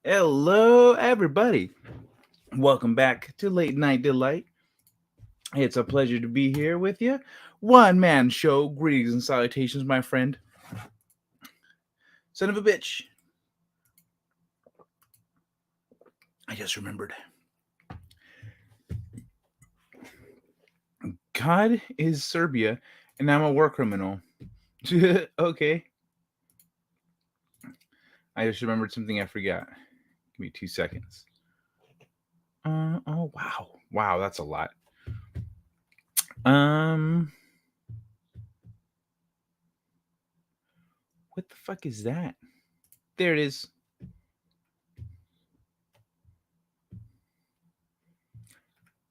Hello, everybody. Welcome back to Late Night Delight. It's a pleasure to be here with you. One man show. Greetings and salutations, my friend. Son of a bitch. I just remembered. God is Serbia, and I'm a war criminal. Okay. I just remembered something I forgot. Give me 2 seconds. Oh, wow. Wow, that's a lot. Um, what the fuck is that? There it is.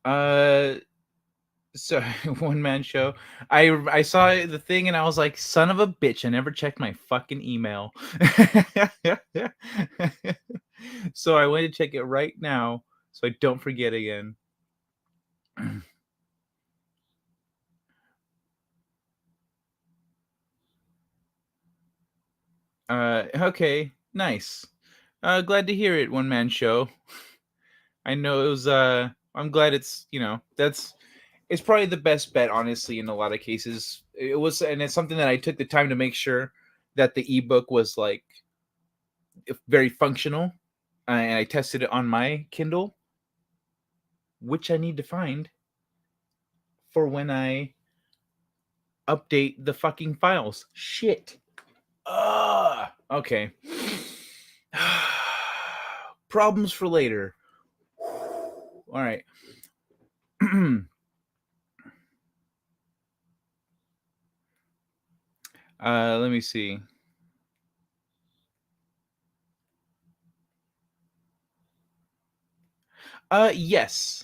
Uh, so one man show. I saw the thing and I was like, son of a bitch! I never checked my fucking email. So I went to check it right now so I don't forget again. Okay, nice. Glad to hear it. One man show. I know it was. I'm glad it's. That's. It's probably the best bet, honestly. In a lot of cases, it was, and it's something that I took the time to make sure that the ebook was like very functional, and I tested it on my Kindle, which I need to find for when I update the fucking files. Shit. Okay. Problems for later. All right. Let me see. Yes.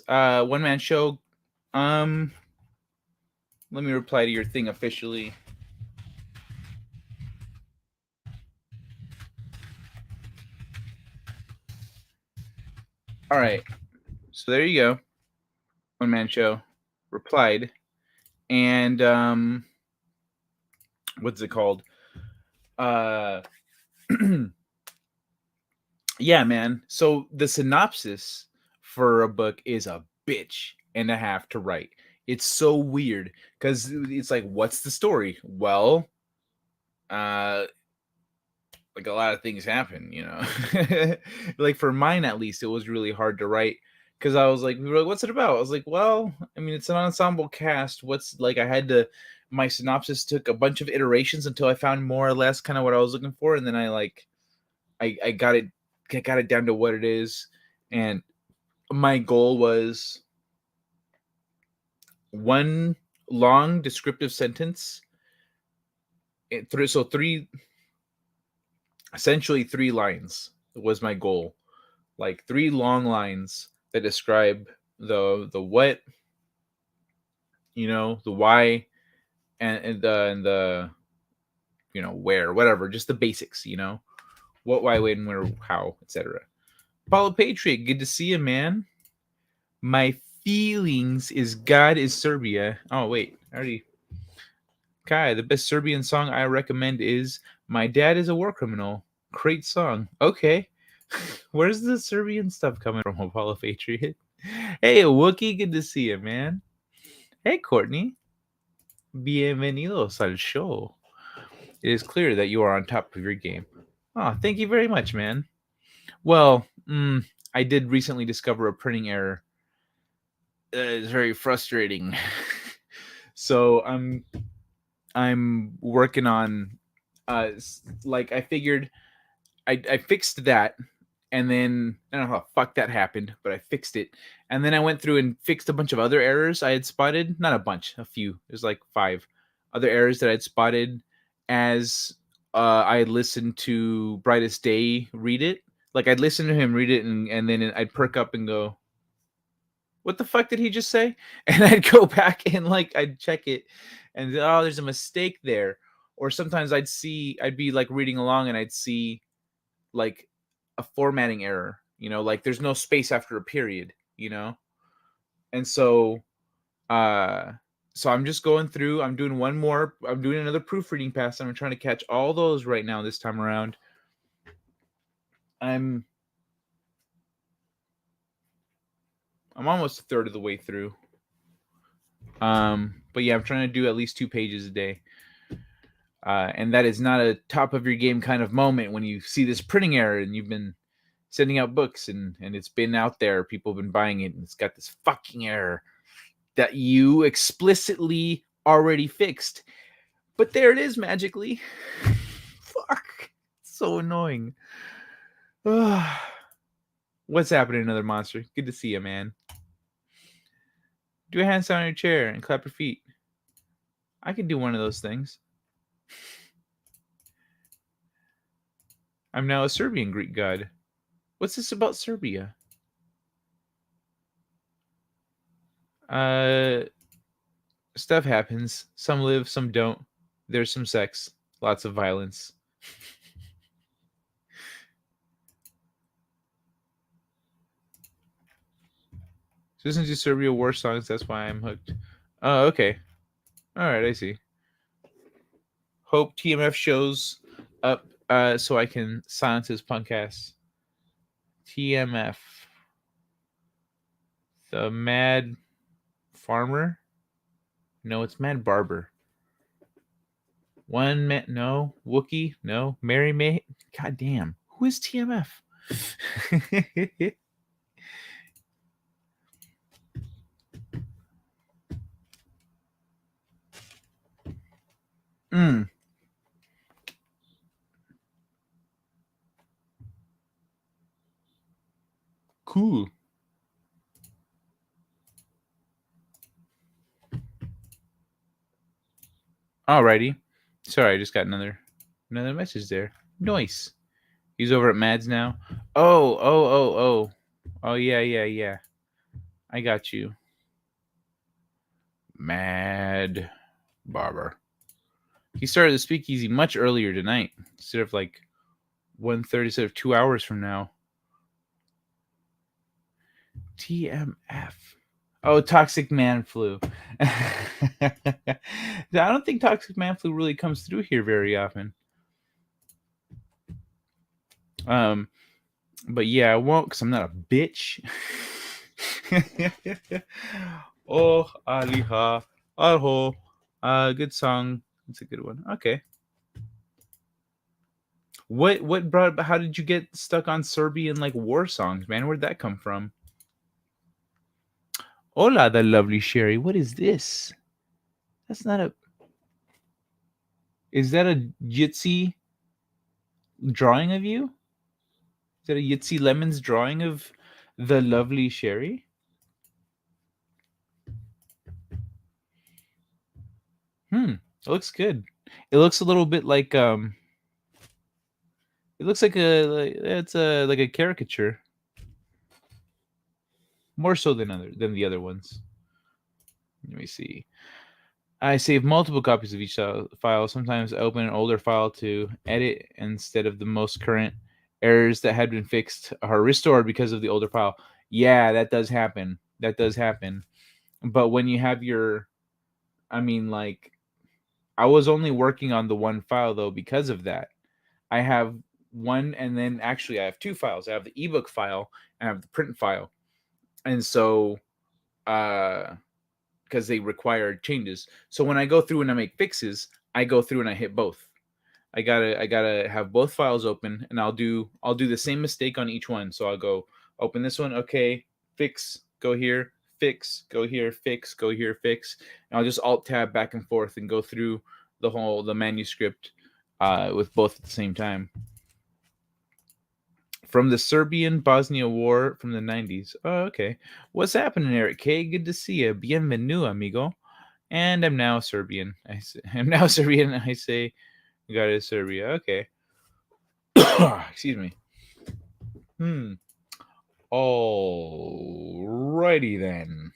One man show. Um, Let me reply to your thing officially. All right. So there you go. One man show replied, and what's it called? Uh, yeah, man. So the synopsis for a book is a bitch and a half to write. It's so weird because it's like, what's the story? Well, uh, like a lot of things happen. Like for mine, at least, it was really hard to write because I was like, we were like, what's it about? I was like, well, I mean, it's an ensemble cast. What's like, I had to, my synopsis took a bunch of iterations until I found more or less kind of what I was looking for, and then I got it down to what it is, and my goal was one long descriptive sentence. So three, essentially 3 lines was my goal, like 3 long lines that describe the what, the why, and the where, whatever, just the basics, what, why, when, where, how, etc. Paulo Patriot, good to see you, man. My feelings is God is Serbia. Oh wait, I already. Kai, the best Serbian song I recommend is My Dad is a War Criminal. Great song. Okay. Where's the Serbian stuff coming from, Apollo Patriot? Hey, Wookie, good to see you, man. Hey, Courtney. Bienvenidos al show. It is clear that you are on top of your game. Oh, thank you very much, man. Well, I did recently discover a printing error. It's very frustrating. So I'm working on like I figured I fixed that, and then I don't know how the fuck that happened, but I fixed it. And then I went through and fixed a bunch of other errors I had spotted. Not a bunch, a few. There's like 5 other errors that I'd spotted as I had listened to Brightest Day read it. Like I'd listen to him read it, and then I'd perk up and go, "What the fuck did he just say?" And I'd go back and like I'd check it, and oh, there's a mistake there. Or sometimes I'd be like reading along and I'd see like a formatting error, like there's no space after a period. And uh so I'm just going through, I'm doing another proofreading pass, and I'm trying to catch all those right now this time around. I'm almost a third of the way through. But yeah, I'm trying to do at least 2 pages a day. And that is not a top of your game kind of moment when you see this printing error and you've been sending out books and it's been out there, people have been buying it, and it's got this fucking error that you explicitly already fixed. But there it is magically. Fuck. So annoying. What's happening, another monster? Good to see you, man. Do a handstand on your chair and clap your feet. I can do one of those things. I'm now a Serbian Greek god. What's this about Serbia? Uh, Stuff happens. Some live, some don't. There's some sex, lots of violence. So listen to Serbia war songs. That's why I'm hooked. Oh, okay. All right, I see. Hope TMF shows up so I can silence his punk ass. TMF, the Mad Farmer. No, it's Mad Barber. One man, no. Wookie, no. Mary May. God damn. Who is TMF? Mm. Cool. Alrighty. Sorry, I just got another message there. Nice. He's over at Mads now. Oh. Oh yeah. I got you. Mad Barber. He started the speakeasy much earlier tonight. Instead of like 1:30, instead of 2 hours from now. TMF. Oh, Toxic Man Flu. I don't think Toxic Man Flu really comes through here very often. But yeah, I won't because I'm not a bitch. Oh, Aliha, Alho. Good song. It's a good one. Okay. What brought? How did you get stuck on Serbian like war songs, man? Where'd that come from? Hola, the lovely Sherry. What is this? That's not a. Is that a Jitsi drawing of you? Is that a Yitzi Lemons drawing of the lovely Sherry? It looks good. It looks a little bit like it looks like it's a like a caricature. More so than the other ones. Let me see. I save multiple copies of each file. Sometimes I open an older file to edit instead of the most current. Errors that had been fixed are restored because of the older file. Yeah, that does happen. That does happen. But when you have your, I mean, like, I was only working on the one file though because of that. I have one, and then actually I have two files. I have the ebook file and I have the print file. And so, because they require changes. So when I go through and I make fixes, I go through and I hit both. I gotta have both files open, and I'll do the same mistake on each one. So I'll go open this one, okay, fix, go here, fix, go here, fix, go here, fix, and I'll just alt tab back and forth and go through the manuscript with both at the same time. From the Serbian Bosnia War from the 90s. Oh, okay. What's happening, Eric K? Good to see you. Bienvenido, amigo. And I'm now Serbian. I'm now Serbian. I say, got it, Serbia. Okay. Excuse me. Alrighty then.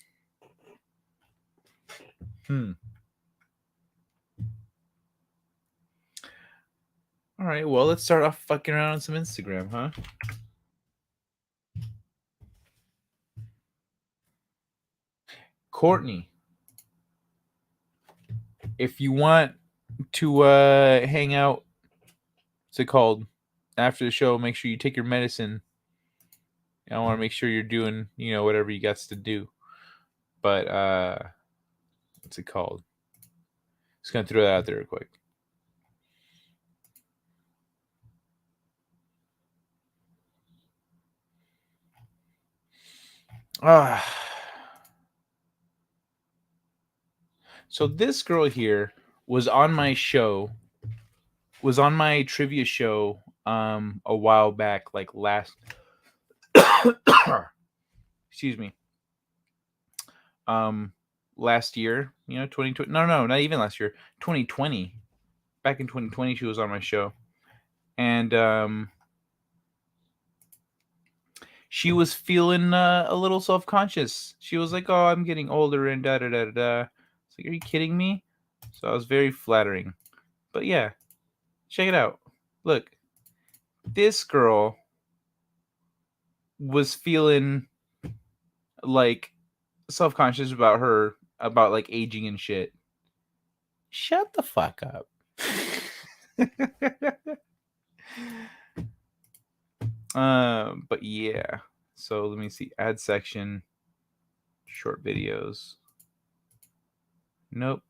All right. Well, let's start off fucking around on some Instagram, huh? Courtney, if you want to hang out, what's it called? after the show, make sure you take your medicine. I want to make sure you're doing, whatever you got to do. But what's it called? Just gonna throw that out there real quick. So this girl here was on my show, was on my trivia show a while back, like last excuse me. Last year, 2020. No, not even last year. 2020. Back in 2020 she was on my show. And she was feeling a little self-conscious. She was like, "Oh, I'm getting older and da da da da." It's like, "Are you kidding me?" So I was very flattering. But yeah, check it out. Look, this girl was feeling like self-conscious about like aging and shit. Shut the fuck up. But yeah. So let me see. Ad section. Short videos. Nope.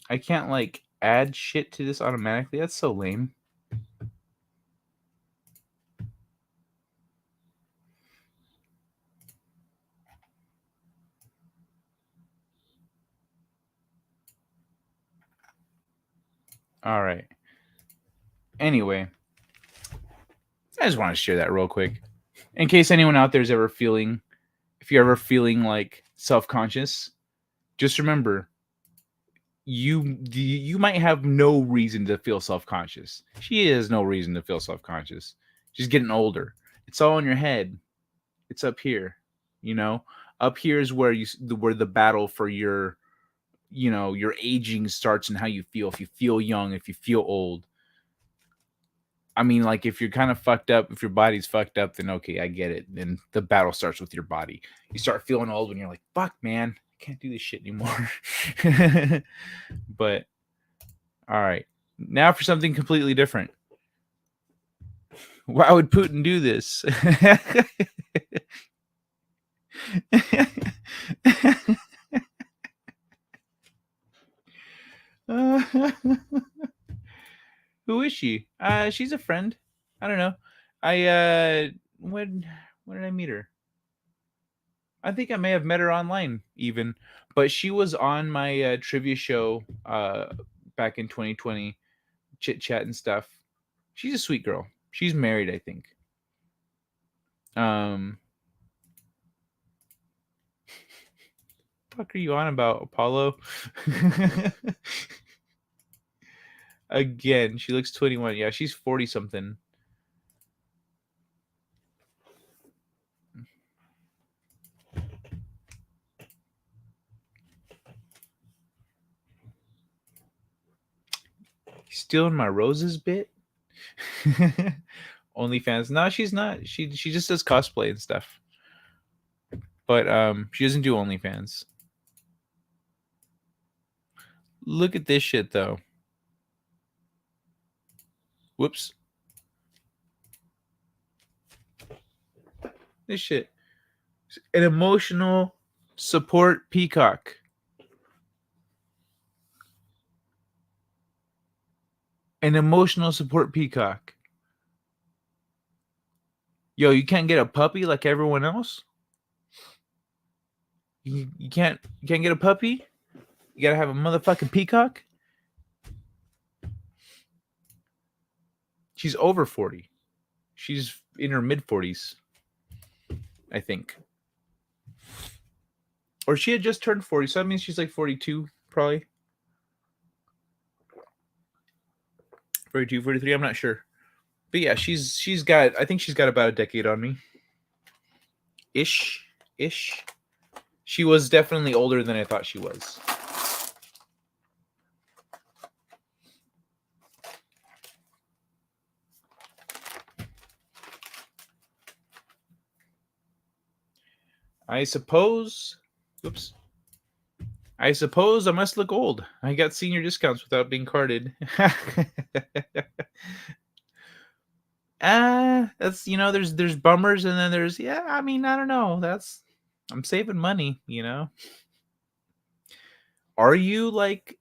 I can't like add shit to this automatically. That's so lame. All right. Anyway, I just want to share that real quick. In case anyone out there is ever feeling, if you're ever feeling like self-conscious, just remember you might have no reason to feel self-conscious. She has no reason to feel self-conscious. She's getting older. It's all in your head. It's up here, Up here is where where the battle for your your aging starts and how you feel. If you feel young, if you feel old. I mean, like, if you're kind of fucked up, if your body's fucked up, then okay, I get it. Then the battle starts with your body. You start feeling old when you're like, fuck, man, I can't do this shit anymore. But, all right. Now for something completely different. Why would Putin do this? Who is she? She's a friend. I don't know. When did I meet her? I think I may have met her online even, but she was on my trivia show back in 2020, chit chat and stuff. She's a sweet girl. She's married, I think. Fuck are you on about, Apollo? Again, she looks 21. Yeah, she's 40 something. Stealing my roses bit? OnlyFans. No, she's not. She just does cosplay and stuff. But she doesn't do OnlyFans. Look at this shit though. Whoops. This shit. An emotional support peacock. An emotional support peacock. Yo, you can't get a puppy like everyone else? You can't get a puppy? You gotta have a motherfucking peacock? She's over 40. She's in her mid 40s, I think. Or she had just turned 40, so that means she's like 42, probably. 42, 43, I'm not sure. But yeah, she's got, I think she's got about a decade on me. Ish. She was definitely older than I thought she was. I suppose. Oops. I suppose I must look old. I got senior discounts without being carded. That's there's bummers and then there's I mean, I don't know. I'm saving money. Are you like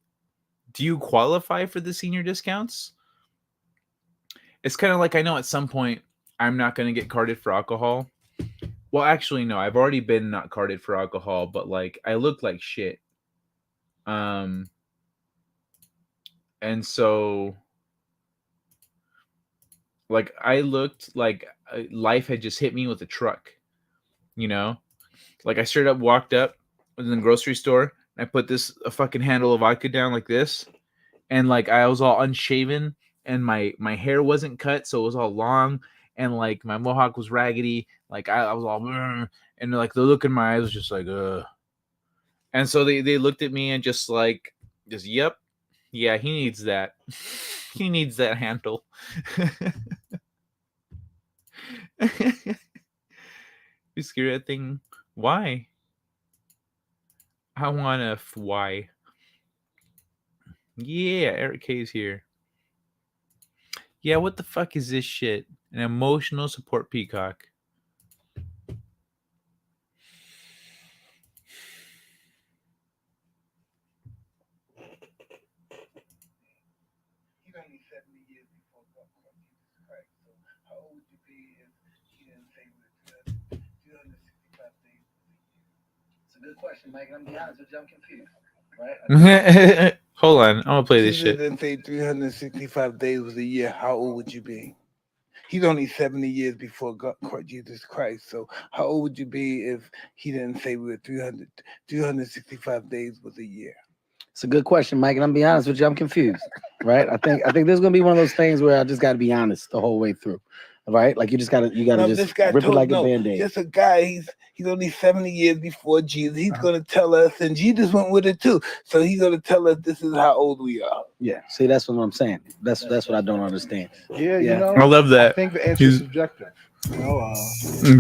do you qualify for the senior discounts? It's kind of like I know at some point I'm not going to get carded for alcohol. Well, actually no, I've already been not carded for alcohol, but like I look like shit. Um and so like I looked like life had just hit me with a truck, you know? Like I straight up walked up in the grocery store, and I put a fucking handle of vodka down like this, and like I was all unshaven, and my hair wasn't cut, so it was all long, and like my mohawk was raggedy, like I was all, and like the look in my eyes was just like, ugh. And so they looked at me and just yep, yeah, he needs that, he needs that handle. You scared that thing? Why? I want to why? Yeah, Eric K's here. Yeah, what the fuck is this shit? An emotional support peacock. He's only 70 years before God called Jesus Christ. So how old would you be if he didn't say with 365 days? It's a good question, Mike. And I'm be honest with you, I'm confused. Right? Hold on, I'm gonna play this Jesus shit. didn't say 365 days was a year. How old would you be? He's only 70 years before God called Jesus Christ. So how old would you be if he didn't say we were 365 days was a year? It's a good question, Mike, and I'm be honest with you, I'm confused. Right? I think there's gonna be one of those things where I just gotta be honest the whole way through. Right? Like you gotta No, just this guy rip it told like no. a band-aid. Just a guy. He's only 70 years before Jesus. He's gonna tell us, and Jesus went with it too. So he's gonna tell us this is how old we are. Yeah. See, that's what I'm saying. That's what I don't understand. Yeah, you Yeah. know, I love that. I think the answer is subjective. You know,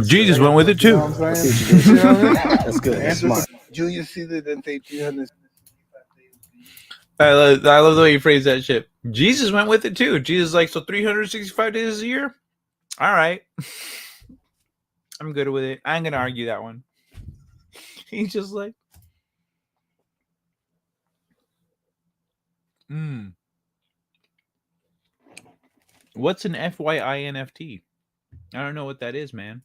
Jesus went with it too. you know what I'm I see saying? what you did. You know what I mean? That's good. The That's answer is smart. Julius Caesar didn't say 365 days. I love the way you phrase that shit. Jesus went with it too. Jesus like, so 365 days a year? All right. I'm good with it. I ain't gonna argue that one. He's just like, what's an FYINFT? I don't know what that is, man.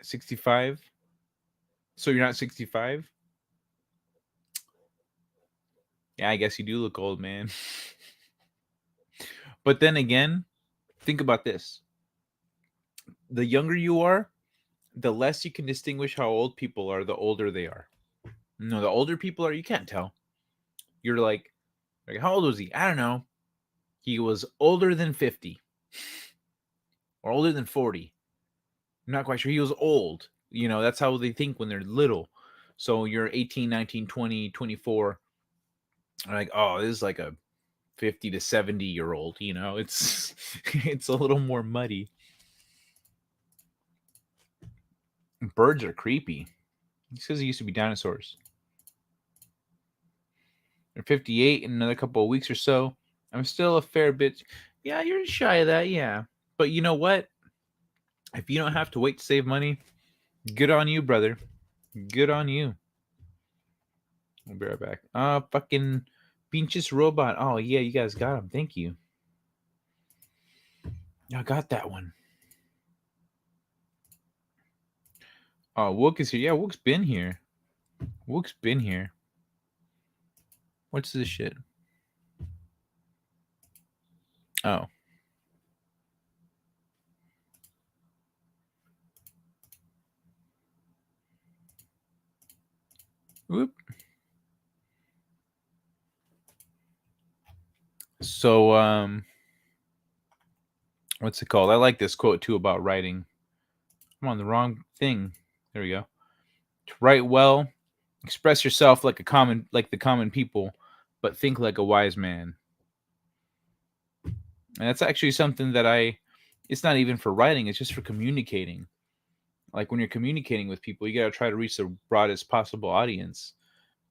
65? So you're not 65? Yeah, I guess you do look old, man. But then again, think about this. The younger you are, the less you can distinguish how old people are, the older they are. No, the older people are, you can't tell. You're like how old was he? I don't know. He was older than 50 or older than 40. I'm not quite sure. He was old. That's how they think when they're little. So you're 18, 19, 20, 24. Like, oh, this is like a 50 to 70-year-old. It's it's a little more muddy. Birds are creepy. He says it used to be dinosaurs. They're 58 in another couple of weeks or so. I'm still a fair bit. Yeah, you're shy of that. Yeah. But you know what? If you don't have to wait to save money, good on you, brother. Good on you. I'll be right back. Fucking Pinches Robot. Oh, yeah, you guys got him. Thank you. I got that one. Oh, Wook is here. Yeah, Wook's been here. Wook's been here. What's this shit? Oh. Whoop. So, what's it called? I like this quote too about writing. I'm on the wrong thing. There we go. To write well, express yourself like the common people, but think like a wise man. And that's actually something that it's not even for writing, it's just for communicating. Like when you're communicating with people, you got to try to reach the broadest possible audience,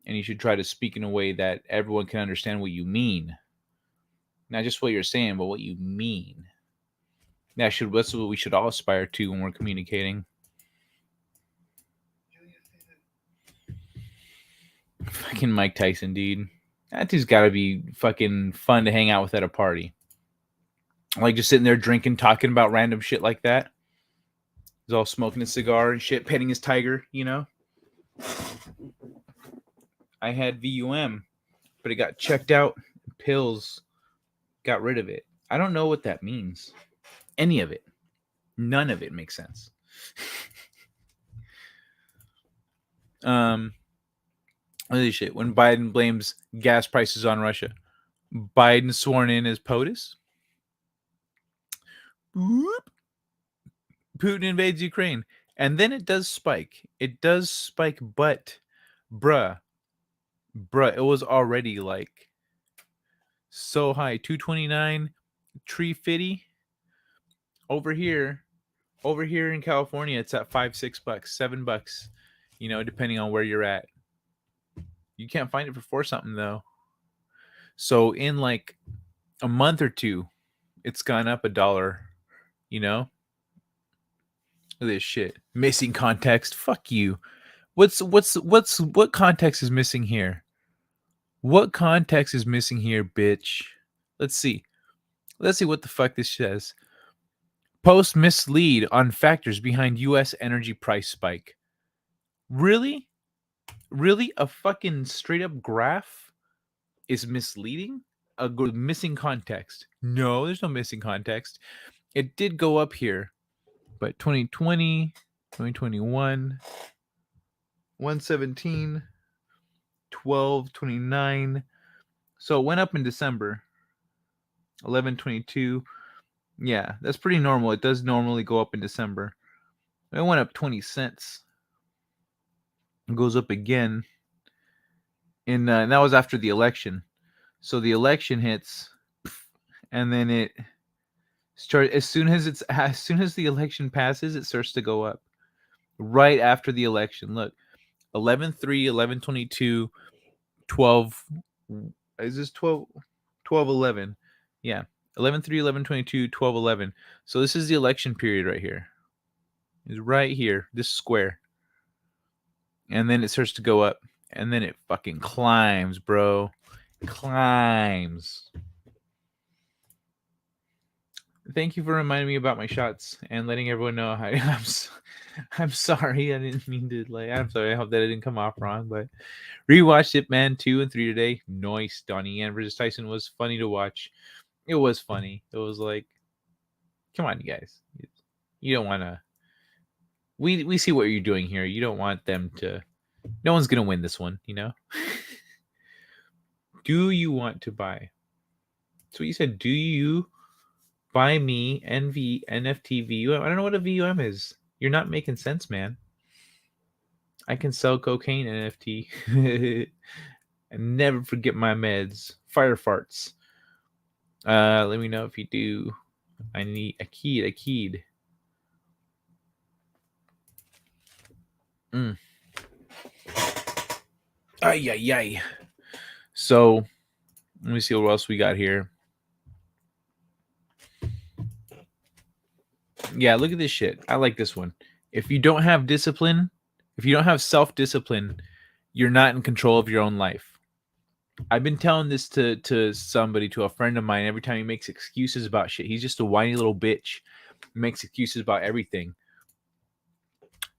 and you should try to speak in a way that everyone can understand what you mean, not just what you're saying, but what you mean. That's what we should all aspire to when we're communicating. Fucking Mike Tyson, dude. That dude's got to be fucking fun to hang out with at a party. Like just sitting there drinking, talking about random shit like that. He's all smoking a cigar and shit, petting his tiger, you know? I had VUM, but it got checked out. Pills got rid of it. I don't know what that means. Any of it. None of it makes sense. Holy shit. When Biden blames gas prices on Russia, Biden sworn in as POTUS. Whoop. Putin invades Ukraine. And then it does spike. It does spike, but bruh, it was already like so high. 229, 350. Over here in California, it's at $5-6, $7, you know, depending on where you're at. You can't find it for 4 something though. So in like a month or two, it's gone up $1, you know? Look at this shit. Missing context. Fuck you. What context is missing here? What context is missing here, bitch? Let's see. Let's see what the fuck this says. Post mislead on factors behind US energy price spike. Really? Really? A fucking straight up graph is misleading? Missing context. No, there's no missing context. It did go up here, but 2020, 2021, 117, 1229. So it went up in December. 1122. Yeah, that's pretty normal. It does normally go up in December. It went up 20 cents. It goes up again. And that was after the election. So the election hits, and then it starts as soon as the election passes, it starts to go up. Right after the election. Look, 11/3, 11/22, 12. Is this 12? 12/11. Yeah. 11/3, 11/22, 12/11. So this is the election period right here. It's right here, this square. And then it starts to go up. And then it fucking climbs, bro. Climbs. Thank you for reminding me about my shots and letting everyone know I'm sorry. I didn't mean to I'm sorry. I hope that it didn't come off wrong, but rewatched Ip Man 2 and 3 today. Nice. Donnie Yen versus Tyson was funny to watch. It was funny. It was like, come on, you guys. You don't want to. We see what you're doing here. You don't want them to. No one's gonna win this one, you know. Do you want to buy? So you said, do you buy me NFT VUM? I don't know what a VUM is. You're not making sense, man. I can sell cocaine NFT. And never forget my meds. Fire farts. Let me know if you do. I need a keyed. Ay. So let me see what else we got here. Yeah, look at this shit. I like this one. If you don't have discipline, if you don't have self-discipline, you're not in control of your own life. I've been telling this to somebody, to a friend of mine, every time he makes excuses about shit. He's just a whiny little bitch. He makes excuses about everything.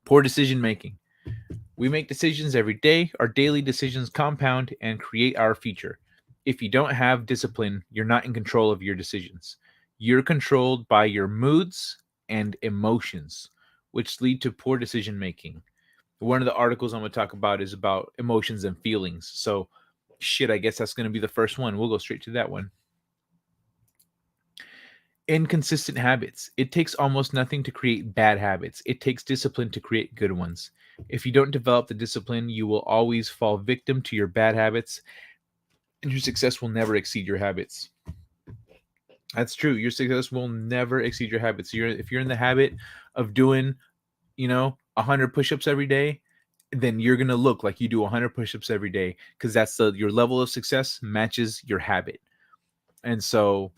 Poor decision making. We make decisions every day. Our daily decisions compound and create our future. If you don't have discipline, you're not in control of your decisions. You're controlled by your moods and emotions, which lead to poor decision making. One of the articles I'm going to talk about is about emotions and feelings. So, shit, I guess that's going to be the first one. We'll go straight to that one. Inconsistent habits. It takes almost nothing to create bad habits. It takes discipline to create good ones. If you don't develop the discipline, you will always fall victim to your bad habits, and your success will never exceed your habits. That's true. Your success will never exceed your habits. If you're in the habit of doing, 100 push-ups every day, then you're gonna look like you do 100 push-ups every day, because that's your level of success matches your habit. And so,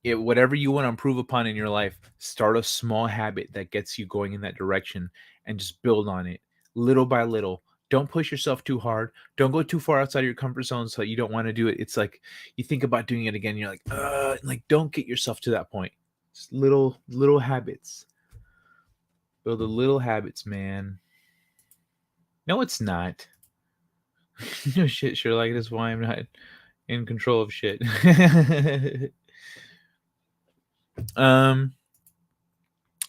whatever you want to improve upon in your life, start a small habit that gets you going in that direction, and just build on it little by little. Don't push yourself too hard. Don't go too far outside of your comfort zone so you don't want to do it. It's like you think about doing it again, you're like, don't get yourself to that point. Just little habits. Build the little habits, man. No, it's not. No shit, Sherlock. That's why I'm not in control of shit. um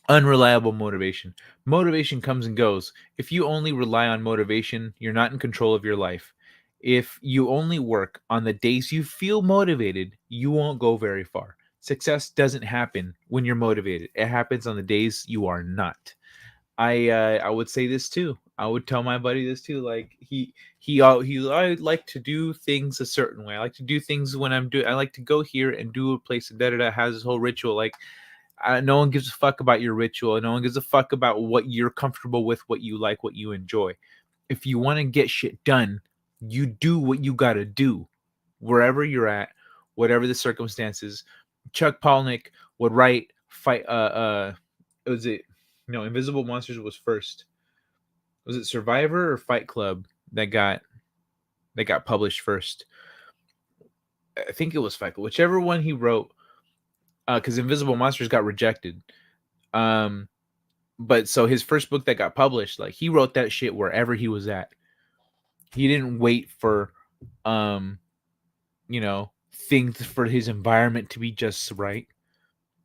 Unreliable motivation. Motivation comes and goes. If you only rely on motivation, you're not in control of your life. If you only work on the days you feel motivated, you won't go very far. Success doesn't happen when you're motivated. It happens on the days you are not. I would say this too. I would tell my buddy this too. Like I like to do things a certain way. I like to do things when I like to go here and do a place that has this whole ritual. Like, no one gives a fuck about your ritual. No one gives a fuck about what you're comfortable with, what you like, what you enjoy. If you want to get shit done, you do what you got to do wherever you're at, whatever the circumstances. Chuck Palahniuk would write fight was it no, Invisible Monsters was first. Was it Survivor or Fight Club that got published first? I think it was Fight Club. Whichever one he wrote, because Invisible Monsters got rejected. But so his first book that got published, like, he wrote that shit wherever he was at. He didn't wait for things for his environment to be just right,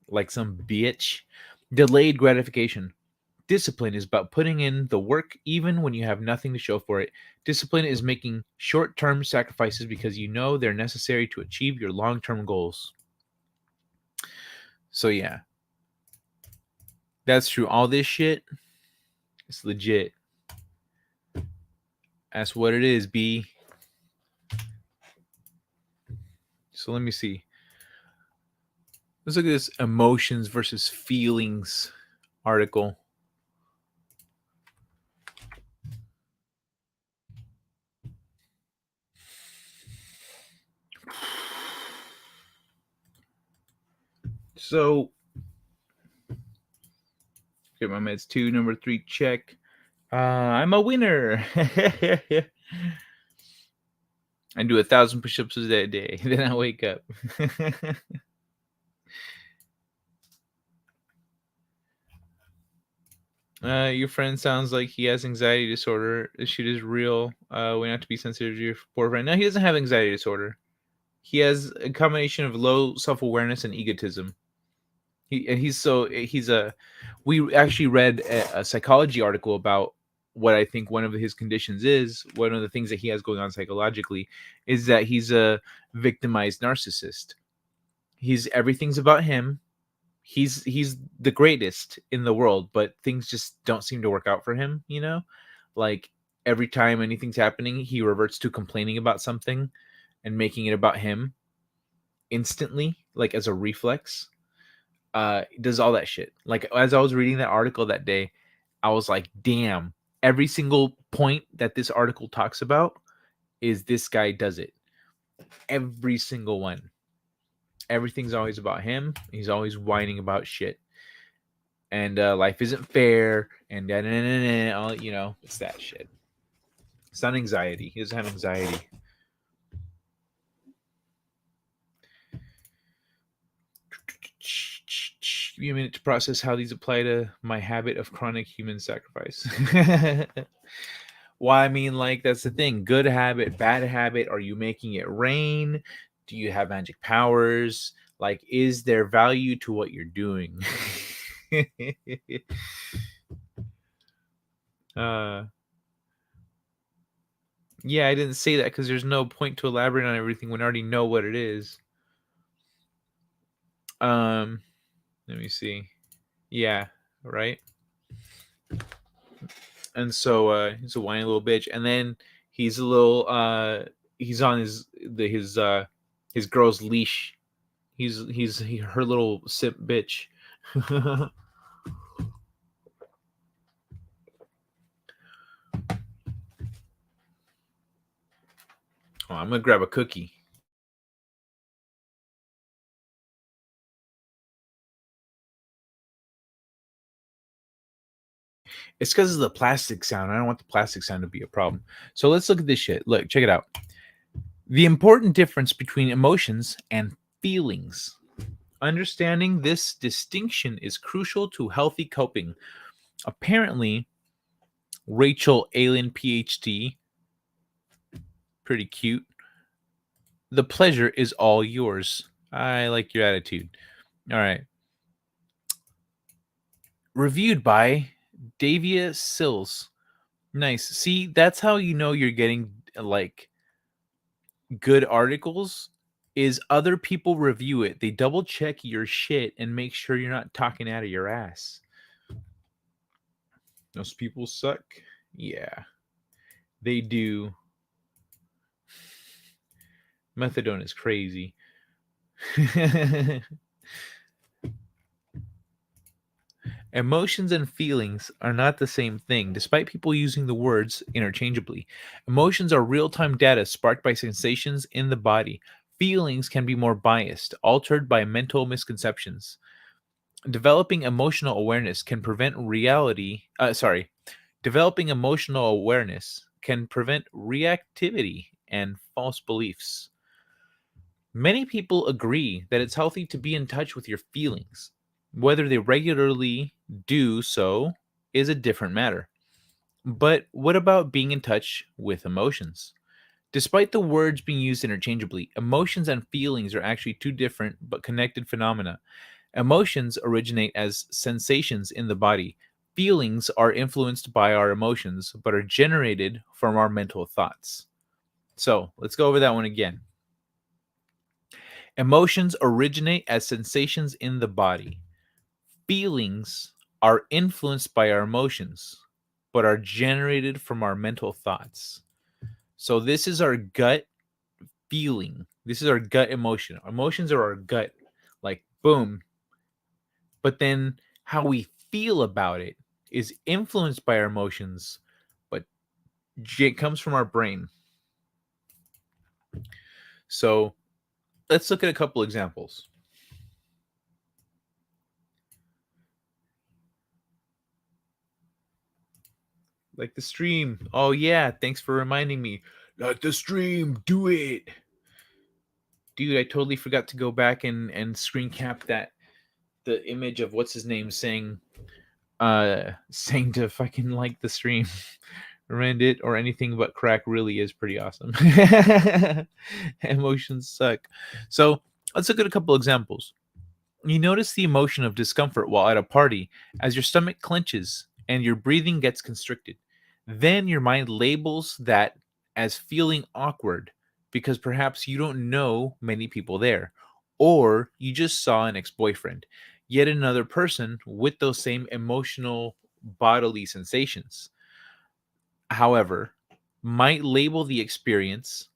like some bitch. Delayed gratification. Discipline is about putting in the work even when you have nothing to show for it. Discipline is making short-term sacrifices because you know they're necessary to achieve your long-term goals. So yeah, that's true. All this shit, it's legit. That's what it is, B. So let me see. Let's look at this emotions versus feelings article. So, get my meds 2, number 3, check. I'm a winner. I do 1,000 push-ups a day. Then I wake up. Your friend sounds like he has anxiety disorder. This shit is real. We have to be sensitive to your poor friend. No, he doesn't have anxiety disorder. He has a combination of low self-awareness and egotism. We actually read a psychology article about what I think one of his conditions is. One of the things that he has going on psychologically is that he's a victimized narcissist. Everything's about him. He's the greatest in the world, but things just don't seem to work out for him, like every time anything's happening, he reverts to complaining about something and making it about him instantly, like as a reflex. Does all that shit. Like, as I was reading that article that day, I was like, damn, every single point that this article talks about is this guy does it. Every single one. Everything's always about him. He's always whining about shit. And life isn't fair. And all, it's that shit. It's not anxiety. He doesn't have anxiety. Give me a minute to process how these apply to my habit of chronic human sacrifice. Well, I mean, like, that's the thing. Good habit, bad habit. Are you making it rain? Do you have magic powers? Like, is there value to what you're doing? Yeah, I didn't say that because there's no point to elaborate on everything when I already know what it is. Let me see. Yeah, right. And so he's a whiny little bitch, and then he's a little he's on his girl's leash. He's her little simp bitch. Oh, I'm gonna grab a cookie. It's because of the plastic sound. I don't want the plastic sound to be a problem. So let's look at this shit. Look, check it out. The important difference between emotions and feelings. Understanding this distinction is crucial to healthy coping. Apparently, Rachel Alien PhD, pretty cute. The pleasure is all yours. I like your attitude. All right. Reviewed by Davia Sills. Nice. See, that's how you know you're getting like good articles is other people review it. They double check your shit and make sure you're not talking out of your ass. Those people suck. Yeah, they do. Methadone is crazy. Emotions and feelings are not the same thing, despite people using the words interchangeably. Emotions are real time data sparked by sensations in the body. Feelings can be more biased, altered by mental misconceptions. Developing emotional awareness can prevent developing emotional awareness can prevent reactivity and false beliefs. Many people agree that it's healthy to be in touch with your feelings. Whether they regularly do so is a different matter. But what about being in touch with emotions? Despite the words being used interchangeably, emotions and feelings are actually two different but connected phenomena. Emotions originate as sensations in the body. Feelings are influenced by our emotions but are generated from our mental thoughts. So let's go over that one again. Emotions originate as sensations in the body. Feelings are influenced by our emotions, but are generated from our mental thoughts. So this is our gut feeling. This is our gut emotion. Emotions are our gut, like boom. But then how we feel about it is influenced by our emotions, but it comes from our brain. So let's look at a couple examples. Like the stream. Oh yeah, thanks for reminding me. Like the stream, do it. Dude, I totally forgot to go back and screen cap that the image of what's his name saying to fucking like the stream. Rend it or anything but crack really is pretty awesome. Emotions suck. So let's look at a couple examples. You notice the emotion of discomfort while at a party as your stomach clenches and your breathing gets constricted. Then your mind labels that as feeling awkward because perhaps you don't know many people there, or you just saw an ex boyfriend, yet another person with those same emotional bodily sensations. However, might label the experience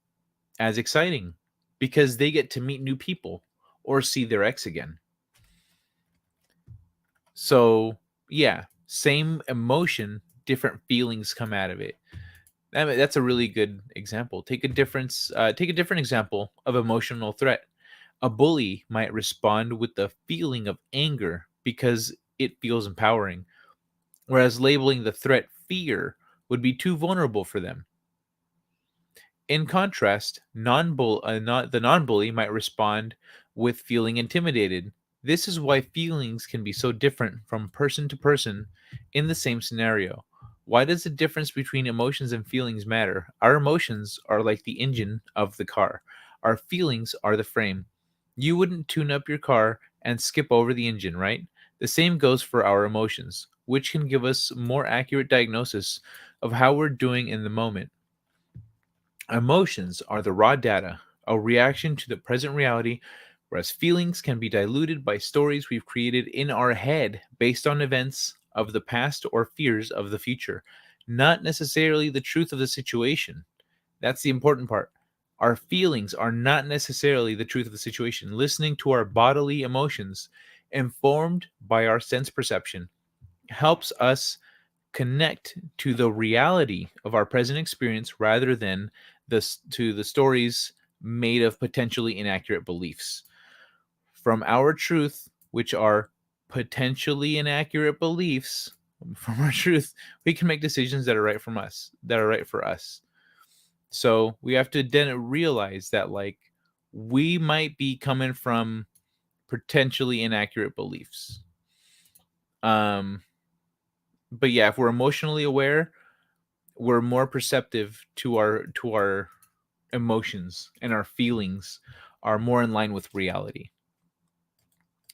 as exciting because they get to meet new people or see their ex again. So, yeah, same emotion, different feelings come out of it. I mean, that's a really good example. Take a different example of emotional threat. A bully might respond with the feeling of anger because it feels empowering, whereas labeling the threat fear would be too vulnerable for them. In contrast, the non-bully might respond with feeling intimidated. This is why feelings can be so different from person to person in the same scenario. Why does the difference between emotions and feelings matter? Our emotions are like the engine of the car. Our feelings are the frame. You wouldn't tune up your car and skip over the engine, right? The same goes for our emotions, which can give us more accurate diagnosis of how we're doing in the moment. Emotions are the raw data, a reaction to the present reality, whereas feelings can be diluted by stories we've created in our head based on events of the past or fears of the future, not necessarily the truth of the situation. That's the important part. Our feelings are not necessarily the truth of the situation. Listening to our bodily emotions, informed by our sense perception, helps us connect to the reality of our present experience rather than to the stories made of potentially inaccurate beliefs. From our truth, which are potentially inaccurate beliefs, from our truth, we can make decisions that are right from us, that are right for us. So we have to then realize that like we might be coming from potentially inaccurate beliefs. Um, but yeah, if we're emotionally aware, we're more perceptive to our emotions, and our feelings are more in line with reality.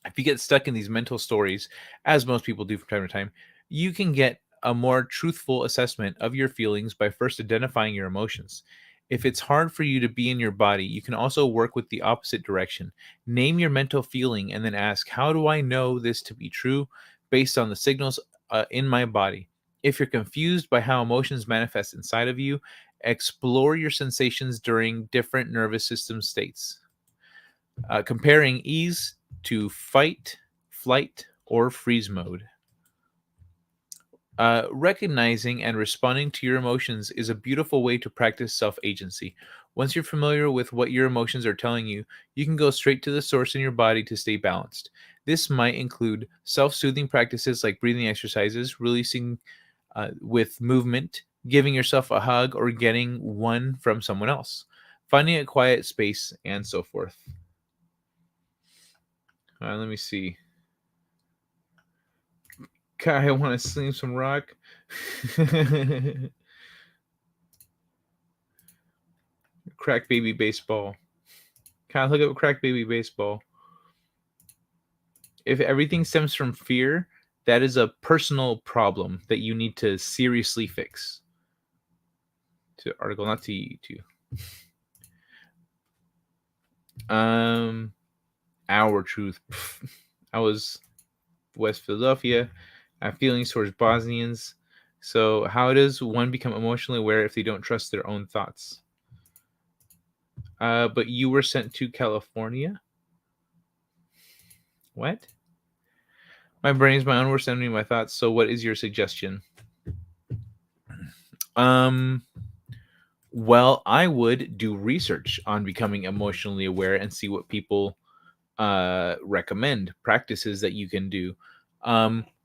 If you get stuck in these mental stories, as most people do from time to time, you can get a more truthful assessment of your feelings by first identifying your emotions. If it's hard for you to be in your body, you can also work with the opposite direction. Name your mental feeling and then ask, how do I know this to be true based on the signals in my body? If you're confused by how emotions manifest inside of you, explore your sensations during different nervous system states. Comparing ease to fight, flight, or freeze mode. Recognizing and responding to your emotions is a beautiful way to practice self agency. Once you're familiar with what your emotions are telling you, you can go straight to the source in your body to stay balanced. This might include self soothing practices like breathing exercises, releasing with movement, giving yourself a hug, or getting one from someone else, finding a quiet space, and so forth. Let me see. God, I want to sling some rock. Crack baby baseball. God, look at crack baby baseball. If everything stems from fear, that is a personal problem that you need to seriously fix. To article, not to you. Our truth. I was West Philadelphia. I have feelings towards Bosnians. So, how does one become emotionally aware if they don't trust their own thoughts? But you were sent to California? What? My brain is my own worst enemy, my thoughts. So, what is your suggestion? Um, well, I would do research on becoming emotionally aware and see what people recommend, practices that you can do.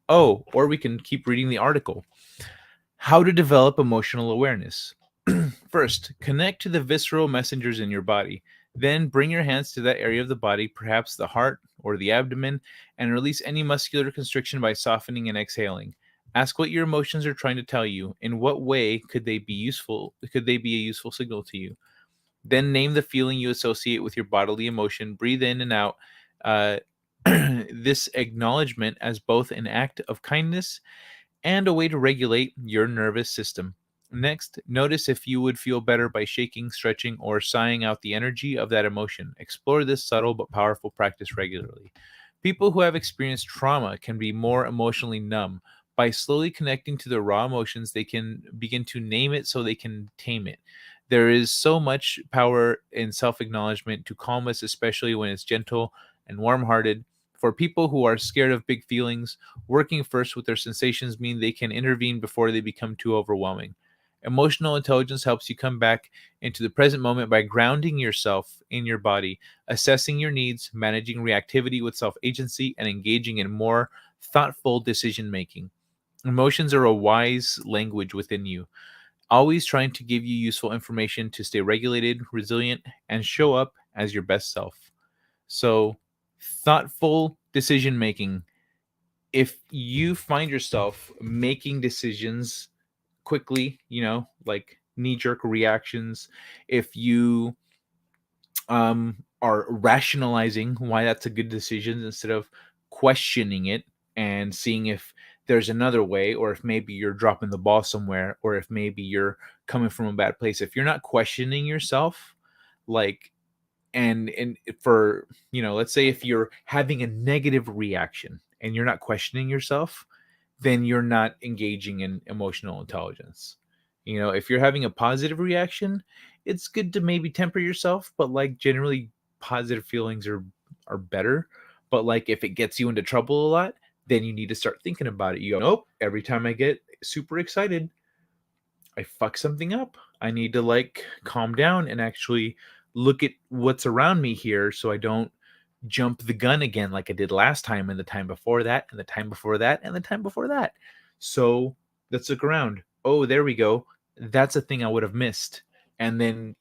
Or we can keep reading the article. How to develop emotional awareness. First, connect to the visceral messengers in your body. Then bring your hands to that area of the body, perhaps the heart or the abdomen, and release any muscular constriction by softening and exhaling. Ask what your emotions are trying to tell you. In what way could they be useful? Could they be a useful signal to you? Then name the feeling you associate with your bodily emotion. Breathe in and out. Uh, this acknowledgement as both an act of kindness and a way to regulate your nervous system. Next, notice if you would feel better by shaking, stretching, or sighing out the energy of that emotion. Explore this subtle but powerful practice regularly. People who have experienced trauma can be more emotionally numb. By slowly connecting to the raw emotions, they can begin to name it so they can tame it. There is so much power in self acknowledgement to calm us, especially when it's gentle and warm hearted. For people who are scared of big feelings, working first with their sensations mean they can intervene before they become too overwhelming. Emotional intelligence helps you come back into the present moment by grounding yourself in your body, assessing your needs, managing reactivity with self agency, and engaging in more thoughtful decision making. Emotions are a wise language within you, always trying to give you useful information to stay regulated, resilient, and show up as your best self. So, thoughtful decision making. If you find yourself making decisions quickly, like knee jerk reactions, if you are rationalizing why that's a good decision instead of questioning it and seeing if there's another way, or if maybe you're dropping the ball somewhere, or if maybe you're coming from a bad place, if you're not questioning yourself, like, and for, let's say if you're having a negative reaction and you're not questioning yourself, then you're not engaging in emotional intelligence. If you're having a positive reaction, it's good to maybe temper yourself, but like generally positive feelings are better. But like if it gets you into trouble a lot, then you need to start thinking about it. You go, nope, every time I get super excited, I fuck something up. I need to like calm down and actually look at what's around me here so I don't jump the gun again like I did last time and the time before that and the time before that and the time before that. So let's look around. Oh, there we go. That's a thing I would have missed. And then,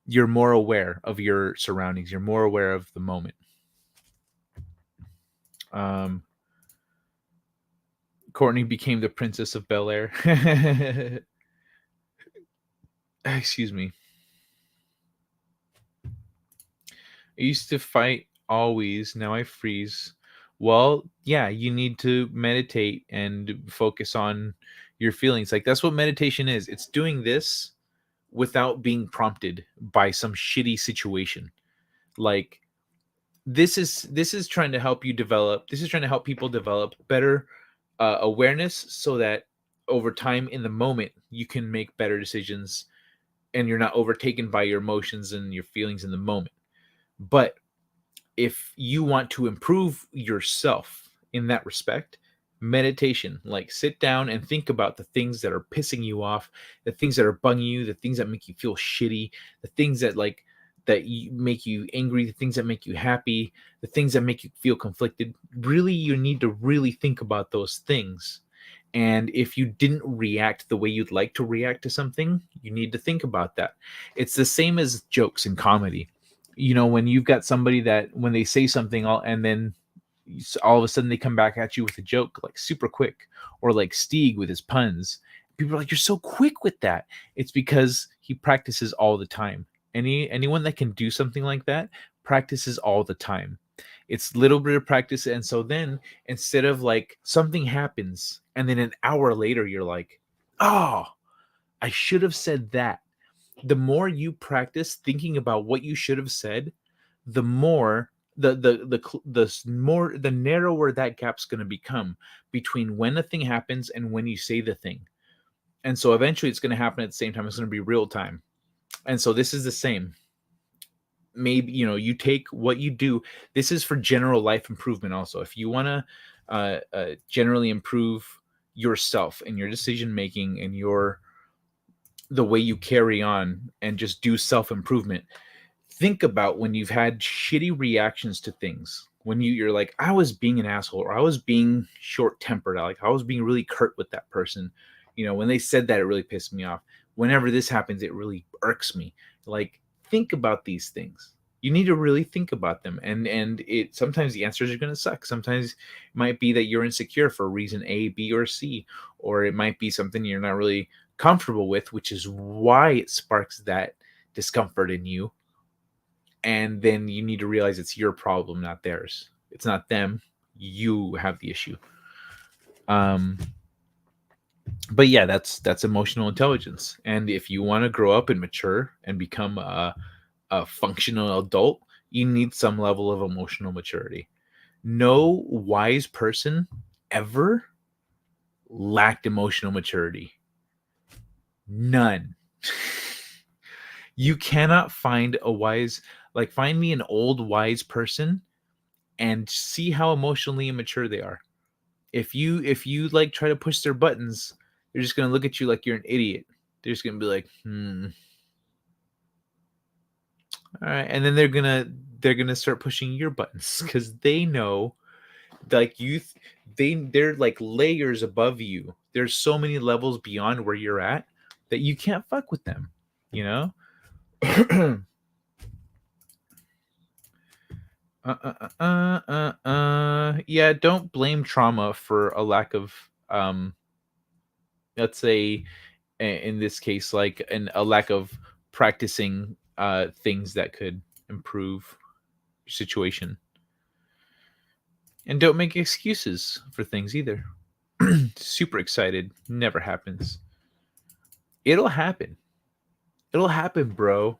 you're more aware of your surroundings. You're more aware of the moment. Um, Courtney became the Princess of Bel Air. Excuse me. I used to fight always. Now I freeze. Well, yeah, you need to meditate and focus on your feelings. Like that's what meditation is. It's doing this without being prompted by some shitty situation. Like this is trying to help you develop. This is trying to help people develop better awareness so that over time in the moment you can make better decisions and you're not overtaken by your emotions and your feelings in the moment. But if you want to improve yourself in that respect, meditation, like sit down and think about the things that are pissing you off, the things that are bugging you, the things that make you feel shitty, the things that make you angry, the things that make you happy, the things that make you feel conflicted. Really, you need to really think about those things. And if you didn't react the way you'd like to react to something, you need to think about that. It's the same as jokes in comedy. When you've got somebody that when they say something and then all of a sudden they come back at you with a joke like super quick, or like Stieg with his puns. People are like, you're so quick with that. It's because he practices all the time. Anyone that can do something like that practices all the time. It's little bit of practice. And so then instead of like something happens and then an hour later you're like, oh, I should have said that. The more you practice thinking about what you should have said, the more the narrower that gap's going to become between when a thing happens and when you say the thing. And so eventually it's going to happen at the same time. It's going to be real time. And so this is the same. Maybe you take what you do. This is for general life improvement also. If you want to generally improve yourself and your decision making and the way you carry on and just do self-improvement, think about when you've had shitty reactions to things, when you're like, I was being an asshole, or I was being short-tempered, like I was being really curt with that person. When they said that, it really pissed me off. Whenever this happens, it really irks me. Like, think about these things. You need to really think about them. And it sometimes the answers are going to suck. Sometimes it might be that you're insecure for reason A, B, or C, or it might be something you're not really comfortable with, which is why it sparks that discomfort in you. And then you need to realize it's your problem, not theirs. It's not them. You have the issue. But yeah, that's emotional intelligence. And if you want to grow up and mature and become a functional adult, you need some level of emotional maturity. No wise person ever lacked emotional maturity. None. You cannot find find me an old wise person and see how emotionally immature they are. If you like try to push their buttons, they're just gonna look at you like you're an idiot. They're just gonna be like, all right, and then they're gonna start pushing your buttons because they know, like they're like layers above you. There's so many levels beyond where you're at that you can't fuck with them. You know. Yeah, don't blame trauma for a lack of let's say in this case like a lack of practicing things that could improve your situation. And don't make excuses for things either. Super excited never happens. It'll happen. It'll happen, bro.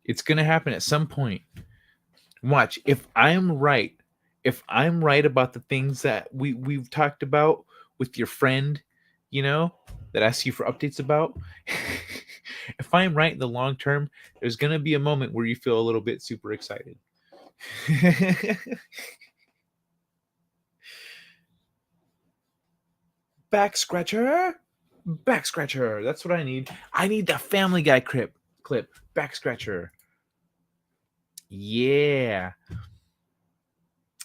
It's gonna happen at some point. Watch, if I'm right about the things that we've talked about with your friend, that asks you for updates about, if I'm right in the long term, there's gonna be a moment where you feel a little bit super excited. Back scratcher. Back scratcher. That's what I need. I need the Family Guy clip. Back scratcher. Yeah.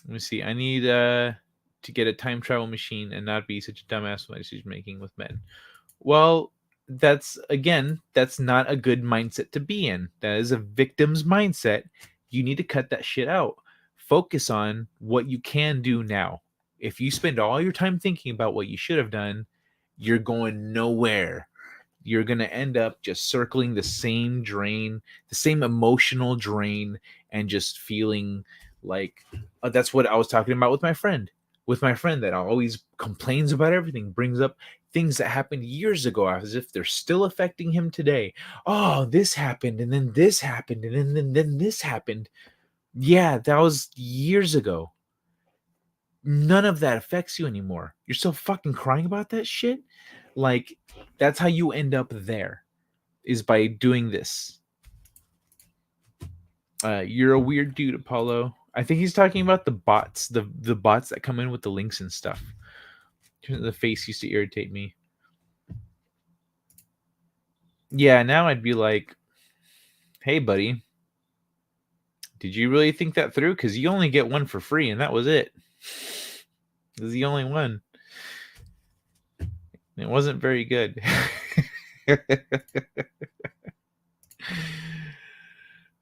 Let me see. I need to get a time travel machine and not be such a dumbass when she's making with men. Well, that's not a good mindset to be in. That is a victim's mindset. You need to cut that shit out. Focus on what you can do now. If you spend all your time thinking about what you should have done, you're going nowhere. You're going to end up just circling the same drain, the same emotional drain, and just feeling like that's what I was talking about with my friend. With my friend that always complains about everything, brings up things that happened years ago as if they're still affecting him today. Oh, this happened, and then this happened, and then this happened. Yeah, that was years ago. None of that affects you anymore. You're still fucking crying about that shit. Like, that's how you end up there, is by doing this. You're a weird dude, Apollo. I think he's talking about the bots, the bots that come in with the links and stuff. The face used to irritate me. Yeah, now I'd be like, hey, buddy, did you really think that through? Because you only get one for free, and that was it. It was the only one. It wasn't very good.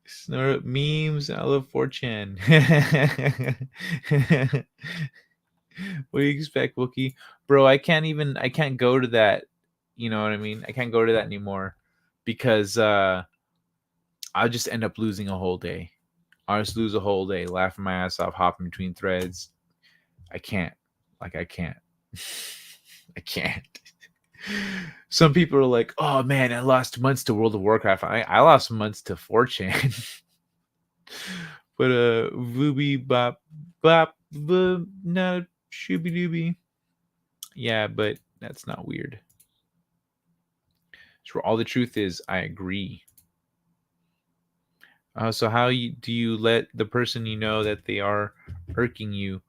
Snort memes. I love 4chan. What do you expect, Wookie? Bro, I can't go to that. You know what I mean? I can't go to that anymore because I'll just end up losing a whole day. I'll just lose a whole day, laughing my ass off, hopping between threads. I can't. I can't. I can't. Some people are like, oh man, I lost months to World of Warcraft. I lost months to 4chan. But Vooby bop bop not shooby dooby. Yeah, but that's not weird. So all the truth is, I agree. So how do you let the person you know that they are irking you?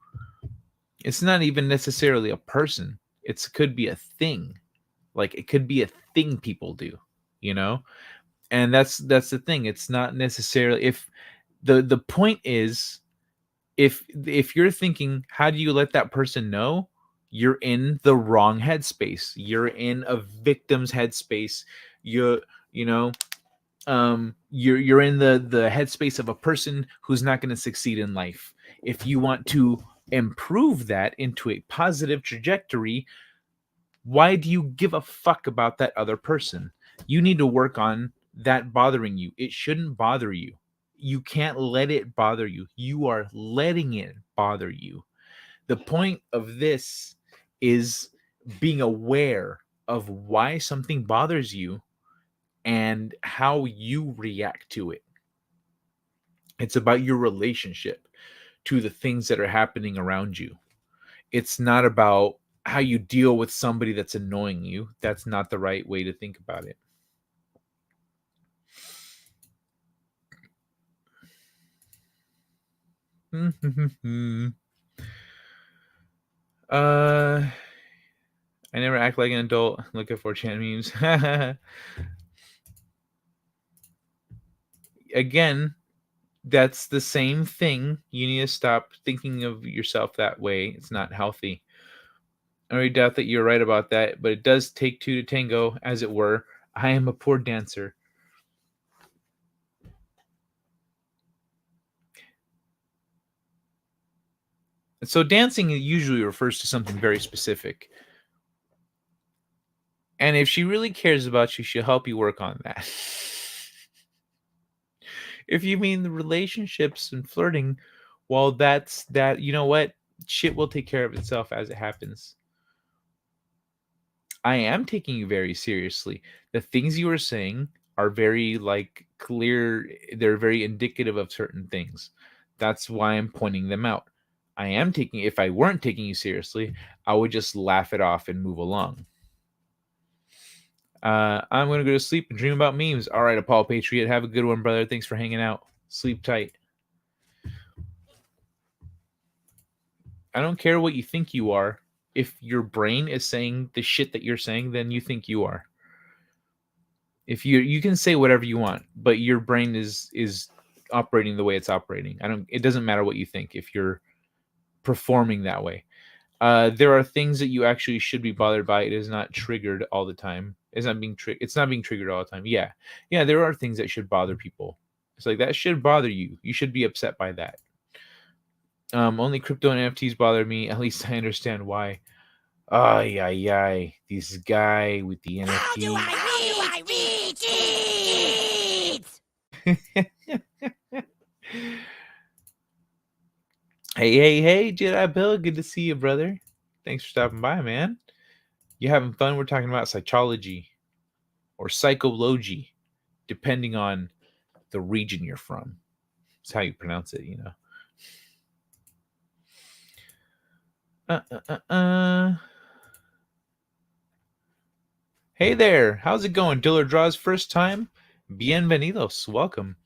It's not even necessarily a person. It could be a thing. Like it could be a thing people do, you know? And that's the thing. It's not necessarily if the point is if you're thinking how do you let that person know, you're in the wrong headspace. You're in a victim's headspace. You know, you're in the headspace of a person who's not going to succeed in life. If you want to improve that into a positive trajectory, why do you give a fuck about that other person? You need to work on that bothering you. It shouldn't bother you. You can't let it bother you. You are letting it bother you. The point of this is being aware of why something bothers you and how you react to it. It's about your relationship to the things that are happening around you. It's not about how you deal with somebody that's annoying you. That's not the right way to think about it. I never act like an adult. Look at 4chan memes. Again, that's the same thing. You need to stop thinking of yourself that way. It's not healthy. I really doubt that you're right about that, but it does take two to tango, as it were. I am a poor dancer. So dancing usually refers to something very specific. And if she really cares about you, she'll help you work on that. If you mean the relationships and flirting, well, that's that. You know what? Shit will take care of itself as it happens. I am taking you very seriously. The things you are saying are very clear. They're very indicative of certain things. That's why I'm pointing them out. If I weren't taking you seriously, I would just laugh it off and move along. I'm going to go to sleep and dream about memes. All right, Apollo Patriot. Have a good one, brother. Thanks for hanging out. Sleep tight. I don't care what you think you are. If your brain is saying the shit that you're saying, then you think you are. If you can say whatever you want, but your brain is operating the way it's operating. It doesn't matter what you think if you're performing that way. There are things that you actually should be bothered by. It is not triggered all the time. It's not being triggered all the time. Yeah. Yeah, there are things that should bother people. It's like that should bother you. You should be upset by that. Only crypto and NFTs bother me. At least I understand why. Ay ay ay. This guy with the NFT. How do I read? Hey, Jedi Bill. Good to see you, brother. Thanks for stopping by, man. You having fun? We're talking about psychology or psychology, depending on the region you're from. It's how you pronounce it, you know. Hey there. How's it going? Diller Draws first time? Bienvenidos. Welcome.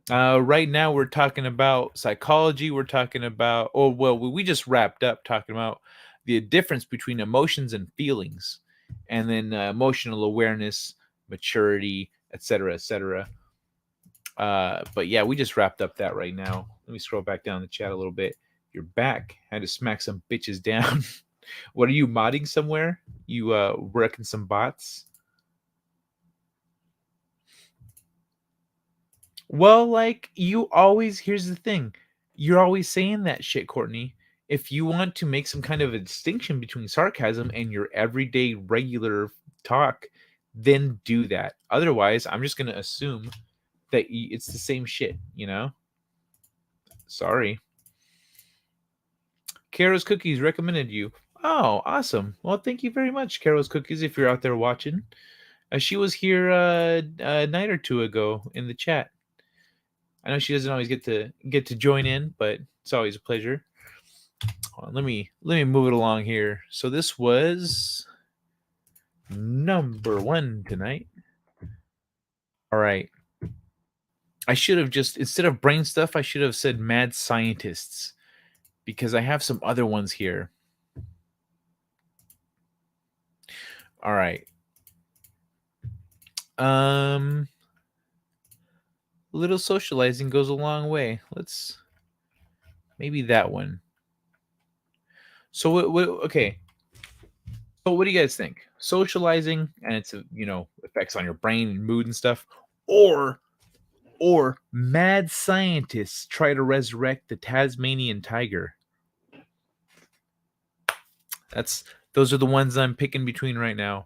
Right now we're talking about psychology. We're talking about, we just wrapped up talking about the difference between emotions and feelings, and then emotional awareness, maturity, etc., etc. But yeah, we just wrapped up that right now. Let me scroll back down the chat a little bit. You're back. Had to smack some bitches down. What are you modding somewhere? You wrecking some bots? Well, like you always, here's the thing. You're always saying that shit, Courtney. If you want to make some kind of a distinction between sarcasm and your everyday regular talk, then do that. Otherwise, I'm just going to assume that it's the same shit, you know? Sorry. Caro's Cookies recommended you. Oh, awesome. Well, thank you very much, Caro's Cookies, if you're out there watching. She was here a night or two ago in the chat. I know she doesn't always get to join in, but it's always a pleasure. Hold on, let me move it along here. So this was number 1 tonight. All right. I should have just, instead of brain stuff, I should have said mad scientists, because I have some other ones here. All right. Little socializing goes a long way. Let's maybe that one. So okay. So what do you guys think? Socializing and its effects on your brain and mood and stuff, or mad scientists try to resurrect the Tasmanian tiger? Those are the ones I'm picking between right now.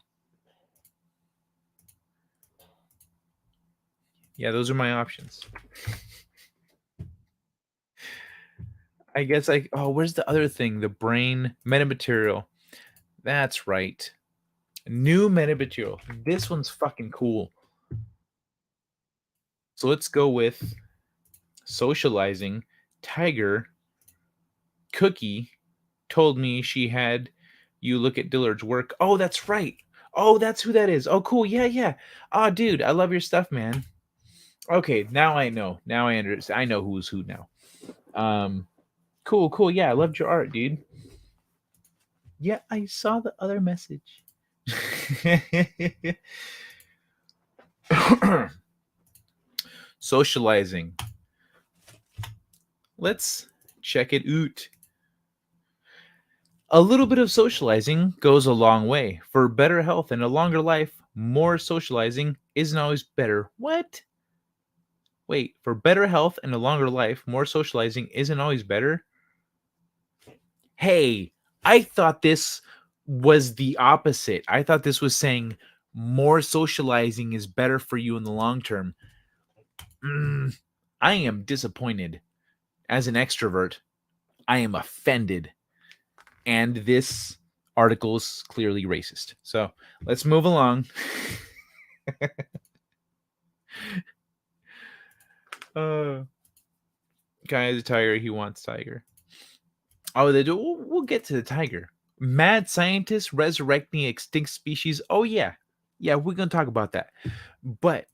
Yeah, those are my options. I guess where's the other thing? The brain metamaterial. That's right. New metamaterial. This one's fucking cool. So let's go with socializing. Tiger Cookie told me she had you look at Dillard's work. Oh, that's right. Oh, that's who that is. Oh, cool. Yeah. Oh, dude, I love your stuff, man. Okay, now I know. Now I understand. I know who's who now. Cool. Yeah, I loved your art, dude. Yeah, I saw the other message. Socializing. Let's check it out. A little bit of socializing goes a long way. For better health and a longer life, more socializing isn't always better. What? Wait, for better health and a longer life, more socializing isn't always better? Hey, I thought this was the opposite. I thought this was saying more socializing is better for you in the long term. I am disappointed. As an extrovert, I am offended. And this article is clearly racist. So let's move along. Guy has a tiger. He wants tiger. Oh, they do. We'll get to the tiger. Mad scientists resurrecting extinct species. Oh, yeah. Yeah, we're going to talk about that. But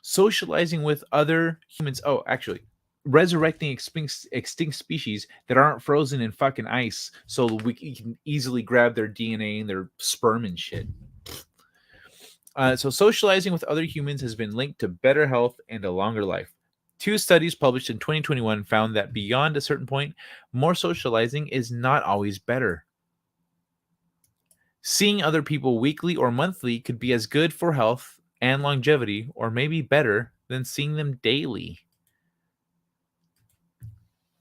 socializing with other humans. Oh, actually, resurrecting extinct species that aren't frozen in fucking ice so we can easily grab their DNA and their sperm and shit. So socializing with other humans has been linked to better health and a longer life. Two studies published in 2021 found that beyond a certain point, more socializing is not always better. Seeing other people weekly or monthly could be as good for health and longevity, or maybe better, than seeing them daily.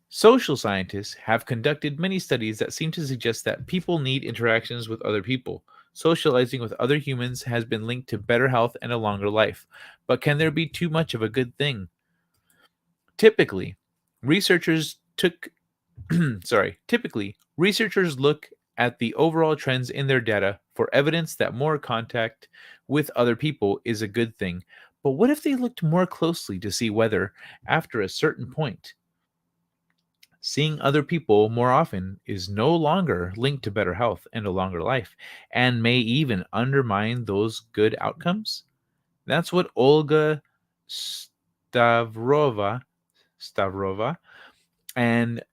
Social scientists have conducted many studies that seem to suggest that people need interactions with other people. Socializing with other humans has been linked to better health and a longer life. But can there be too much of a good thing? Typically, researchers took typically, researchers look at the overall trends in their data for evidence that more contact with other people is a good thing. But what if they looked more closely to see whether, after a certain point, seeing other people more often is no longer linked to better health and a longer life, and may even undermine those good outcomes? That's what Olga Stavrova and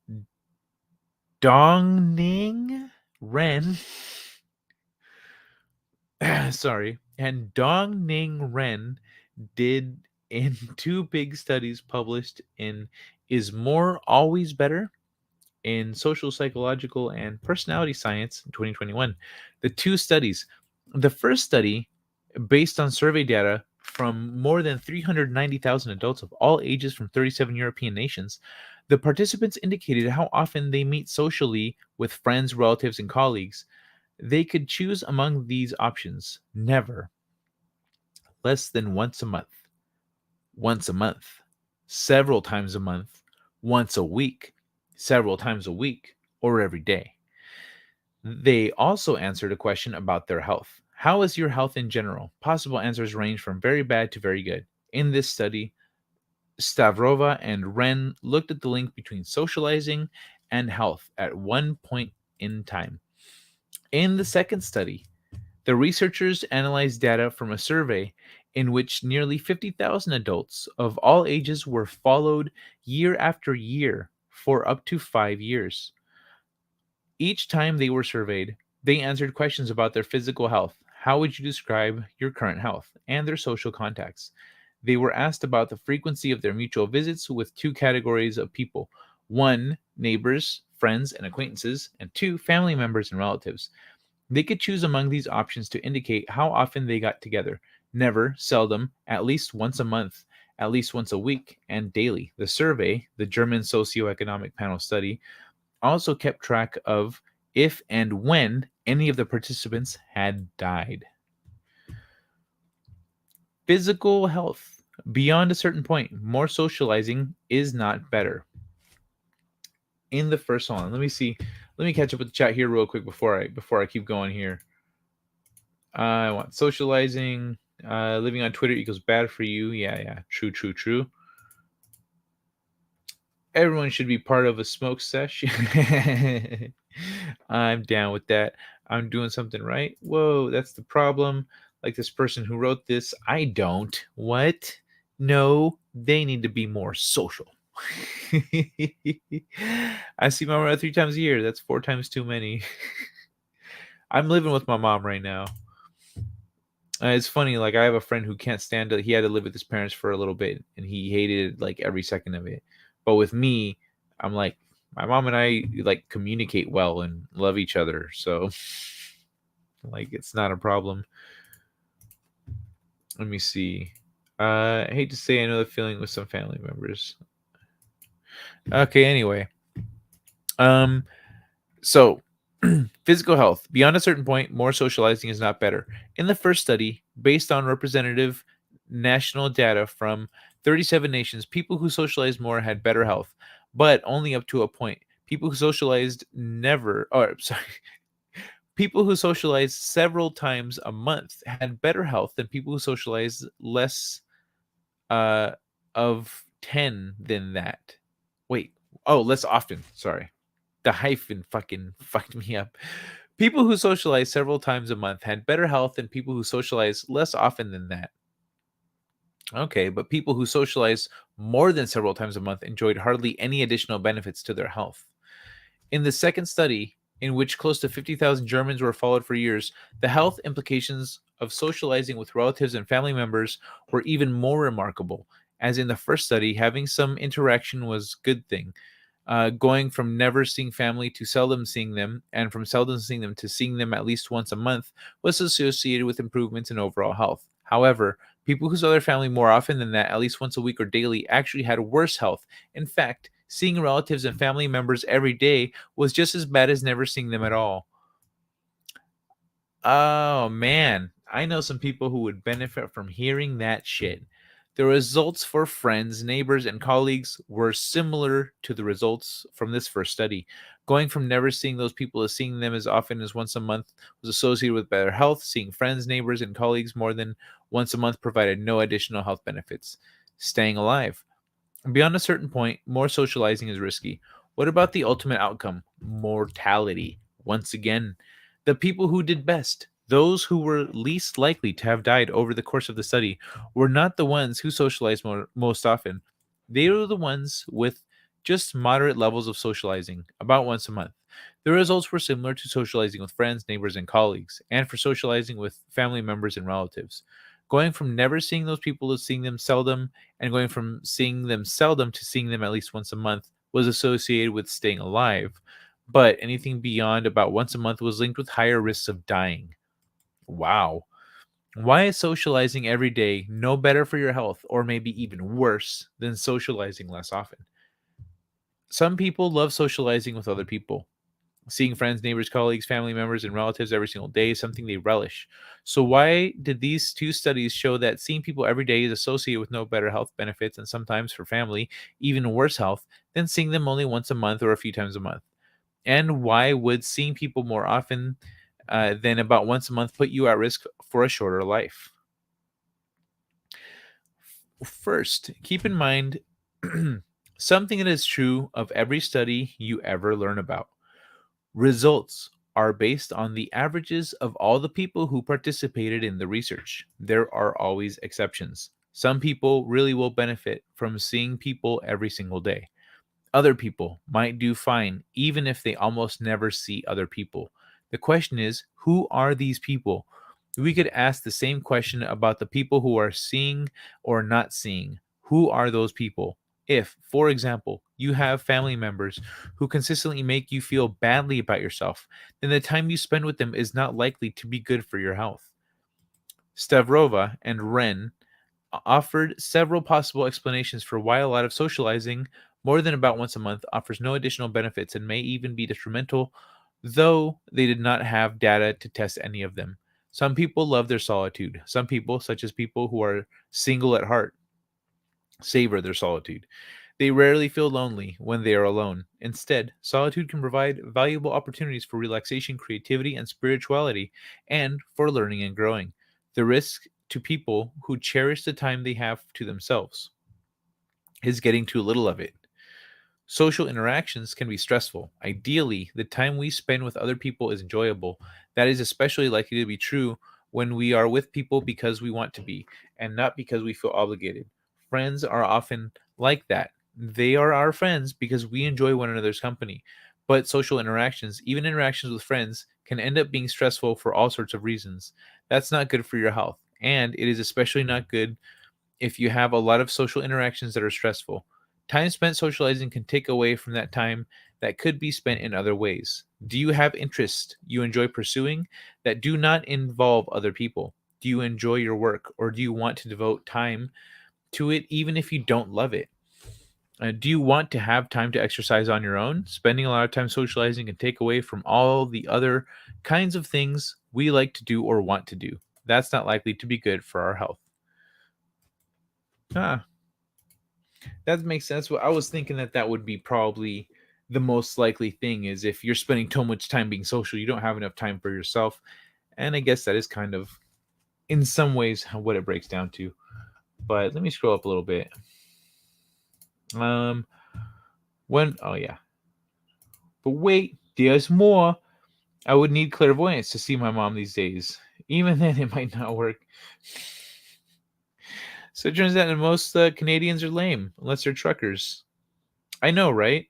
Dongning Ren and Dongning Ren did in two big studies published in Is More Always Better in Social Psychological and Personality Science in 2021. The two studies, the first study based on survey data from more than 390,000 adults of all ages from 37 European nations, the participants indicated how often they meet socially with friends, relatives, and colleagues. They could choose among these options: never, less than once a month, several times a month, once a week, several times a week, or every day. They also answered a question about their health. How is your health in general? Possible answers range from very bad to very good. In this study, Stavrova and Ren looked at the link between socializing and health at one point in time. In the second study, the researchers analyzed data from a survey in which nearly 50,000 adults of all ages were followed year after year for up to 5 years. Each time they were surveyed, they answered questions about their physical health. How would you describe your current health? And their social contacts. They were asked about the frequency of their mutual visits with two categories of people: one, neighbors, friends, and acquaintances, and two, family members and relatives. They could choose among these options to indicate how often they got together: never, seldom, at least once a month, at least once a week, and daily. The survey, the German Socioeconomic Panel study, also kept track of if and when any of the participants had died. Physical health. Beyond a certain point, more socializing is not better. In the first one, let me see. Let me catch up with the chat here real quick before I keep going here. I want socializing. Living on Twitter equals bad for you. Yeah. True. Everyone should be part of a smoke sesh. I'm down with that. I'm doing something right. Whoa, that's the problem. Like this person who wrote this, I don't. What? No, they need to be more social. I see my mom 3 times a year. That's 4 times too many. I'm living with my mom right now. It's funny, like I have a friend who can't stand it. He had to live with his parents for a little bit, and he hated like every second of it. But with me, I'm like, my mom and I like communicate well and love each other, so like it's not a problem. Let me see. I hate to say I know the feeling with some family members. Okay, anyway. So physical health. Beyond a certain point, more socializing is not better. In the first study, based on representative national data from 37 nations, people who socialized more had better health, but only up to a point. People who socialized people who socialized several times a month had better health than people who socialized less uh, of 10 than that. Wait, less often. Sorry. The hyphen fucking fucked me up. People who socialize several times a month had better health than people who socialize less often than that. Okay, but people who socialize more than several times a month enjoyed hardly any additional benefits to their health. In the second study, in which close to 50,000 Germans were followed for years, the health implications of socializing with relatives and family members were even more remarkable. As in the first study, having some interaction was a good thing. Going from never seeing family to seldom seeing them, and from seldom seeing them to seeing them at least once a month, was associated with improvements in overall health. However, people who saw their family more often than that, at least once a week or daily, actually had worse health. In fact, seeing relatives and family members every day was just as bad as never seeing them at all. Oh man, I know some people who would benefit from hearing that shit. The results for friends, neighbors, and colleagues were similar to the results from this first study. Going from never seeing those people to seeing them as often as once a month was associated with better health. Seeing friends, neighbors, and colleagues more than once a month provided no additional health benefits. Staying alive. Beyond a certain point, more socializing is risky. What about the ultimate outcome? Mortality. Once again, the people who did best, those who were least likely to have died over the course of the study, were not the ones who socialized most often. They were the ones with just moderate levels of socializing, about once a month. The results were similar to socializing with friends, neighbors, and colleagues, and for socializing with family members and relatives. Going from never seeing those people to seeing them seldom, and going from seeing them seldom to seeing them at least once a month was associated with staying alive, but anything beyond about once a month was linked with higher risks of dying. Wow. Why is socializing every day no better for your health, or maybe even worse than socializing less often? Some people love socializing with other people. Seeing friends, neighbors, colleagues, family members, and relatives every single day is something they relish. So, why did these two studies show that seeing people every day is associated with no better health benefits and sometimes for family, even worse health, than seeing them only once a month or a few times a month? And why would seeing people more often than about once a month put you at risk for a shorter life? First, keep in mind something that is true of every study you ever learn about. Results are based on the averages of all the people who participated in the research. There are always exceptions. Some people really will benefit from seeing people every single day. Other people might do fine even if they almost never see other people. The question is, who are these people? We could ask the same question about the people who are seeing or not seeing. Who are those people? If, for example, you have family members who consistently make you feel badly about yourself, then the time you spend with them is not likely to be good for your health. Stavrova and Wren offered several possible explanations for why a lot of socializing, more than about once a month, offers no additional benefits and may even be detrimental, though they did not have data to test any of them. Some people love their solitude. Some people, such as people who are single at heart, savor their solitude. They rarely feel lonely when they are alone. Instead, solitude can provide valuable opportunities for relaxation, creativity, and spirituality, and for learning and growing. The risk to people who cherish the time they have to themselves is getting too little of it. Social interactions can be stressful. Ideally, the time we spend with other people is enjoyable. That is especially likely to be true when we are with people because we want to be, and not because we feel obligated. Friends are often like that. They are our friends because we enjoy one another's company. But social interactions, even interactions with friends, can end up being stressful for all sorts of reasons. That's not good for your health. And it is especially not good if you have a lot of social interactions that are stressful. Time spent socializing can take away from that time that could be spent in other ways. Do you have interests you enjoy pursuing that do not involve other people? Do you enjoy your work, or do you want to devote time to it even if you don't love it? Do you want to have time to exercise on your own? Spending a lot of time socializing can take away from all the other kinds of things we like to do or want to do. That's not likely to be good for our health. Ah, that makes sense. Well, I was thinking that that would be probably the most likely thing is if you're spending too much time being social, you don't have enough time for yourself. And I guess that is kind of, in some ways, what it breaks down to. But let me scroll up a little bit. Um, oh yeah. But wait, there's more. I would need clairvoyance to see my mom these days. Even then, it might not work. So it turns out that most Canadians are lame, unless they're truckers. I know, right?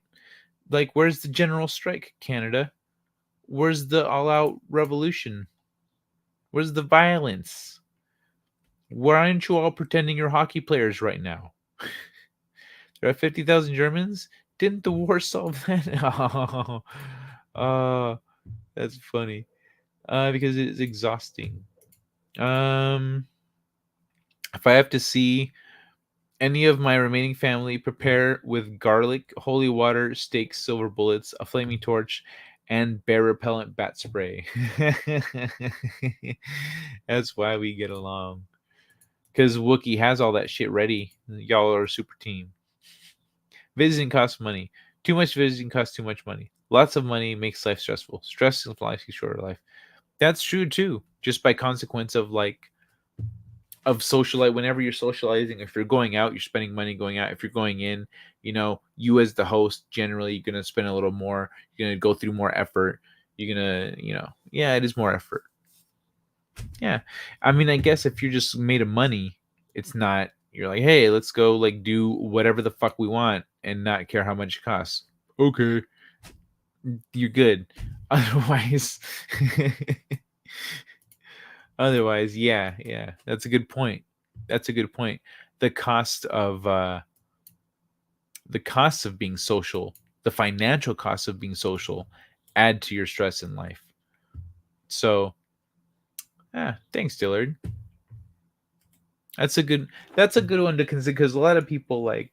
Like, where's the general strike, Canada? Where's the all-out revolution? Where's the violence? Why aren't you all pretending you're hockey players right now? There are 50,000 Germans? Didn't the war solve that? Oh, that's funny. Because it is exhausting. If I have to see any of my remaining family, prepare with garlic, holy water, steaks, silver bullets, a flaming torch, and bear repellent bat spray. That's why we get along. Because Wookiee has all that shit ready. Y'all are a super team. Visiting costs money. Too much visiting costs too much money. Lots of money makes life stressful. Stress is life, shorter life. That's true too. Just by consequence of of socialize. Whenever you're socializing, if you're going out, you're spending money going out. If you're going in, you as the host, generally you're gonna spend a little more. You're gonna go through more effort. You're gonna, yeah, it is more effort. Yeah, I mean, I guess if you're just made of money, it's not. You're like, hey, let's go do whatever the fuck we want and not care how much it costs. Okay, you're good. Otherwise, yeah, that's a good point. That's a good point. The cost of being social, the financial costs of being social, add to your stress in life. So, thanks, Dillard. That's a good one to consider, because a lot of people when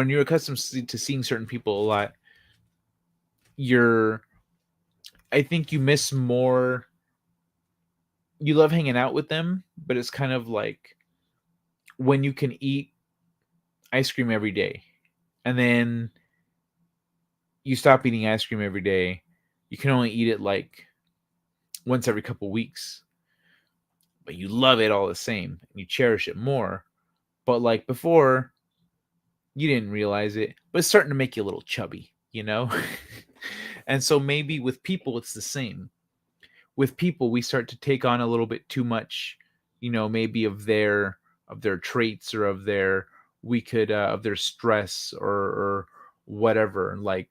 you're accustomed to seeing certain people a lot, I think you miss more. You love hanging out with them, but it's kind of like when you can eat ice cream every day and then you stop eating ice cream every day. You can only eat it once every couple weeks, but you love it all the same and you cherish it more. But before, you didn't realize it, but it's starting to make you a little chubby, And so maybe with people, it's the same. With people, we start to take on a little bit too much, maybe of their traits, or of their stress, or whatever.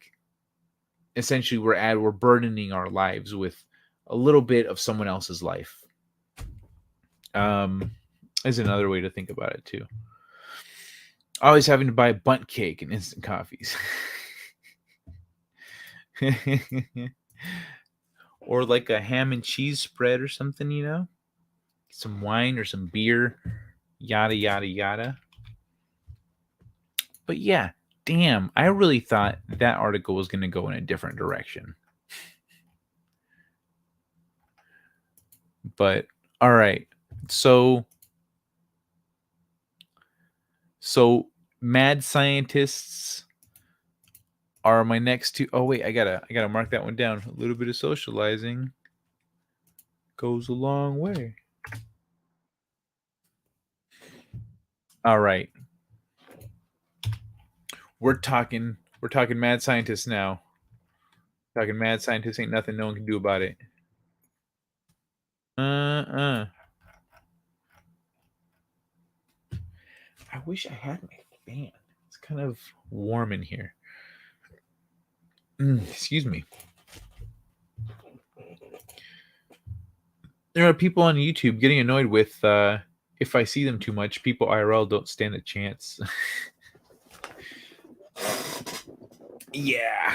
Essentially, we're burdening our lives with a little bit of someone else's life. Is another way to think about it too. Always having to buy bundt cake and instant coffees. Or a ham and cheese spread or something, some wine or some beer, yada yada yada. But yeah, damn, I really thought that article was going to go in a different direction. But all right. So mad scientists are my next two. Oh wait, I gotta mark that one down. A little bit of socializing goes a long way. All right. We're talking mad scientists now. Talking mad scientists ain't nothing no one can do about it. I wish I had my fan. It's kind of warm in here. Excuse me. There are people on YouTube getting annoyed with if I see them too much. People IRL don't stand a chance. Yeah.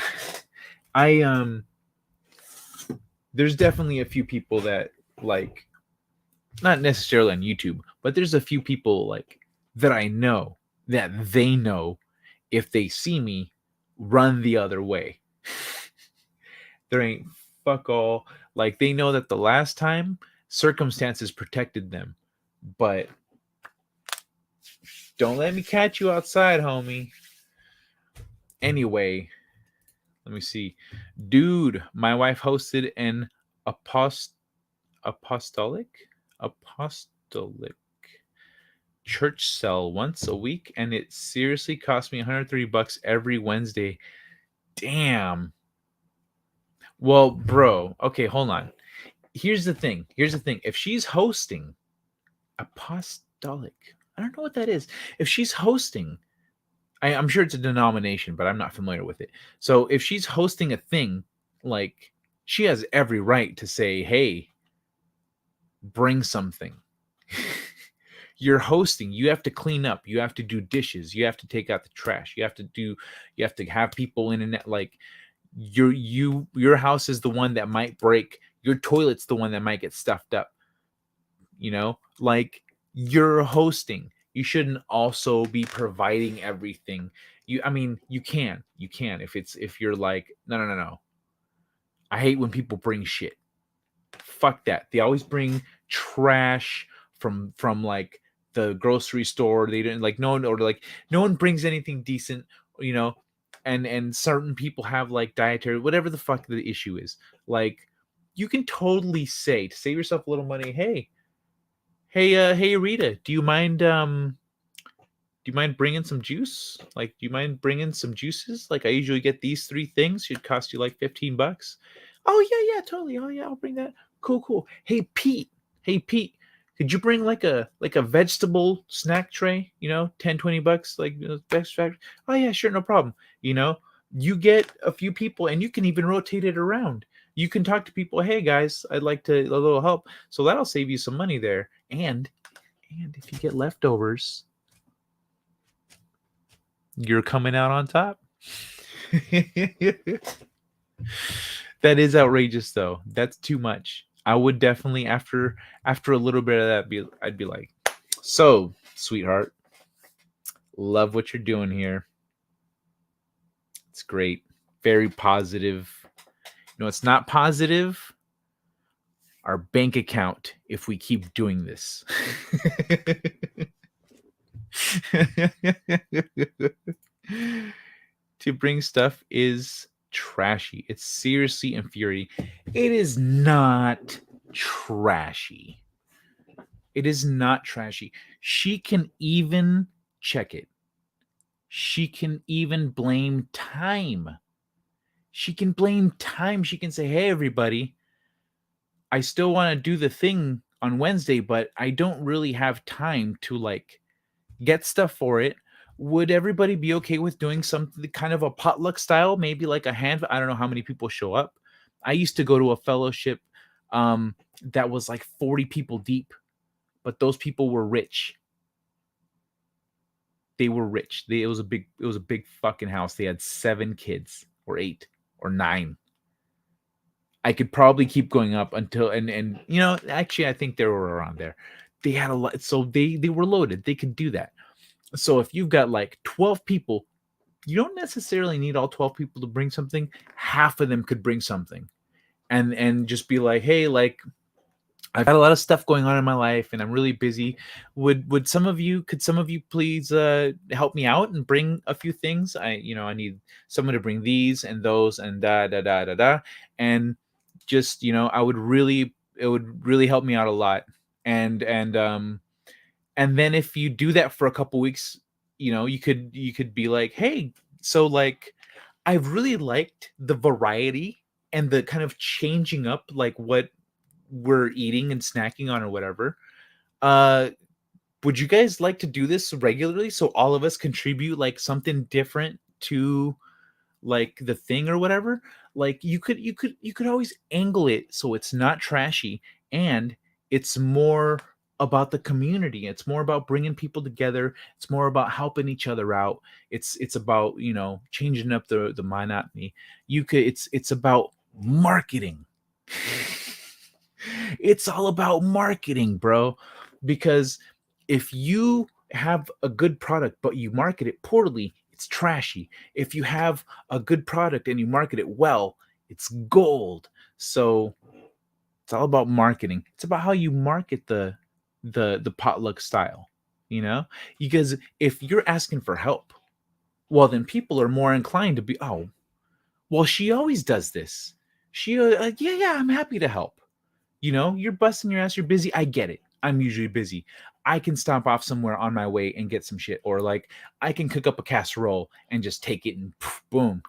There's definitely a few people that not necessarily on YouTube, but there's a few people that I know that they know if they see me, run the other way. There ain't fuck all. They know that the last time circumstances protected them, but don't let me catch you outside, homie. Anyway, let me see. Dude, my wife hosted an apostolic church cell once a week, and it seriously cost me $130 every Wednesday. Damn. Well, bro, okay, hold on. Here's the thing. If she's hosting Apostolic. I don't know what that is. If she's hosting, I'm sure it's a denomination, but I'm not familiar with it. So if she's hosting a thing, like, she has every right to say, "Hey, bring something." You're hosting. You have to clean up. You have to do dishes. You have to take out the trash. You have to have people in and out. Like, your house is the one that might break. Your toilet's the one that might get stuffed up. Like, you're hosting. You shouldn't also be providing everything. I mean, you can if you're like, no, no, no, no. I hate when people bring shit. Fuck that. They always bring trash from like the grocery store. They didn't like no one, or like no one brings anything decent, you know. And certain people have like dietary, whatever the fuck the issue is. Like, you can totally say, to save yourself a little money, hey Rita, do you mind bringing some juice? Like, do you mind bringing some juices? Like, I usually get these 3 things. Should cost you like $15. Oh yeah, totally. Oh yeah, I'll bring that. Cool. Hey Pete, could you bring like a vegetable snack tray? $10-20, like, best factor. Oh yeah, sure, no problem. You get a few people, and you can even rotate it around. You can talk to people. Hey guys, I'd like a little help. So that'll save you some money there. And if you get leftovers, you're coming out on top. That is outrageous, though. That's too much. I would definitely, after a little bit of that, I'd be like, so, sweetheart, love what you're doing here. It's great. Very positive. It's not positive. Our bank account, if we keep doing this. To bring stuff is trashy. It's seriously infuriating. It is not trashy. It is not trashy. She can even check it. She can even blame time. She can blame time. She can say, hey, everybody, I still want to do the thing on Wednesday, but I don't really have time to like get stuff for it. Would everybody be okay with doing something kind of a potluck style? Maybe like a hand. I don't know how many people show up. I used to go to a fellowship that was like 40 people deep, but those people were rich. They were rich. It was a big fucking house. They had 7 kids or 8 or 9. I could probably keep going up until and actually I think they were around there. They had a lot, so they were loaded. They could do that. So if you've got like 12 people, you don't necessarily need all 12 people to bring something. Half of them could bring something, and just be like, hey, like, I've got a lot of stuff going on in my life and I'm really busy. Could some of you please help me out and bring a few things? I need someone to bring these and those and da da da da da. And just, it would really help me out a lot. And then if you do that for a couple weeks, you could be like, hey, so like, I've really liked the variety and the kind of changing up like what we're eating and snacking on or whatever. Would you guys like to do this regularly so all of us contribute like something different to like the thing or whatever? Like, you could always angle it so it's not trashy, and it's more about the community. It's more about bringing people together. It's more about helping each other out. It's about, changing up the monotony. It's about marketing. It's all about marketing, bro. Because if you have a good product but you market it poorly, it's trashy. If you have a good product and you market it well, it's gold. So it's all about marketing. It's about how you market the potluck style, because if you're asking for help, well, then people are more inclined to be, oh, well, she always does this. She yeah, I'm happy to help. You're busting your ass, you're busy. I get it. I'm usually busy. I can stomp off somewhere on my way and get some shit. Or like, I can cook up a casserole and just take it and poof, boom,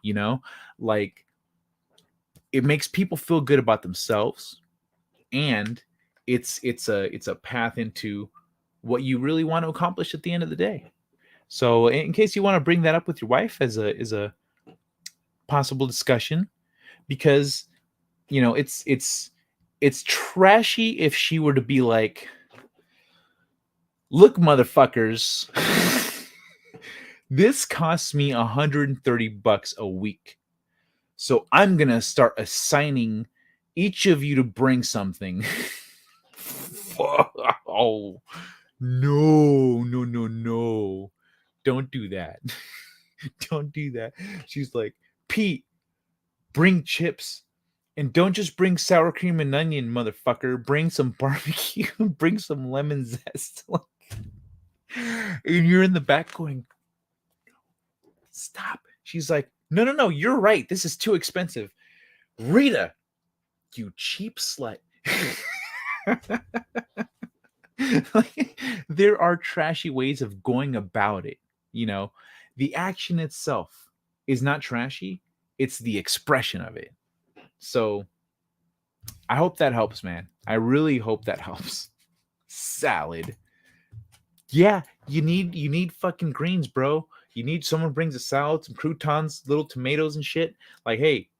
like, it makes people feel good about themselves. And it's a path into what you really want to accomplish at the end of the day. So in case you want to bring that up with your wife as a possible discussion, because it's trashy if she were to be like, look, motherfuckers, this costs me $130 a week. So I'm going to start assigning each of you to bring something. Oh, no. Don't do that. Don't do that. She's like, Pete, bring chips. And don't just bring sour cream and onion, motherfucker. Bring some barbecue. Bring some lemon zest. And you're in the back going, stop. She's like, no, you're right. This is too expensive. Rita, you cheap slut. Like, there are trashy ways of going about it. The action itself is not trashy. It's the expression of it. So I hope that helps, man. I really hope that helps. Salad. Yeah, you need fucking greens, bro. You need someone brings a salad, some croutons, little tomatoes and shit. Like, hey,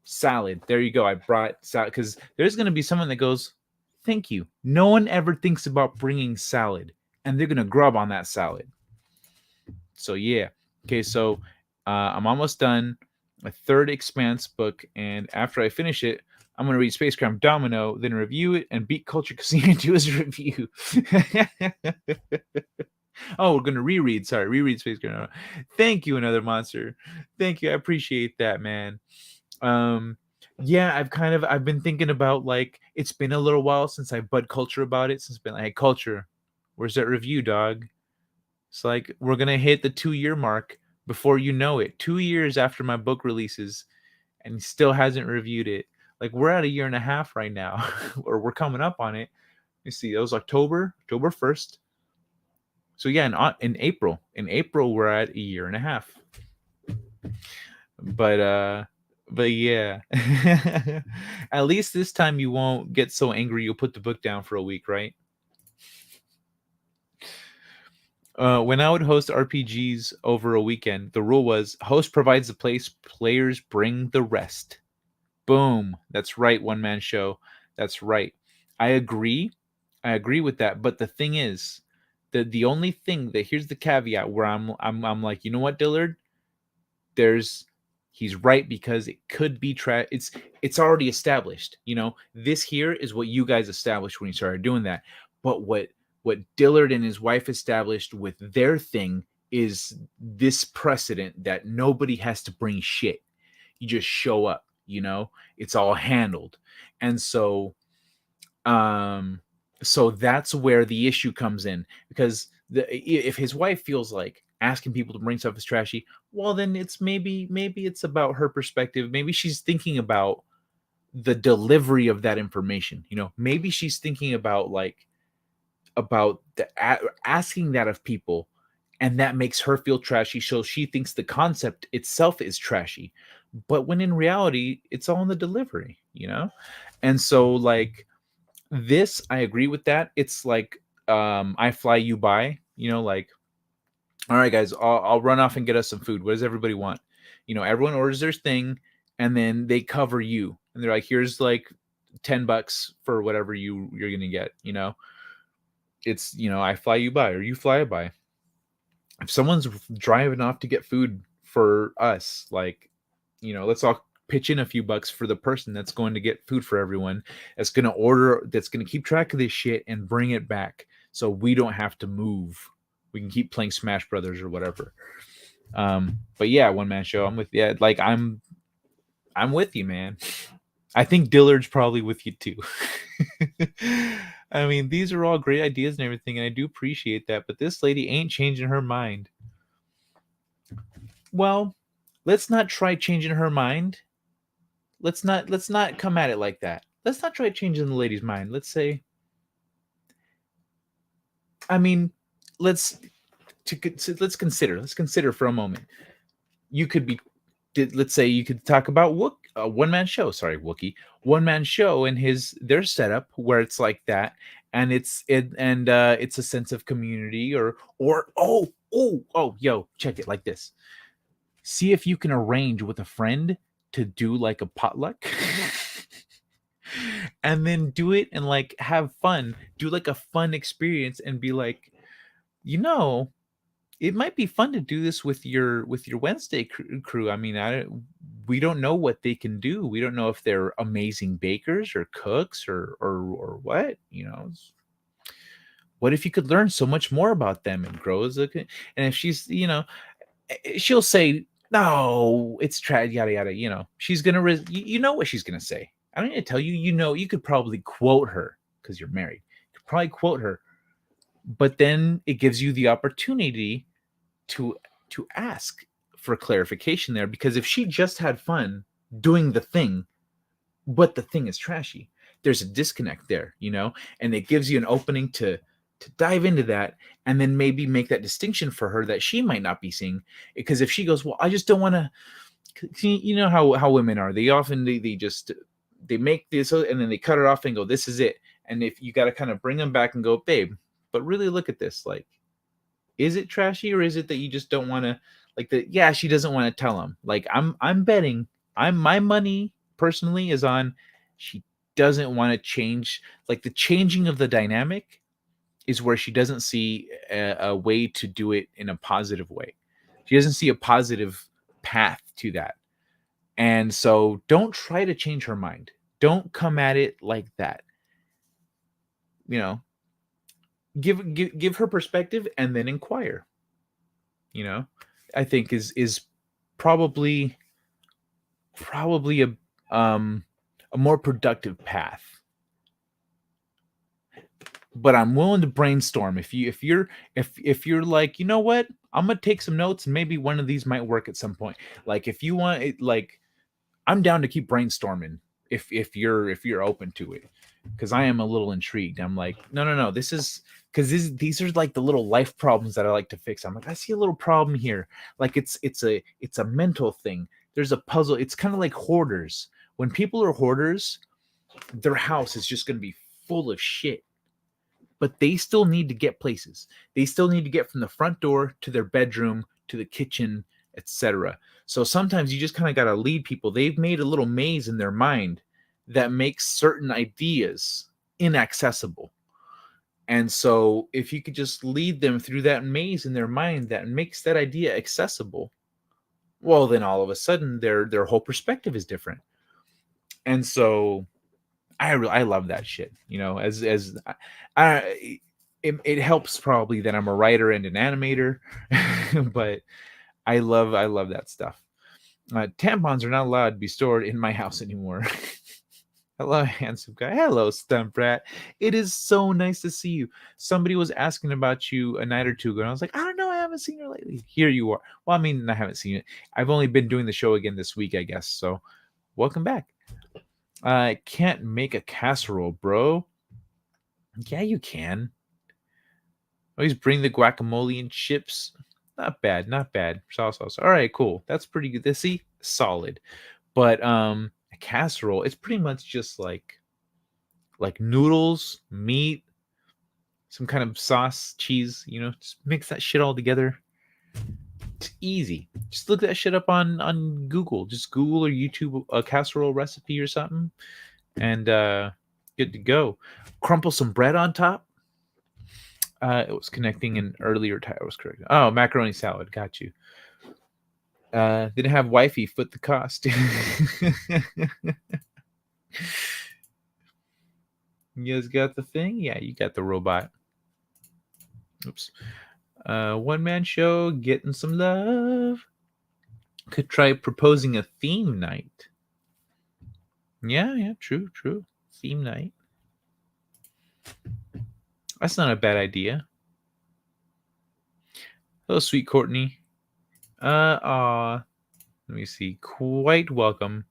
salad. There you go. I brought salad because there's gonna be someone that goes, thank you. No one ever thinks about bringing salad, and they're gonna grub on that salad. So yeah. Okay, so I'm almost done. My third Expanse book, and after I finish it, I'm gonna read Spacecraft Domino, then review it, and beat Culture Casino to his review. Oh, we're gonna reread Spacecraft Domino. Thank you, Another Monster. Thank you. I appreciate that, man. Yeah, I've been thinking about, like, it's been a little while since I bud Culture about it. Since been like, hey, Culture, where's that review, dog? It's like we're gonna hit the 2-year mark before you know it. 2 years after my book releases, and he still hasn't reviewed it. Like, we're at a year and a half right now, or we're coming up on it. You see, it was October 1st. So yeah, in April we're at a year and a half. But yeah, at least this time you won't get so angry you'll put the book down for a week, right? When I would host RPGs over a weekend, the rule was host provides the place, players bring the rest. Boom. That's right, one man show. That's right. I agree with that. But the thing is, the only thing that, here's the caveat where I'm like, you know what, Dillard? He's right, because it could be it's already established. This here is what you guys established when you started doing that. But what Dillard and his wife established with their thing is this precedent that nobody has to bring shit. You just show up, it's all handled. And so that's where the issue comes in, because if his wife feels like asking people to bring stuff is trashy, well, then it's maybe it's about her perspective. Maybe she's thinking about the delivery of that information. Maybe she's thinking about asking that of people, and that makes her feel trashy, so she thinks the concept itself is trashy. But when in reality, it's all in the delivery. And so, like, this, I agree with that. It's like, I fly you by, like, all right, guys, I'll run off and get us some food. What does everybody want? Everyone orders their thing, and then they cover you, and they're like, here's like $10 for whatever you're gonna get. It's, I fly you by, or you fly by. If someone's driving off to get food for us, like, let's all pitch in a few bucks for the person that's going to get food for everyone, that's going to keep track of this shit and bring it back, so we don't have to move. We can keep playing Smash Brothers or whatever. But yeah, one man show. I'm with you. Like, I'm with you, man. I think Dillard's probably with you too. I mean, these are all great ideas and everything, and I do appreciate that, but this lady ain't changing her mind. Well, let's not try changing her mind. Let's not come at it like that. Let's not try changing the lady's mind. Let's say, I mean, let's consider for a moment. You could be, let's say you could talk about one man show. Sorry, Wookie. One man show and their setup where it's like that, and it's a sense of community, or yo, check it like this. See if you can arrange with a friend to do like a potluck. And then do it and like have fun, do like a fun experience, and be like, you know, it might be fun to do this with your Wednesday crew. I mean, we don't know what they can do. We don't know if they're amazing bakers or cooks or what. What if you could learn so much more about them and grow as a? And if she's, she'll say, no, it's trash, yada yada. She's gonna, you know what she's gonna say. I don't need to tell you. You could probably quote her because you're married. You could probably quote her, but then it gives you the opportunity to ask for clarification there, because if she just had fun doing the thing, but the thing is trashy, there's a disconnect there, and it gives you an opening to dive into that, and then maybe make that distinction for her that she might not be seeing. Because if she goes, well, I just don't want to, you know how women are, they often they just they make this and then they cut it off and go, this is it. And if you got to kind of bring them back and go, babe, but really look at this, like, is it trashy, or is it that you just don't want to, like, yeah, she doesn't want to tell him. Like, I'm betting, my money personally is on, she doesn't want to change, like, the changing of the dynamic is where she doesn't see a way to do it in a positive way. She doesn't see a positive path to that. And so don't try to change her mind. Don't come at it like that. Give her perspective and then inquire. I think is probably a more productive path. But I'm willing to brainstorm. If you're like, you know what, I'm gonna take some notes and maybe one of these might work at some point. Like, if you want it, like, I'm down to keep brainstorming if you're open to it, because I am a little intrigued. I'm like, no, this is, because these are like the little life problems that I like to fix. I'm like, I see a little problem here. Like, it's a mental thing. There's a puzzle. It's kind of like hoarders. When people are hoarders, their house is just going to be full of shit, but they still need to get places. They still need to get from the front door to their bedroom to the kitchen, etc. So sometimes you just kind of got to lead people. They've made a little maze in their mind that makes certain ideas inaccessible. And so if you could just lead them through that maze in their mind that makes that idea accessible, well, then all of a sudden their whole perspective is different. And so I love that shit. It helps probably that I'm a writer and an animator, but I love that stuff. Tampons are not allowed to be stored in my house anymore. Hello, handsome guy. Hello, Stump Rat. It is so nice to see you. Somebody was asking about you a night or two ago, and I was like, I don't know, I haven't seen her lately. Here you are. Well, I mean, I haven't seen it. I've only been doing the show again this week, I guess. So, welcome back. I can't make a casserole, bro. Yeah, you can. Always bring the guacamole and chips. Not bad, not bad. Sauce. All right, cool. That's pretty good. See, solid. But a casserole, it's pretty much just like noodles, meat, some kind of sauce, cheese. Just mix that shit all together. It's easy. Just look that shit up on Google. Just Google or YouTube a casserole recipe or something, and good to go. Crumple some bread on top. It was connecting an earlier time. I was correct. Oh, macaroni salad. Got you. Didn't have wifey foot the cost. You guys got the thing? Yeah, you got the robot. Oops. One man show, getting some love. Could try proposing a theme night. Yeah, true. Theme night. That's not a bad idea. Hello, sweet Courtney. Let me see. Quite welcome.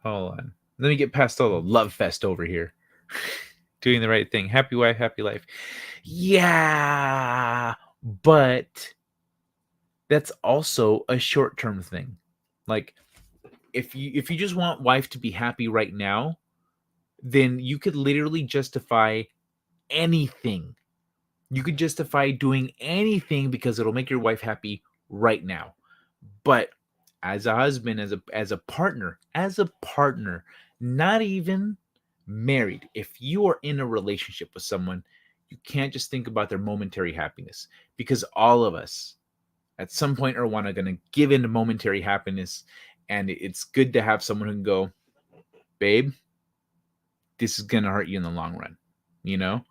Hold on. Let me get past all the love fest over here. Doing the right thing. Happy wife, happy life. Yeah, but that's also a short-term thing. Like, if you just want wife to be happy right now, then you could literally justify anything. You could justify doing anything because it'll make your wife happy right now. But as a husband, as a partner, not even married, if you are in a relationship with someone, you can't just think about their momentary happiness, because all of us at some point or one are going to give in to momentary happiness, and it's good to have someone who can go, babe, this is going to hurt you in the long run, you know?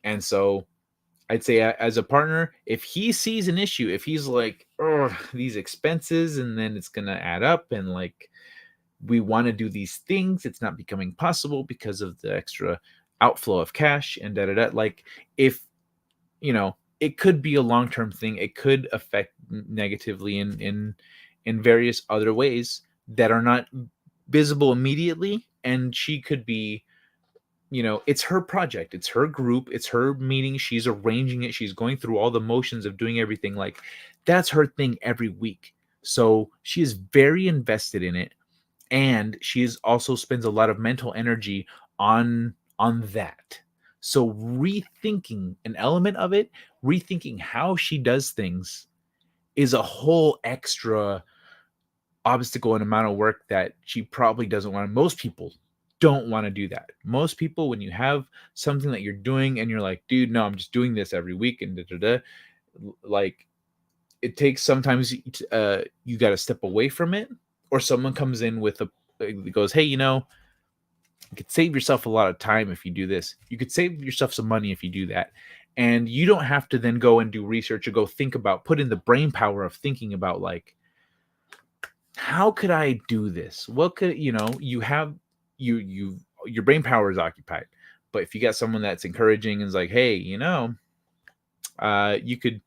And so I'd say as a partner, if he sees an issue, if he's like, oh, these expenses, and then it's going to add up, and like, we want to do these things, it's not becoming possible because of the extra outflow of cash and da da da. Like, if, it could be a long-term thing, it could affect negatively in various other ways that are not visible immediately, and she could be, it's her project, it's her group, it's her meeting, she's arranging it, she's going through all the motions of doing everything, like, that's her thing every week. So she is very invested in it, and she is also spends a lot of mental energy on that. So rethinking an element of it, rethinking how she does things, is a whole extra obstacle and amount of work that she probably doesn't want. Most people don't want to do that. Most people, when you have something that you're doing and you're like, dude, no, I'm just doing this every week and da, da, da, like, it takes sometimes, you got to step away from it, or someone comes in with goes, hey, you could save yourself a lot of time if you do this. You could save yourself some money if you do that. And you don't have to then go and do research or go think about, put in the brain power of thinking about, like, how could I do this? What could, you have, your brain power is occupied. But if you got someone that's encouraging and is like, hey, you could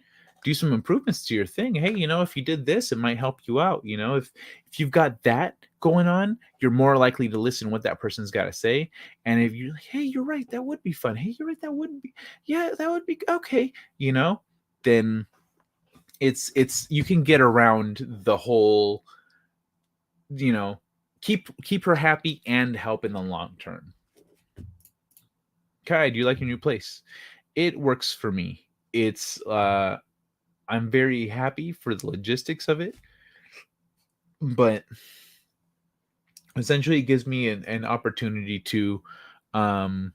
do some improvements to your thing. Hey, if you did this, it might help you out. If you've got that going on, you're more likely to listen what that person's got to say. And if you're like, hey, you're right, that would be fun. Hey, you're right, that would be, yeah, that would be okay. Then it's you can get around the whole, keep her happy and help in the long term. Kai, do you like your new place? It works for me. It's I'm very happy for the logistics of it, but essentially it gives me an opportunity to um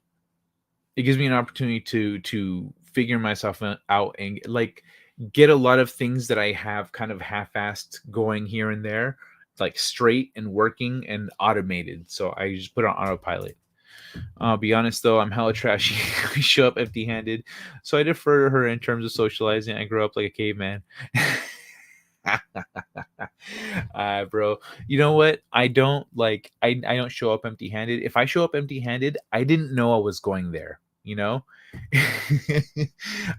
figure myself out and, like, get a lot of things that I have kind of half-assed going here and there, like, straight and working and automated. So I just put it on autopilot. I'll be honest though, I'm hella trashy. I show up empty-handed, so I defer to her in terms of socializing. I grew up like a caveman. Bro, you know what? I don't show up empty-handed. If I show up empty-handed, I didn't know I was going there,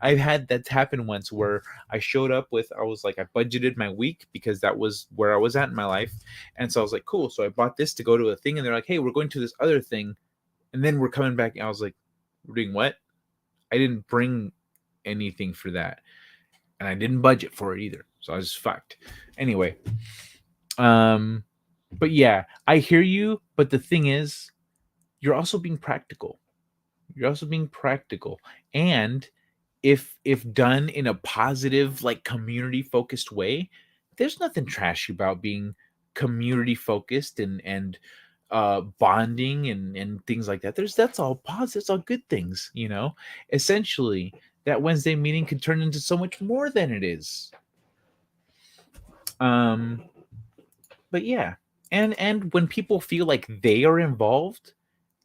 I've had that's happened once where I showed up with, I was like, I budgeted my week because that was where I was at in my life. And so I was like, cool. So I bought this to go to a thing, and they're like, hey, we're going to this other thing, and then we're coming back. And I was like, we're doing what? I didn't bring anything for that, and I didn't budget for it either. So I was fucked. Anyway, but yeah, I hear you. But the thing is, you're also being practical. You're also being practical, and if done in a positive, like, community focused way, there's nothing trashy about being community focused and bonding and things like that. That's all positive. It's all good things. Essentially, that Wednesday meeting could turn into so much more than it is. But yeah, and when people feel like they are involved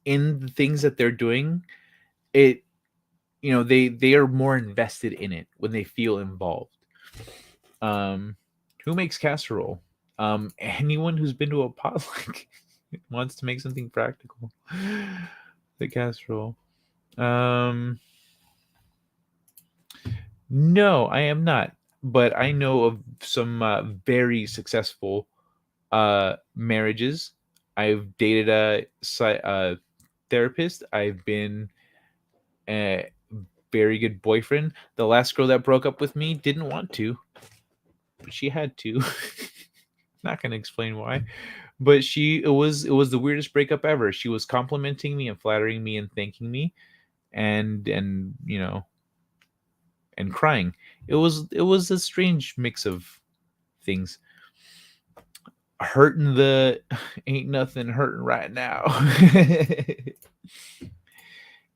in the things that they're doing, it they are more invested in it when they feel involved. Who makes casserole? Anyone who's been to a potluck wants to make something practical. The casserole. No, I am not, but I know of some very successful marriages. I've dated a therapist. I've been a very good boyfriend. The last girl that broke up with me didn't want to, but she had to. Not gonna explain why, but it was the weirdest breakup ever. She was complimenting me and flattering me and thanking me, and and crying. It was a strange mix of things. Hurting the ain't nothing hurting right now.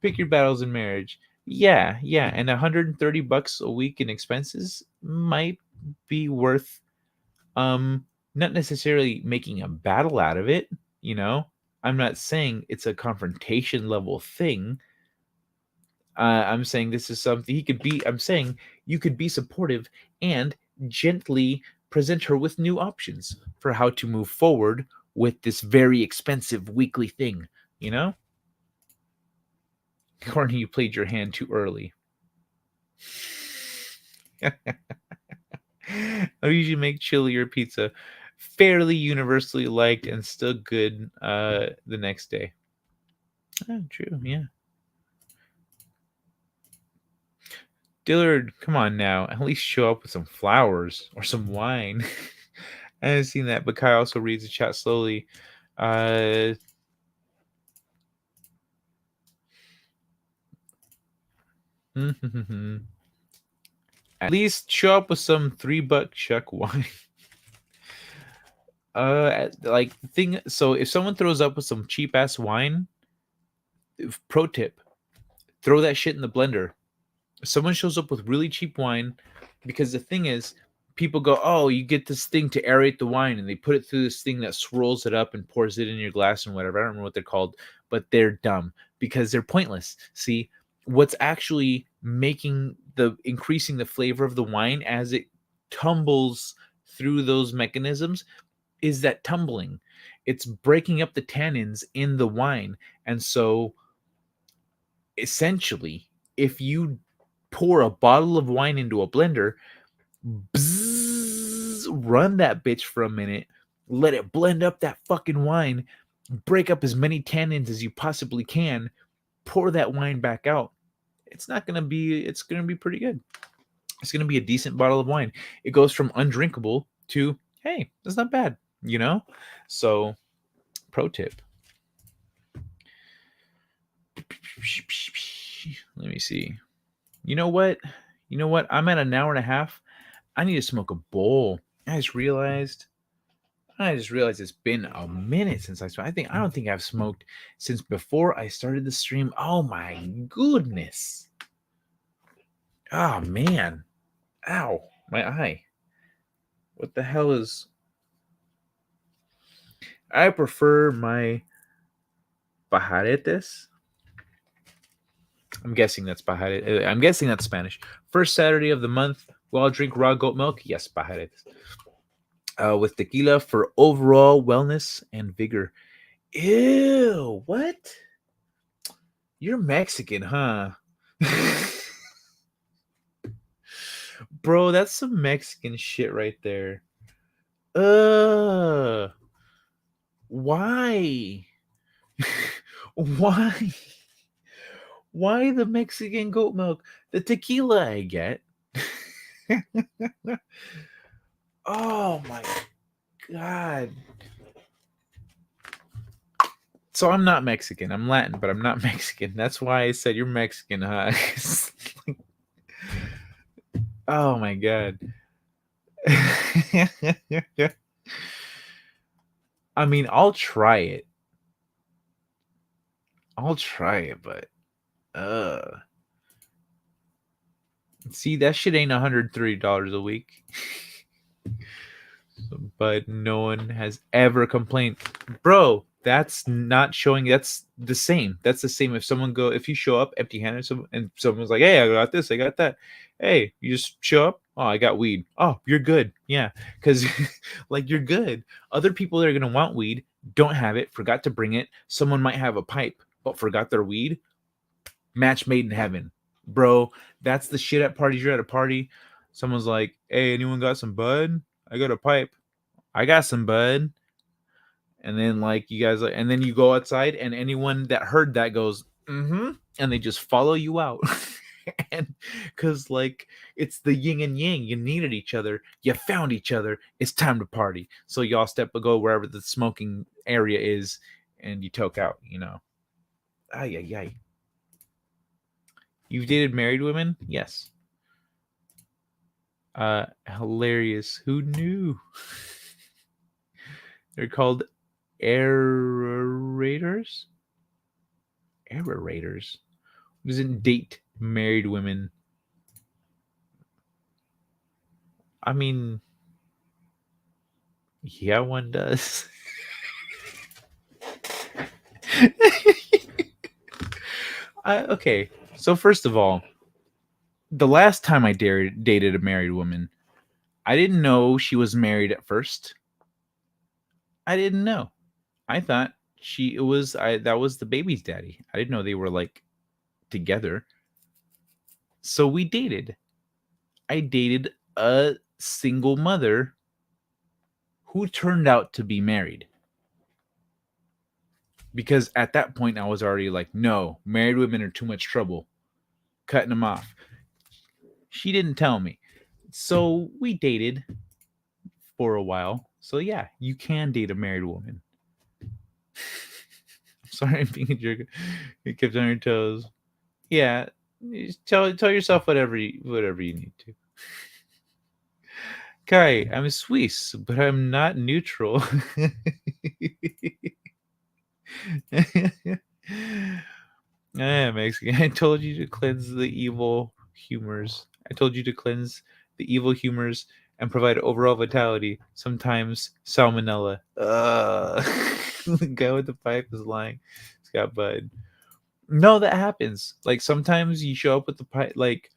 Pick your battles in marriage. Yeah, yeah, and $130 a week in expenses might be worth not necessarily making a battle out of it, you know. I'm not saying it's a confrontation level thing. I'm saying this is something he could be. I'm saying you could be supportive and gently present her with new options for how to move forward with this very expensive weekly thing, you know? Corny, you played your hand too early. I usually make chili or pizza fairly universally liked and still good the next day. Oh, true, yeah. Dillard, come on now. At least show up with some flowers or some wine. I haven't seen that, but Kai also reads the chat slowly. Uh, at least show up with some $3 Chuck wine. Like the thing. So if someone throws up with some cheap ass wine, pro tip: throw that shit in the blender. If someone shows up with really cheap wine, because the thing is, people go, "Oh, you get this thing to aerate the wine," and they put it through this thing that swirls it up and pours it in your glass and whatever. I don't remember what they're called, but they're dumb because they're pointless. See, what's actually increasing the flavor of the wine as it tumbles through those mechanisms is that tumbling. It's breaking up the tannins in the wine. And so essentially, if you pour a bottle of wine into a blender, bzzz, run that bitch for a minute, let it blend up that fucking wine, break up as many tannins as you possibly can, pour that wine back out. It's going to be pretty good. It's going to be a decent bottle of wine. It goes from undrinkable to, hey, that's not bad, you know? So, pro tip. Let me see. You know what? I'm at an hour and a half. I need to smoke a bowl. I just realized it's been a minute since I smoked. I don't think I've smoked since before I started the stream. Oh my goodness. Oh man. Ow. My eye. What the hell is... I prefer my pajaretes. I'm guessing that's pajaretes. I'm guessing that's Spanish. First Saturday of the month, we'll drink raw goat milk. Yes, pajaretes. With tequila for overall wellness and vigor. Ew, what? You're Mexican, huh? Bro, that's some Mexican shit right there. Why? Why? Why the Mexican goat milk? The tequila I get. Oh my god. So I'm not Mexican. I'm Latin, but I'm not Mexican. That's why I said you're Mexican, huh? Oh my god. I mean, I'll try it. But see, that shit ain't $130 a week. But no one has ever complained. Bro, that's not showing. That's the same. If you show up empty-handed and someone's like, "Hey, I got this, I got that." Hey, you just show up. Oh, I got weed. Oh, you're good. Yeah, because like you're good. Other people that are gonna want weed don't have it. Forgot to bring it. Someone might have a pipe but forgot their weed. Match made in heaven, bro. That's the shit at parties. You're at a party. Someone's like, "Hey, anyone got some bud? I got a pipe. I got some bud." And then like you guys, and then you go outside, and anyone that heard that goes, "Mm-hmm," and they just follow you out. And because like it's the yin and yang, you needed each other, you found each other, it's time to party. So y'all go wherever the smoking area is, and you toke out. Ay ay ay. You've dated married women? Yes. Hilarious. Who knew? They're called aerators. Aerators. Who doesn't date married women? I mean, yeah, one does. Okay, so first of all, the last time I dated a married woman, I didn't know she was married at first. I didn't know. I thought it was that was the baby's daddy. I didn't know they were like together. So we dated. I dated a single mother who turned out to be married. Because at that point I was already like, no, married women are too much trouble. Cutting them off. She didn't tell me. So we dated for a while. So yeah, you can date a married woman. Sorry, I'm being a jerk. You kept on your toes. Yeah, just tell yourself whatever you need to. Kai, I'm Swiss, but I'm not neutral. I am Mexican. I told you to cleanse the evil humors. I told you to cleanse the evil humors and provide overall vitality. Sometimes salmonella. The guy with the pipe is lying. He's got bud. No, that happens. Like sometimes you show up with the pipe. Like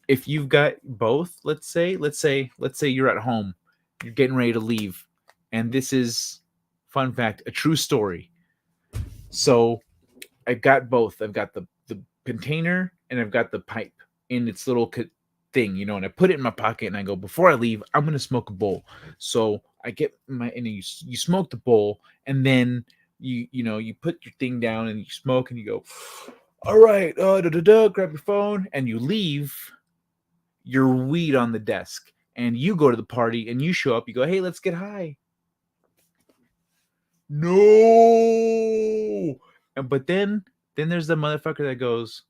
if you've got both, let's say you're at home, you're getting ready to leave, and this is, fun fact, a true story. So I've got both. I've got the container and I've got the pipe in its little thing, and I put it in my pocket and I go, before I leave, I'm gonna smoke a bowl. So I get and you smoke the bowl, and then you put your thing down and you smoke and you go, all right, grab your phone, and you leave your weed on the desk, and you go to the party and you show up, you go, hey, let's get high. No. But then there's the motherfucker that goes,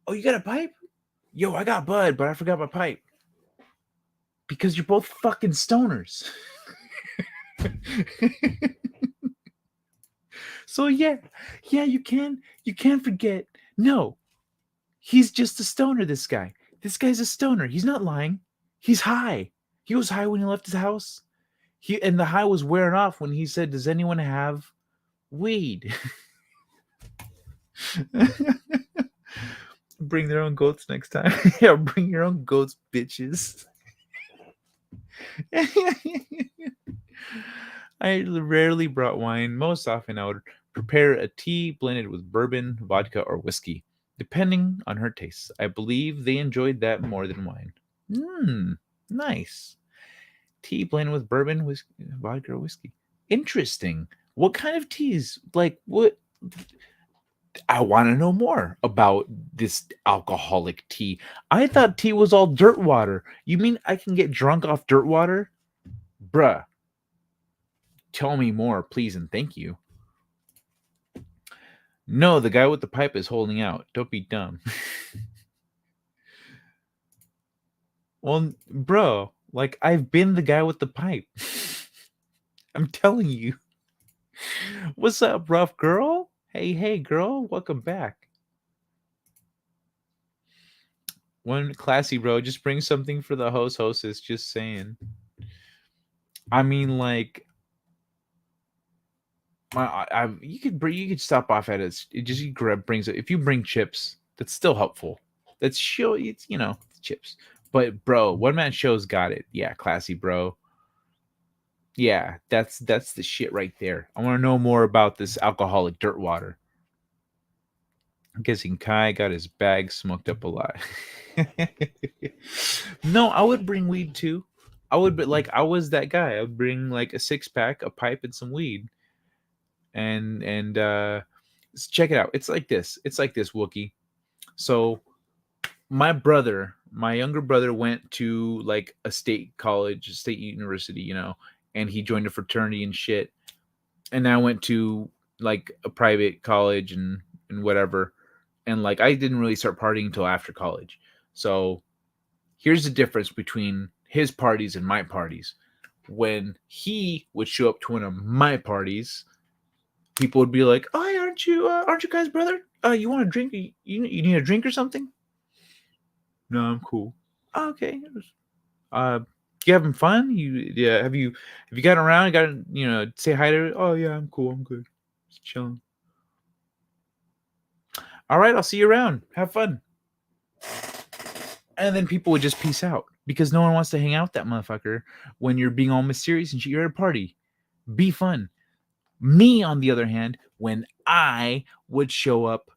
oh, you got a pipe? Yo, I got bud, but I forgot my pipe. Because you're both fucking stoners. So yeah, you can forget. No, he's just a stoner. This guy's a stoner. He's not lying. He's high. He was high when he left his house. And the high was wearing off when he said, does anyone have weed? Bring their own goats next time. Yeah, bring your own goats, bitches. I rarely brought wine. Most often I would prepare a tea blended with bourbon, vodka, or whiskey, depending on her tastes. I believe they enjoyed that more than wine. Nice. Tea blended with bourbon, whiskey, vodka, or whiskey. Interesting. What kind of teas? Like what? I want to know more about this alcoholic tea. I thought tea was all dirt water. You mean I can get drunk off dirt water? Bruh. Tell me more, please and thank you. No, the guy with the pipe is holding out. Don't be dumb. Well, bro, like I've been the guy with the pipe. I'm telling you. What's up, rough girl? Hey, girl, welcome back. One classy bro, just bring something for the hostess. Just saying. I mean, like, you could stop off at it. Just you brings it. If you bring chips, that's still helpful. That's it's chips. But bro, one man show's got it. Yeah, classy bro. Yeah, that's the shit right there. I want to know more about this alcoholic dirt water. I'm guessing Kai got his bag smoked up a lot. No, I would bring weed too. I would, but like I was that guy. I would bring like a 6-pack, a pipe, and some weed. And check it out. It's like this, Wookie. So my younger brother went to like a state college, a state university, you know, and he joined a fraternity and shit. And I went to like a private college and whatever. And like I didn't really start partying until after college. So here's the difference between his parties and my parties. When he would show up to one of my parties, people would be like, "Oh, hey, aren't you guys brother? You want a drink? You need a drink or something?" No, I'm cool. "Oh, okay. You having fun? Yeah. Have you gotten around? Got say hi to? Oh yeah, I'm cool. I'm good. Just chilling. All right, I'll see you around. Have fun." And then people would just peace out because no one wants to hang out with that motherfucker when you're being all mysterious and shit. You're at a party. Be fun. Me, on the other hand, when I would show up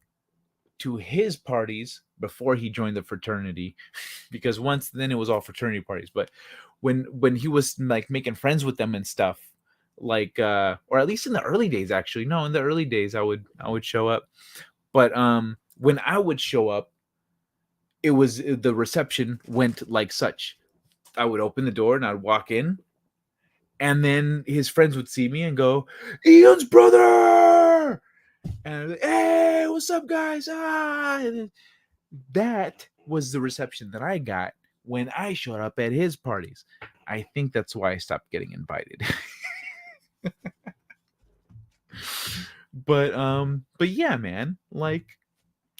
to his parties before he joined the fraternity, because once then it was all fraternity parties. But when he was like making friends with them and stuff, like or at least in the early days, actually, no, in the early days I would show up. But when I would show up, it was the reception went like such. I would open the door and I'd walk in, and then his friends would see me and go, "Ian's brother!" And I'd be like, "Hey, what's up, guys?" And that was the reception that I got when I showed up at his parties. I think that's why I stopped getting invited. But yeah, man. Like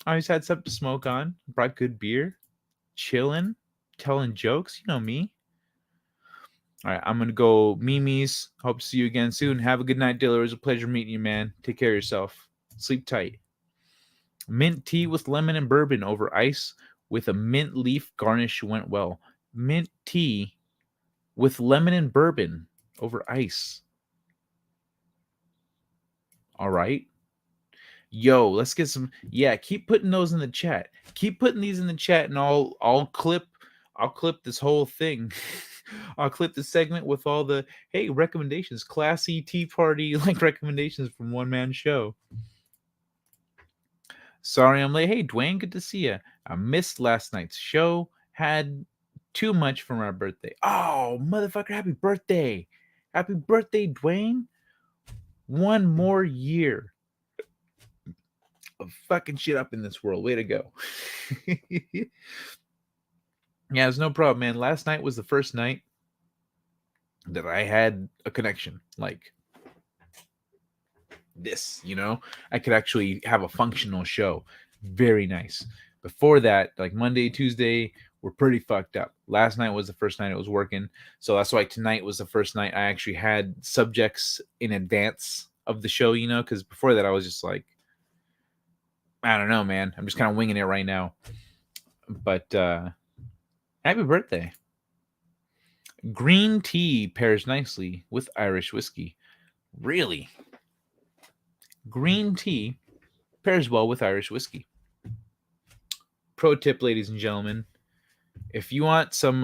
I always had something to smoke on, brought good beer, chilling, telling jokes. You know me. All right, I'm gonna go Mimi's. Hope to see you again soon. Have a good night, Diller. It was a pleasure meeting you, man. Take care of yourself. Sleep tight. Mint tea with lemon and bourbon over ice with a mint leaf garnish went well. Mint tea with lemon and bourbon over ice. All right. Yo, let's get some. Yeah, keep putting those in the chat. Keep putting these in the chat, and I'll clip this whole thing. I'll clip the segment with all the hey recommendations, classy tea party like recommendations from One Man Show. Sorry I'm late. Hey Dwayne, good to see you. I missed last night's show. Had too much for my birthday. Oh motherfucker, happy birthday! Happy birthday, Dwayne! One more year of fucking shit up in this world. Way to go. Yeah, it's no problem, man. Last night was the first night that I had a connection like this, I could actually have a functional show. Very nice. Before that, like Monday, Tuesday, were pretty fucked up. Last night was the first night it was working. So that's why tonight was the first night I actually had subjects in advance of the show, because before that I was just like, I don't know, man. I'm just kind of winging it right now. But happy birthday. Green tea pairs nicely with Irish whiskey. Really? Green tea pairs well with Irish whiskey. Pro tip, ladies and gentlemen, if you want some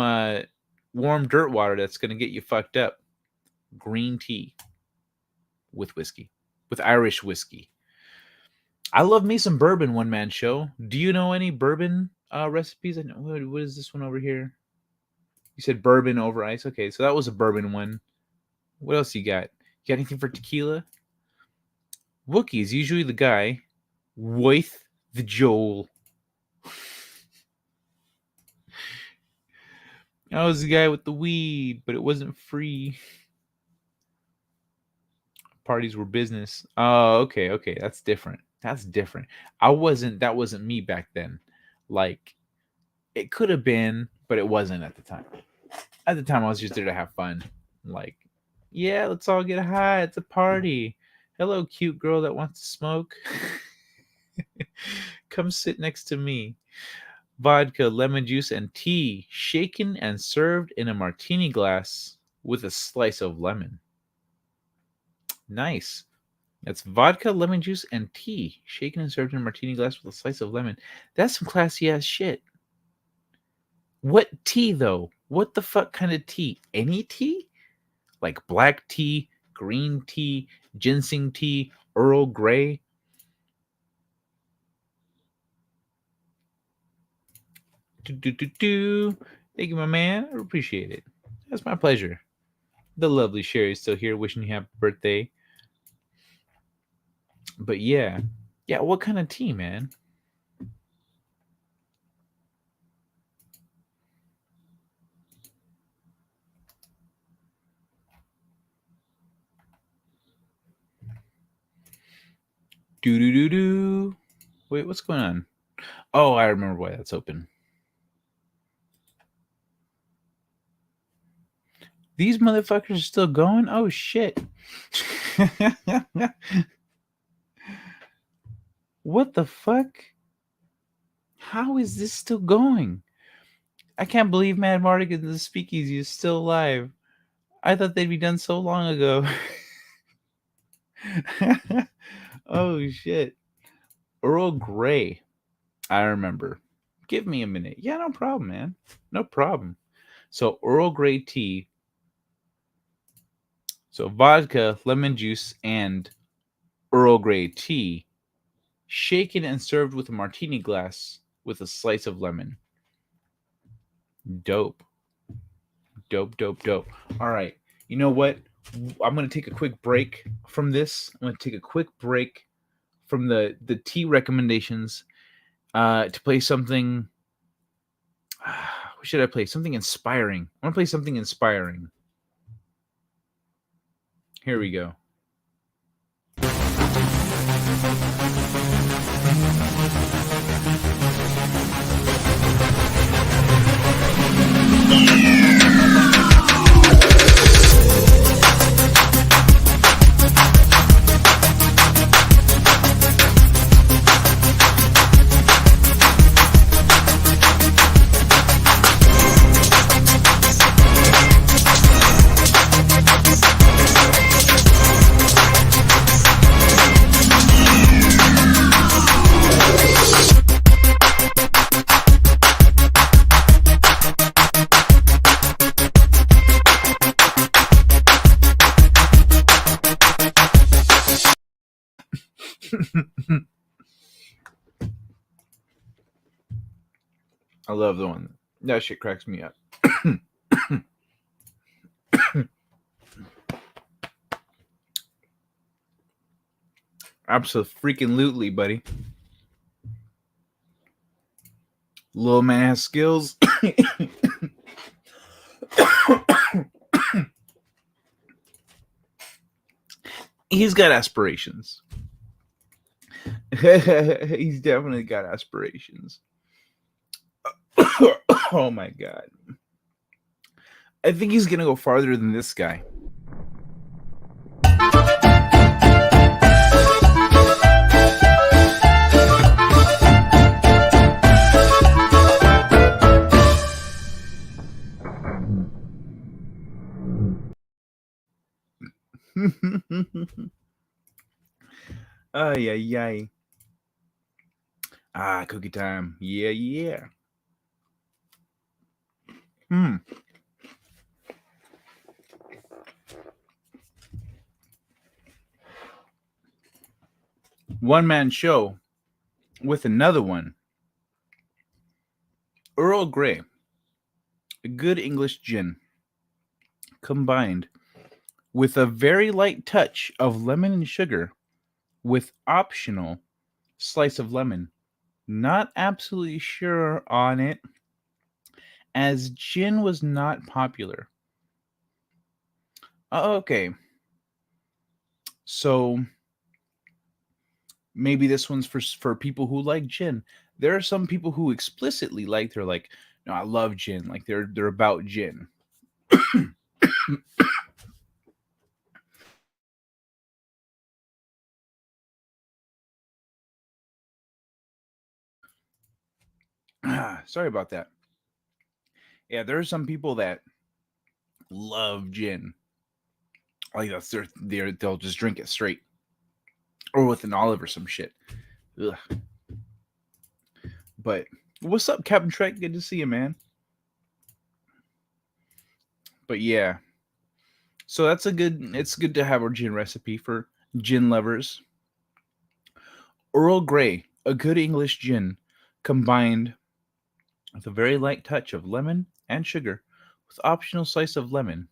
warm dirt water that's going to get you fucked up, green tea with whiskey, with Irish whiskey. I love me some bourbon, One Man Show. Do you know any bourbon recipes? I know. What is this one over here? You said bourbon over ice. Okay, so that was a bourbon one. What else you got? You got anything for tequila? Wookie is usually the guy with the Joel. I was the guy with the weed, but it wasn't free. Parties were business. Oh, okay. That's different. That wasn't me back then. Like, it could have been, but it wasn't at the time. At the time, I was just there to have fun. Like, yeah, let's all get high. It's a party. Hello, cute girl that wants to smoke. Come sit next to me. Vodka, lemon juice, and tea, shaken and served in a martini glass with a slice of lemon. Nice. That's vodka, lemon juice, and tea, shaken and served in a martini glass with a slice of lemon. That's some classy ass shit. What tea, though? What the fuck kind of tea? Any tea? Like black tea, green tea, ginseng tea, Earl Grey? Thank you, my man. I appreciate it. That's my pleasure. The lovely Sherry's still here, wishing you happy birthday. But yeah, what kind of tea, man? Do do do do. Wait, what's going on? Oh, I remember why that's open. These motherfuckers are still going? Oh shit. What the fuck? How is this still going? I can't believe Mad Mardigan and the Speakeasy is still alive. I thought they'd be done so long ago. Oh shit. Earl Grey. I remember. Give me a minute. Yeah, no problem, man. No problem. So Earl Grey tea. So vodka, lemon juice, and Earl Grey tea, shaken and served with a martini glass with a slice of lemon. Dope. Dope. All right. You know what? I'm going to take a quick break from this. I'm going to take a quick break from the tea recommendations to play something. What should I play? Something inspiring. I want to play something inspiring. Here we go. I love the one. That shit cracks me up. Absolutely, buddy. Little man has skills. He's got aspirations. He's definitely got aspirations. Oh my god. I think he's gonna go farther than this guy. Ay, ay, ay. Ah, cookie time. Yeah. One man show with another one. Earl Grey, a good English gin, combined with a very light touch of lemon and sugar with optional slice of lemon. Not absolutely sure on it, as gin was not popular. Okay. So maybe this one's for people who like gin. There are some people who explicitly they're like, no, I love gin. Like they're about gin. Sorry about that. Yeah, there are some people that love gin. Like they'll just drink it straight, or with an olive or some shit. Ugh. But what's up, Captain Trek? Good to see you, man. But yeah, so it's good to have our gin recipe for gin lovers. Earl Grey, a good English gin, combined with a very light touch of lemon and sugar, with optional slice of lemon.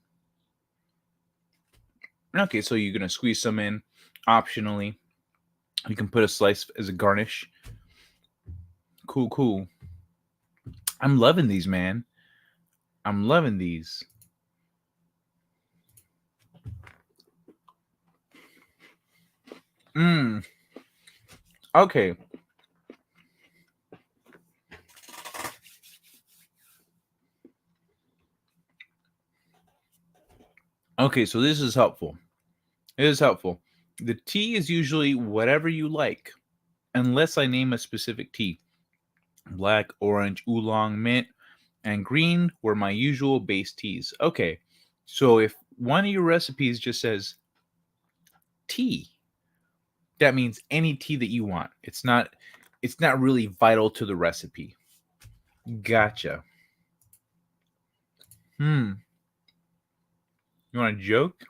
Okay, so you're gonna squeeze some in, optionally. You can put a slice as a garnish. Cool, cool. I'm loving these, man. I'm loving these. Okay. Okay, so this is helpful. It is helpful. The tea is usually whatever you like, unless I name a specific tea. Black, orange, oolong, mint, and green were my usual base teas. Okay, so if one of your recipes just says tea, that means any tea that you want. It's not really vital to the recipe. Gotcha. You want a joke?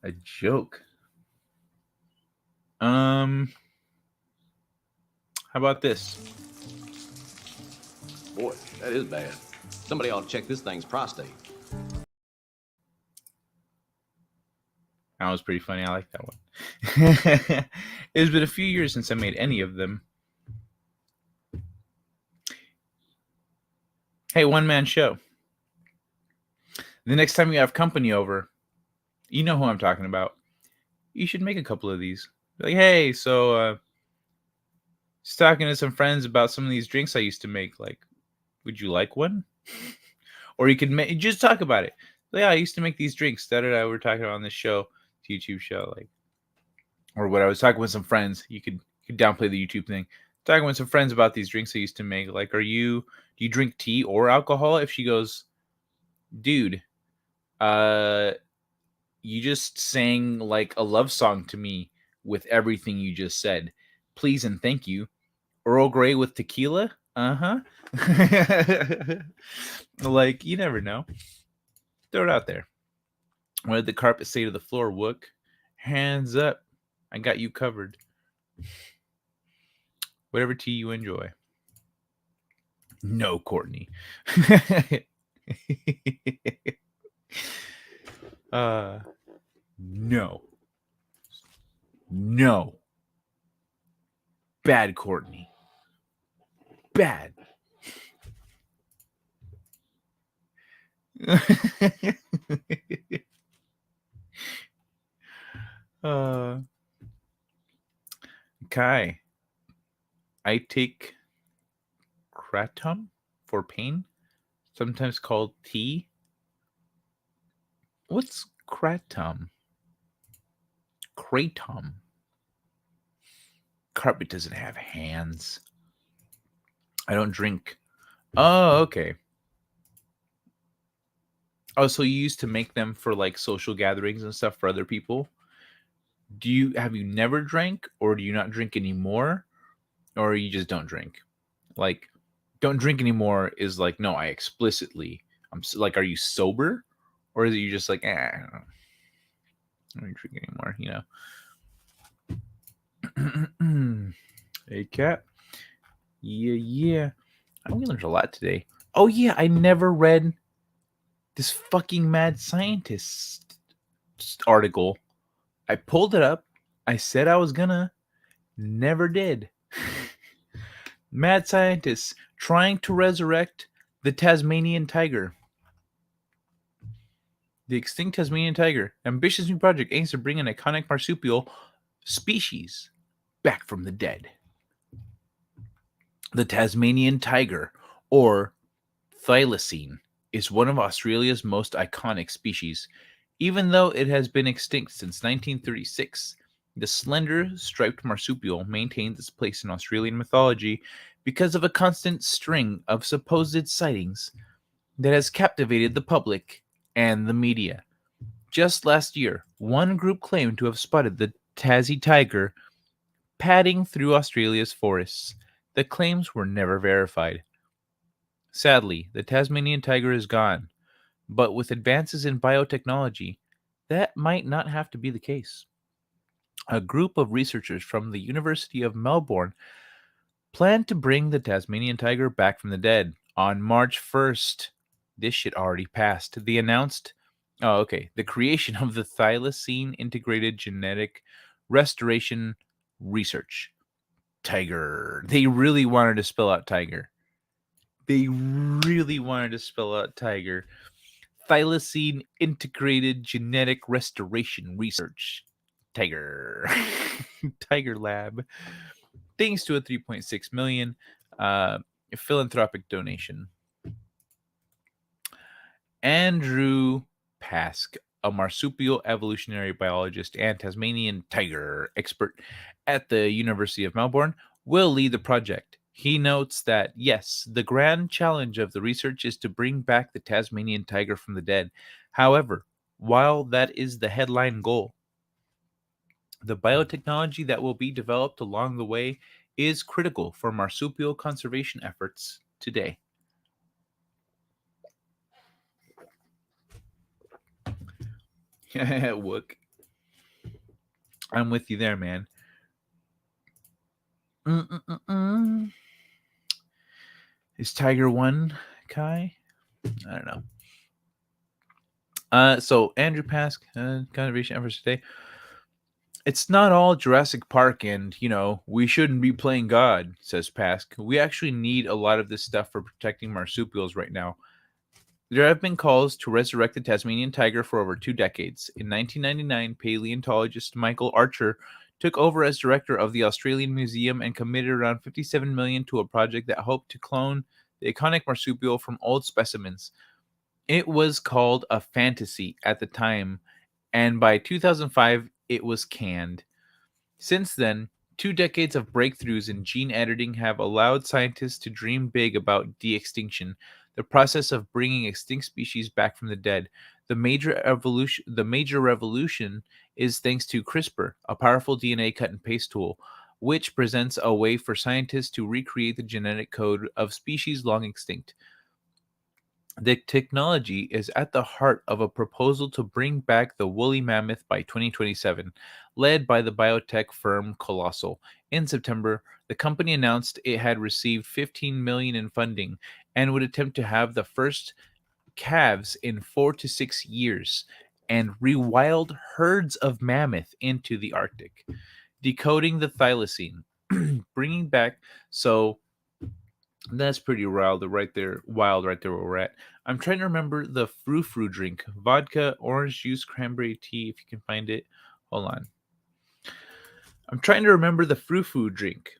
A joke. How about this? Boy, that is bad. Somebody ought to check this thing's prostate. That was pretty funny. I like that one. It's been a few years since I made any of them. Hey, one-man show. The next time you have company over, you know who I'm talking about. You should make a couple of these. Be like, hey, so just talking to some friends about some of these drinks I used to make. Like, would you like one? Or you could just talk about it. Like, yeah, I used to make these drinks. We're talking about on this show, YouTube show, like, or what I was talking with some friends. You could downplay the YouTube thing. Talking with some friends about these drinks I used to make. Like, do you drink tea or alcohol? If she goes, dude, you just sang like a love song to me with everything you just said. Please and thank you. Earl Grey with tequila? Uh-huh. Like, you never know. Throw it out there. What did the carpet say to the floor, Wook? Hands up. I got you covered. Whatever tea you enjoy. No, Courtney. No. No. Bad, Courtney. Bad. Kai, I take kratom for pain, sometimes called tea. What's kratom? Kratom. Carpet doesn't have hands. I don't drink. Oh, okay. Oh, so you used to make them for like social gatherings and stuff for other people? Have you never drank, or do you not drink anymore, or you just don't drink? Like, don't drink anymore is like, no, I explicitly. Like, are you sober, or is it you just like, I don't drink anymore? Hey, cat. Yeah. We learned a lot today. Oh yeah, I never read this fucking mad scientist article. I pulled it up. I said I was gonna. Never did. Mad scientists trying to resurrect the Tasmanian tiger. The extinct Tasmanian tiger. Ambitious new project aims to bring an iconic marsupial species back from the dead. The Tasmanian tiger, or thylacine, is one of Australia's most iconic species. Even though it has been extinct since 1936, the slender, striped marsupial maintains its place in Australian mythology because of a constant string of supposed sightings that has captivated the public and the media. Just last year, one group claimed to have spotted the Tassie tiger padding through Australia's forests. The claims were never verified. Sadly, the Tasmanian tiger is gone, but with advances in biotechnology, that might not have to be the case. a group of researchers from the University of Melbourne planned to bring the Tasmanian tiger back from the dead on March 1st. This shit already passed. They announced, the creation of the Thylacine Integrated Genetic Restoration Research. Tiger. They really wanted to spell out tiger. They really wanted to spell out tiger. Thylacine Integrated Genetic Restoration Research. Tiger. Tiger Lab. Thanks to a 3.6 million philanthropic donation. Andrew Pask, a marsupial evolutionary biologist and Tasmanian tiger expert at the University of Melbourne, will lead the project. He notes that, yes, the grand challenge of the research is to bring back the Tasmanian tiger from the dead. However, while that is the headline goal, the biotechnology that will be developed along the way is critical for marsupial conservation efforts today. Wook. I'm with you there, man. Is Tiger 1 Kai? I don't know. So Andrew Pask, conservation efforts today. It's not all Jurassic Park and, we shouldn't be playing God, says Pask. We actually need a lot of this stuff for protecting marsupials right now. There have been calls to resurrect the Tasmanian tiger for over 2 decades. In 1999, paleontologist Michael Archer took over as director of the Australian Museum and committed around $57 million to a project that hoped to clone the iconic marsupial from old specimens. It was called a fantasy at the time, and by 2005, it was canned. Since then, 2 decades of breakthroughs in gene editing have allowed scientists to dream big about de-extinction, the process of bringing extinct species back from the dead. The major revolution is thanks to CRISPR, a powerful DNA cut and paste tool, which presents a way for scientists to recreate the genetic code of species long extinct. The technology is at the heart of a proposal to bring back the woolly mammoth by 2027, led by the biotech firm Colossal. In September, the company announced it had received $15 million in funding and would attempt to have the first calves in 4 to 6 years and rewild herds of mammoth into the Arctic. Decoding the thylacine, bringing back that's pretty wild right there. Wild right there where we're at. I'm trying to remember the frou-frou drink. Vodka, orange juice, cranberry tea, if you can find it. Hold on. I'm trying to remember the frou-frou drink.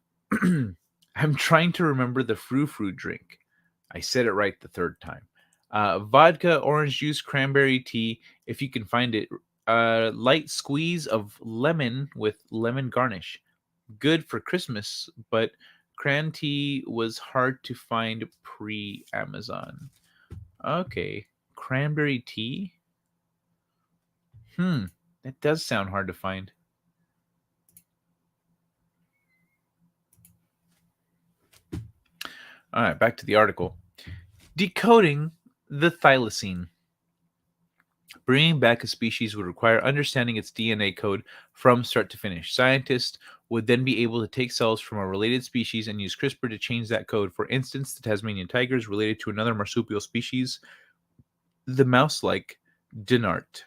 I'm trying to remember the frou-frou drink. I said it right the third time. Vodka, orange juice, cranberry tea, if you can find it. Light squeeze of lemon with lemon garnish. Good for Christmas, but cran tea was hard to find pre-Amazon. Okay, cranberry tea? That does sound hard to find. All right, back to the article. Decoding the thylacine. Bringing back a species would require understanding its DNA code from start to finish. Scientists would then be able to take cells from a related species and use CRISPR to change that code. For instance, the Tasmanian tiger is related to another marsupial species, the mouse-like Dinart.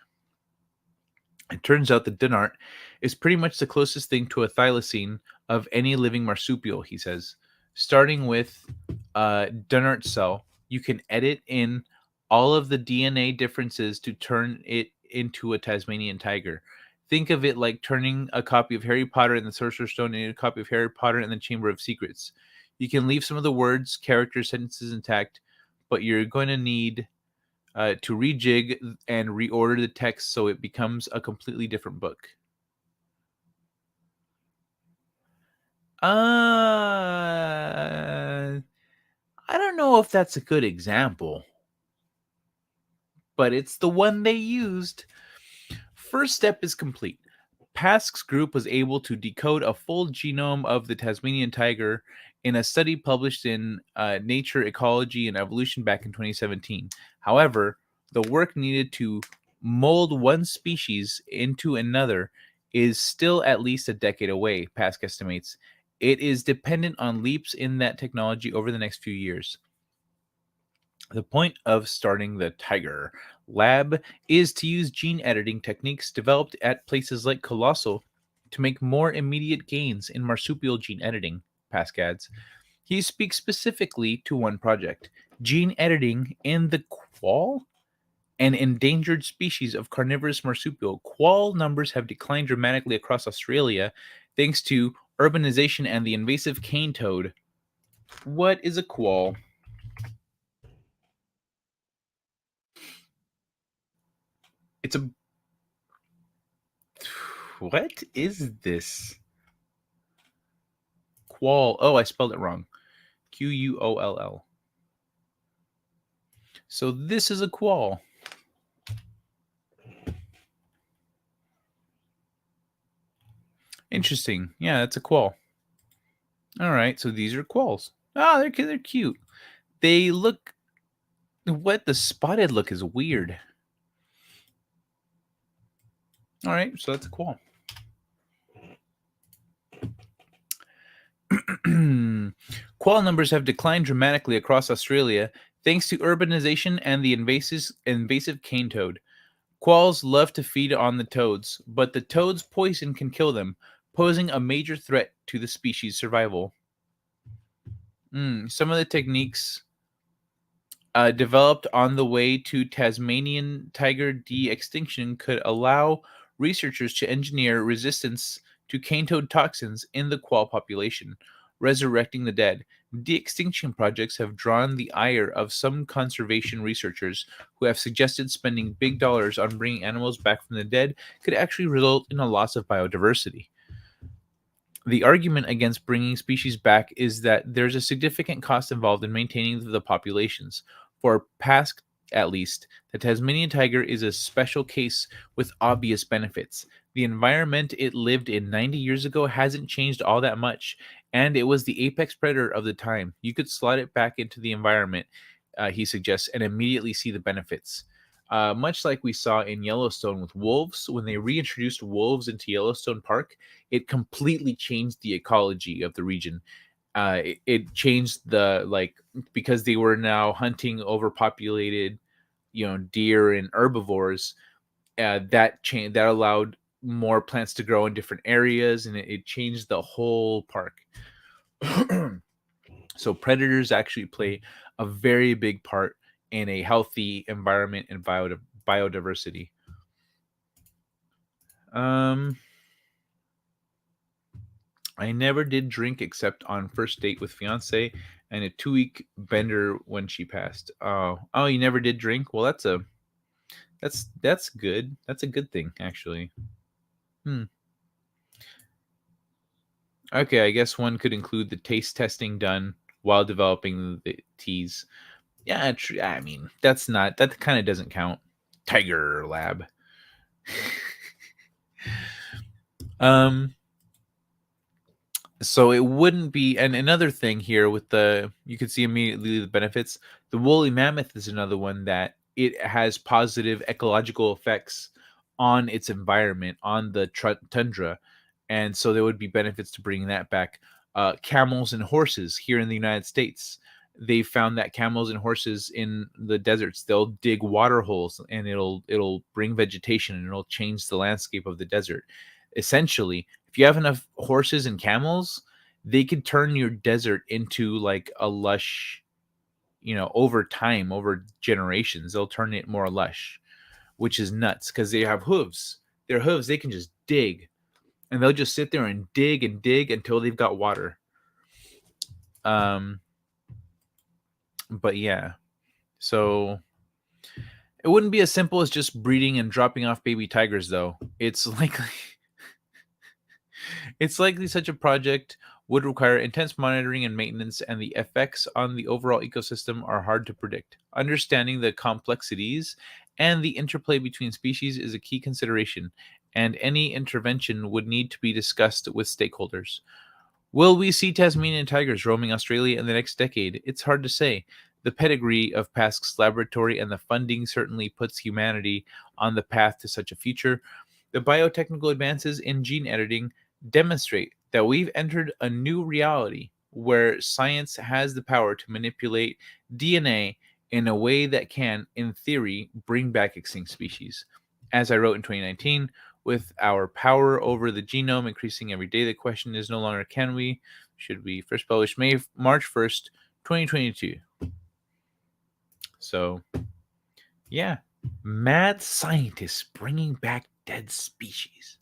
It turns out that Dinart is pretty much the closest thing to a thylacine of any living marsupial, he says. Starting with a Dinart cell, you can edit in all of the DNA differences to turn it into a Tasmanian tiger. Think of it like turning a copy of Harry Potter and the Sorcerer's Stone into a copy of Harry Potter and the Chamber of Secrets. You can leave some of the words, characters, sentences intact, but you're going to need to rejig and reorder the text so it becomes a completely different book. I don't know if that's a good example, but it's the one they used. First step is complete. Pask's group was able to decode a full genome of the Tasmanian tiger in a study published in Nature, Ecology, and Evolution back in 2017. However, the work needed to mold one species into another is still at least a decade away, Pask estimates. It is dependent on leaps in that technology over the next few years. The point of starting the Tiger Lab is to use gene editing techniques developed at places like Colossal to make more immediate gains in marsupial gene editing, Pask adds. He speaks specifically to one project, gene editing in the quoll, an endangered species of carnivorous marsupial. Quoll numbers have declined dramatically across Australia thanks to urbanization and the invasive cane toad. What is a quoll? It's a. What is this? Quoll. Oh, I spelled it wrong. Quoll. So this is a quoll. Interesting. Yeah, that's a quoll. All right, so these are quolls. Oh, they're cute. They look. What the spotted look is weird. All right, so that's a quoll. Quoll numbers have declined dramatically across Australia thanks to urbanization and the invasive cane toad. Quolls love to feed on the toads, but the toad's poison can kill them, posing a major threat to the species' survival. Some of the techniques developed on the way to Tasmanian tiger de-extinction could allow researchers to engineer resistance to cane toad toxins in the quoll population, resurrecting the dead. De-extinction projects have drawn the ire of some conservation researchers who have suggested spending big dollars on bringing animals back from the dead could actually result in a loss of biodiversity. The argument against bringing species back is that there's a significant cost involved in maintaining the populations. For Pask, at least, the Tasmanian tiger is a special case with obvious benefits. The environment it lived in 90 years ago hasn't changed all that much, and it was the apex predator of the time. You could slot it back into the environment, he suggests, and immediately see the benefits. Much like we saw in Yellowstone with wolves, when they reintroduced wolves into Yellowstone Park, it completely changed the ecology of the region. It changed because they were now hunting overpopulated, deer and herbivores. That allowed more plants to grow in different areas, and it changed the whole park. So predators actually play a very big part in a healthy environment and biodiversity. I never did drink except on first date with fiance and a 2-week bender when she passed. Oh, you never did drink? Well, that's good. That's a good thing, actually. Okay, I guess one could include the taste testing done while developing the teas. Yeah, I mean, that kind of doesn't count. Tiger Lab. So it wouldn't be, and another thing here with you can see immediately the benefits. The woolly mammoth is another one that it has positive ecological effects on its environment, on the tundra, and so there would be benefits to bringing that back. Camels and horses here in the United States, they found that camels and horses in the deserts, they'll dig water holes and it'll bring vegetation and it'll change the landscape of the desert. Essentially, if you have enough horses and camels, they could turn your desert into like a lush, over time, over generations, they'll turn it more lush, which is nuts because they have hooves. Their hooves, they can just dig, and they'll just sit there and dig until they've got water. But yeah, so it wouldn't be as simple as just breeding and dropping off baby tigers, though. It's likely such a project would require intense monitoring and maintenance, and the effects on the overall ecosystem are hard to predict. Understanding the complexities and the interplay between species is a key consideration, and any intervention would need to be discussed with stakeholders. Will we see Tasmanian tigers roaming Australia in the next decade? It's hard to say. The pedigree of Pask's laboratory and the funding certainly puts humanity on the path to such a future. The biotechnical advances in gene editing demonstrate that we've entered a new reality where science has the power to manipulate DNA in a way that can, in theory, bring back extinct species. As I wrote in 2019, with our power over the genome increasing every day, the question is no longer can we, should we. First published March 1st, 2022. So, yeah, mad scientists bringing back dead species.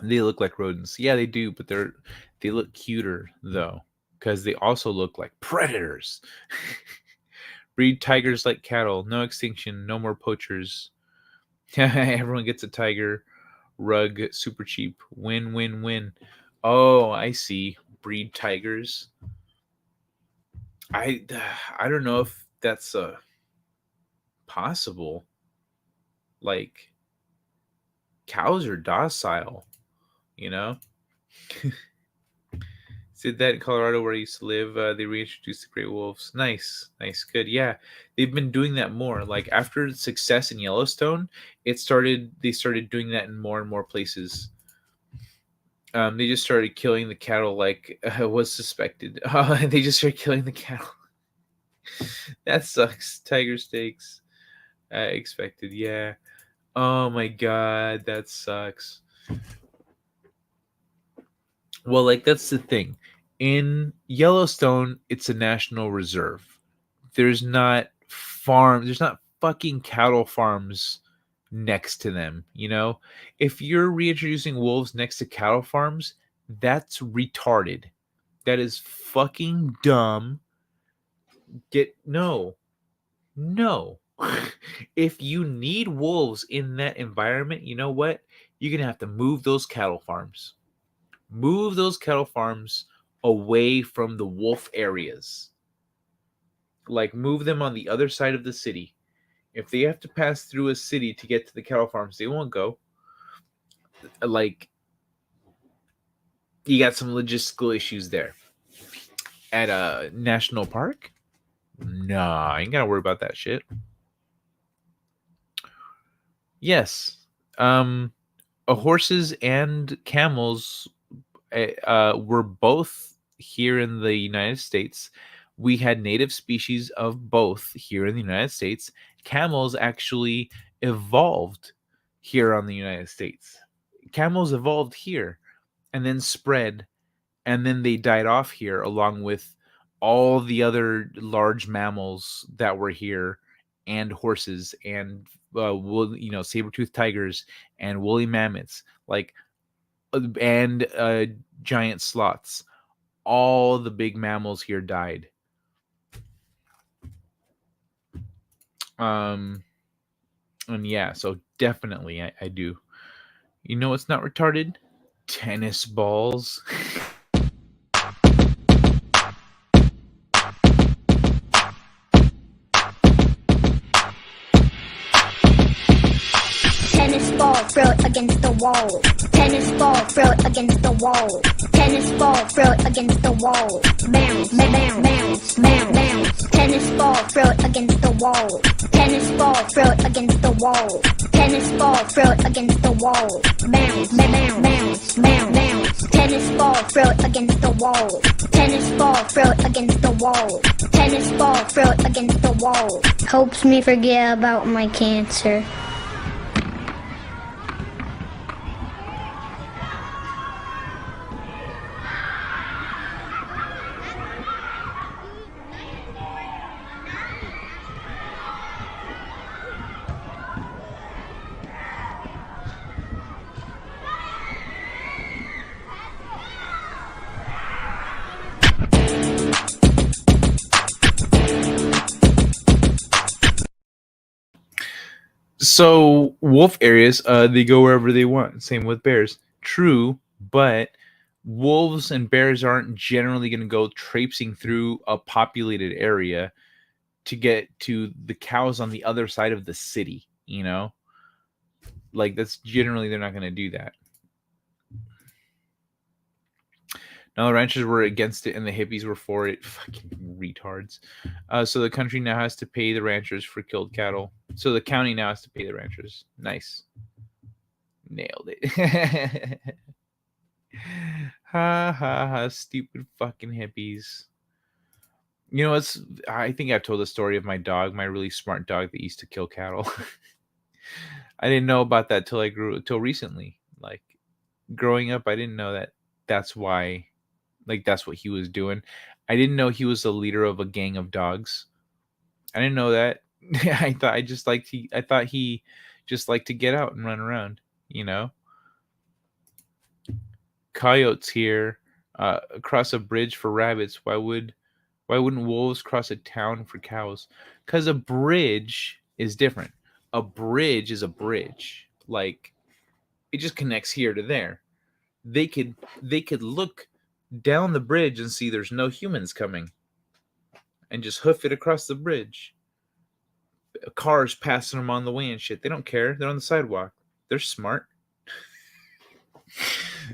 They look like rodents. Yeah, they do, but they look cuter though, because they also look like predators. Breed tigers like cattle. No extinction. No more poachers. Everyone gets a tiger. Rug, super cheap. Win, win, win. Oh, I see. Breed tigers. I I don't know if that's possible. Like cows are docile, you know. Did that in Colorado where I used to live. They reintroduced the gray wolves. Nice, nice, good. Yeah, they've been doing that more. Like after success in Yellowstone, they started doing that in more and more places. They just started killing the cattle like was suspected. They just started killing the cattle. That sucks. Tiger steaks, expected. Yeah. Oh my god, that sucks. Well, like that's the thing. In Yellowstone, it's a national reserve. There's not fucking cattle farms next to them, you know? If you're reintroducing wolves next to cattle farms, that's retarded. That is fucking dumb. No. No. If you need wolves in that environment, you know what? You're going to have to move those cattle farms. Move those cattle farms away from the wolf areas. Like move them on the other side of the city. If they have to pass through a city to get to the cattle farms, they won't go. Like you got some logistical issues there. At a national park? Nah, I ain't gotta worry about that shit. Yes. Horses and camels were both here in the United States. We had native species of both here in the United States. Camels actually evolved here on the United States. Camels evolved here and then spread, and then they died off here along with all the other large mammals that were here and horses and saber-toothed tigers and woolly mammoths and giant sloths. All the big mammals here died. And yeah, so definitely I do. You know what's not retarded? Tennis balls. Tennis ball, throw it against the wall. Tennis ball, throw it against the wall. Tennis ball, throw it against the wall. Bounce, bounce, bounce, bounce, bounce. Tennis ball, throw it against the wall. Tennis ball, throw it against the wall. Tennis ball, throw it against the wall. Bounce, bounce, bounce, bounce, bounce. Tennis ball, throw it against the wall. Tennis ball, throw it against the wall. Tennis ball, throw it against the wall. Helps me forget about my cancer. So wolf areas, they go wherever they want. Same with bears. True, but wolves and bears aren't generally going to go traipsing through a populated area to get to the cows on the other side of the city. You know, like that's generally they're not going to do that. Now the ranchers were against it and the hippies were for it. Fucking retards. So the country now has to pay the ranchers for killed cattle. So the county now has to pay the ranchers. Nice. Nailed it. Ha ha ha. Stupid fucking hippies. You know, I think I've told the story of my dog, my really smart dog that used to kill cattle. I didn't know about that till recently. Like growing up, I didn't know that that's why, like that's what he was doing. I didn't know he was the leader of a gang of dogs. I didn't know that. I thought he just liked to get out and run around, you know. Coyotes here cross a bridge for rabbits. Why wouldn't wolves cross a town for cows? Because a bridge is different. A bridge is a bridge. Like it just connects here to there. They could look down the bridge and see there's no humans coming and just hoof it across the bridge. Cars passing them on the way and shit. They don't care. They're on the sidewalk. They're smart.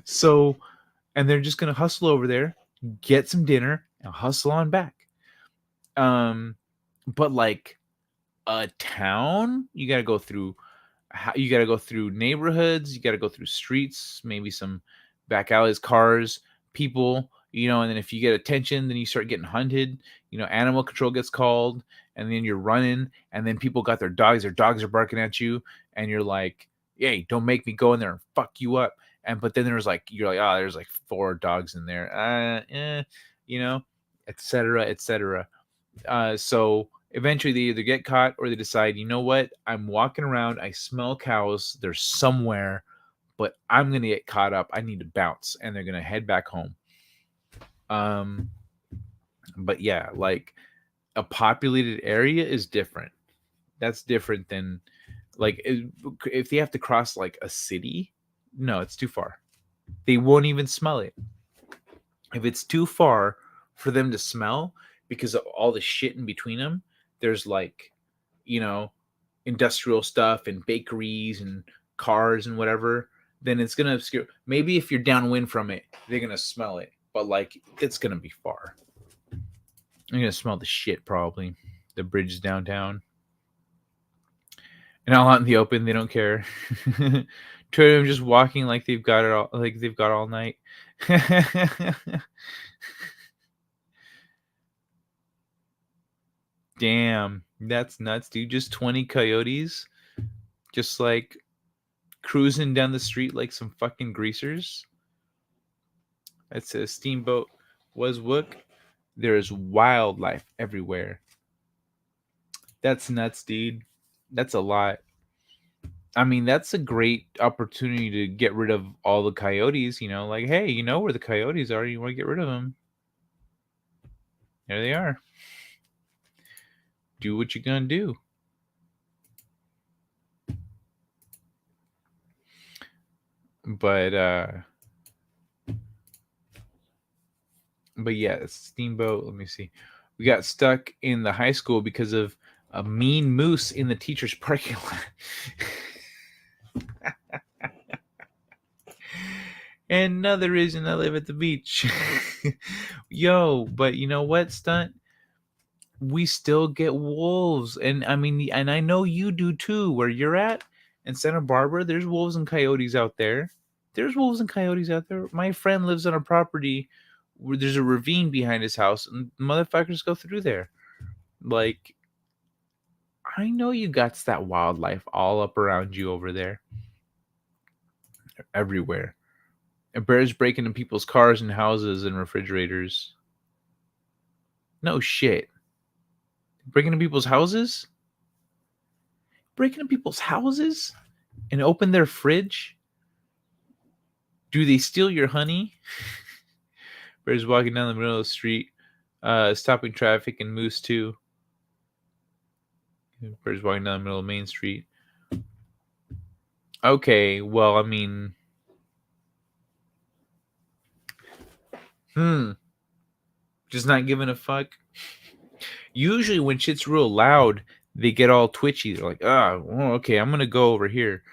So, and they're just gonna hustle over there, get some dinner, and hustle on back. But like a town, you gotta go through neighborhoods, you gotta go through streets, maybe some back alleys, cars, people, you know, and then if you get attention, then you start getting hunted, you know, animal control gets called, and then you're running, and then people got their dogs are barking at you, and you're like, hey, don't make me go in there and fuck you up. But then there's like, you're like, oh, there's like 4 dogs in there, you know, etc. So eventually they either get caught or they decide, you know what, I'm walking around, I smell cows, they're somewhere, but I'm gonna get caught up, I need to bounce, and they're gonna head back home. But yeah, like a populated area is different. That's different than like if they have to cross like a city. No, it's too far. They won't even smell it. If it's too far for them to smell because of all the shit in between them, there's like, you know, industrial stuff and bakeries and cars and whatever, then it's gonna obscure. Maybe if you're downwind from it, they're gonna smell it, but like it's gonna be far. You're gonna smell the shit probably. The bridge downtown. And all out in the open, they don't care. Two of them just walking like they've got it all, like they've got all night. Damn, that's nuts, dude. Just 20 coyotes, just like cruising down the street like some fucking greasers. It says Steamboat was Wook. There is wildlife everywhere. That's nuts, dude. That's a lot. I mean, that's a great opportunity to get rid of all the coyotes, you know, like, hey, you know where the coyotes are, you want to get rid of them. There they are. Do what you're gonna do. But yeah, Steamboat, let me see. We got stuck in the high school because of a mean moose in the teacher's parking lot. And another reason I live at the beach. Yo, but you know what, Stunt? We still get wolves. And I mean, and I know you do too, where you're at in Santa Barbara, there's wolves and coyotes out there. There's wolves and coyotes out there. My friend lives on a property where there's a ravine behind his house, and motherfuckers go through there. Like, I know you got that wildlife all up around you over there. They're everywhere. And bears breaking into people's cars and houses and refrigerators. No shit. Breaking into people's houses? Breaking into people's houses? And open their fridge? Do they steal your honey? Bears walking down the middle of the street, stopping traffic, and moose too. Bears walking down the middle of Main Street. Okay, well, I mean, just not giving a fuck. Usually when shit's real loud, they get all twitchy. They're like, well, okay, I'm gonna go over here.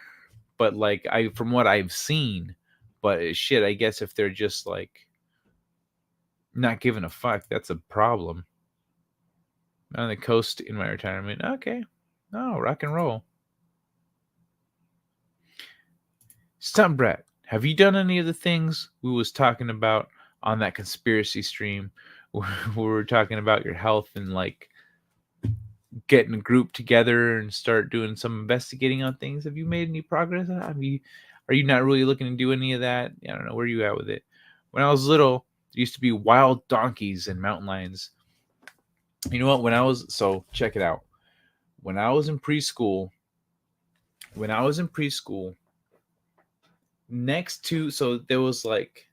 But like, from what I've seen, but shit, I guess if they're just like, Not giving a fuck. That's a problem. On the coast in my retirement. Okay. Oh, rock and roll. Stunt Brat, have you done any of the things we was talking about on that conspiracy stream where we were talking about your health and like getting a group together and start doing some investigating on things? Have you made any progress? Are you not really looking to do any of that? I don't know. Where are you at with it? When I was little, there used to be wild donkeys and mountain lions. You know what? So check it out. When I was in preschool, next to, so there was like,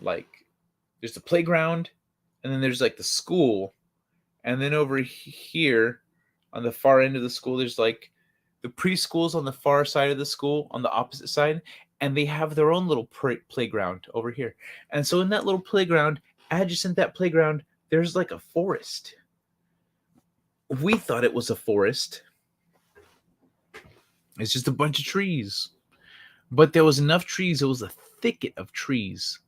like there's the playground, and then there's like the school, and then over here on the far end of the school there's like the preschools on the far side of the school on the opposite side, and they have their own little playground over here. And so in that little playground, adjacent that playground, there's like a forest. We thought it was a forest. It's just a bunch of trees. But there was enough trees, it was a thicket of trees.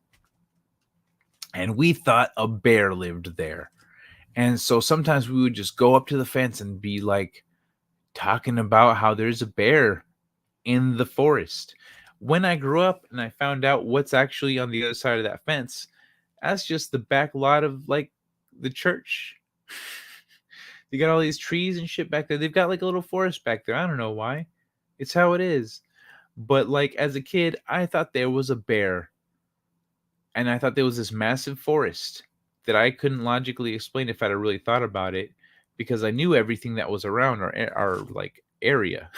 And we thought a bear lived there. And so sometimes we would just go up to the fence and be like talking about how there's a bear in the forest. When I grew up and I found out what's actually on the other side of that fence, that's just the back lot of like the church. They got all these trees and shit back there. They've got like a little forest back there. I don't know why. It's how it is. But like as a kid, I thought there was a bear. And I thought there was this massive forest that I couldn't logically explain if I'd really thought about it, because I knew everything that was around our like area.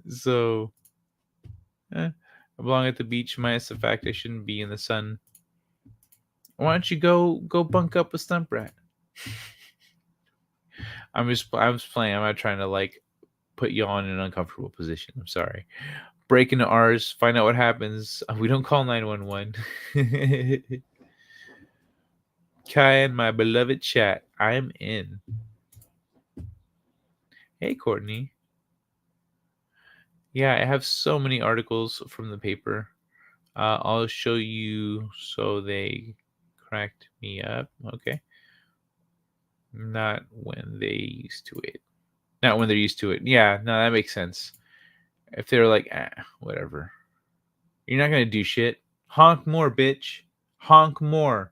So I belong at the beach, minus the fact I shouldn't be in the sun. Why don't you go bunk up with Stunt Brat? I was playing. I'm not trying to like put you on an uncomfortable position. I'm sorry. Break into ours, find out what happens. We don't call 911. Kai and my beloved chat, I am in. Hey, Courtney. Yeah, I have so many articles from the paper. I'll show you. So they cracked me up. Okay. Not when they used to it. Not when they're used to it. Yeah, no, that makes sense. If they're like, whatever. You're not going to do shit. Honk more, bitch. Honk more.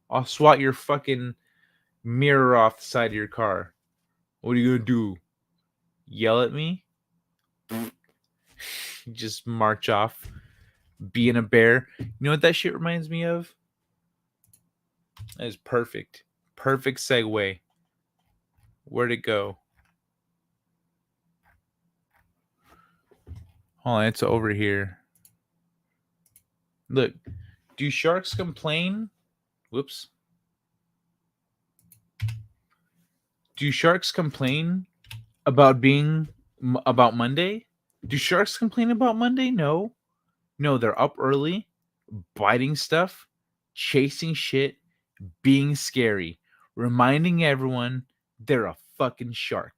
I'll swat your fucking mirror off the side of your car. What are you going to do? Yell at me? Just march off. Being a bear. You know what that shit reminds me of? That is perfect. Perfect segue. Where'd it go? Hold on, it's over here. Look, do sharks complain? Whoops. Do sharks complain about being about Monday? Do sharks complain about Monday? No. No, they're up early, biting stuff, chasing shit, being scary, reminding everyone they're a fucking shark.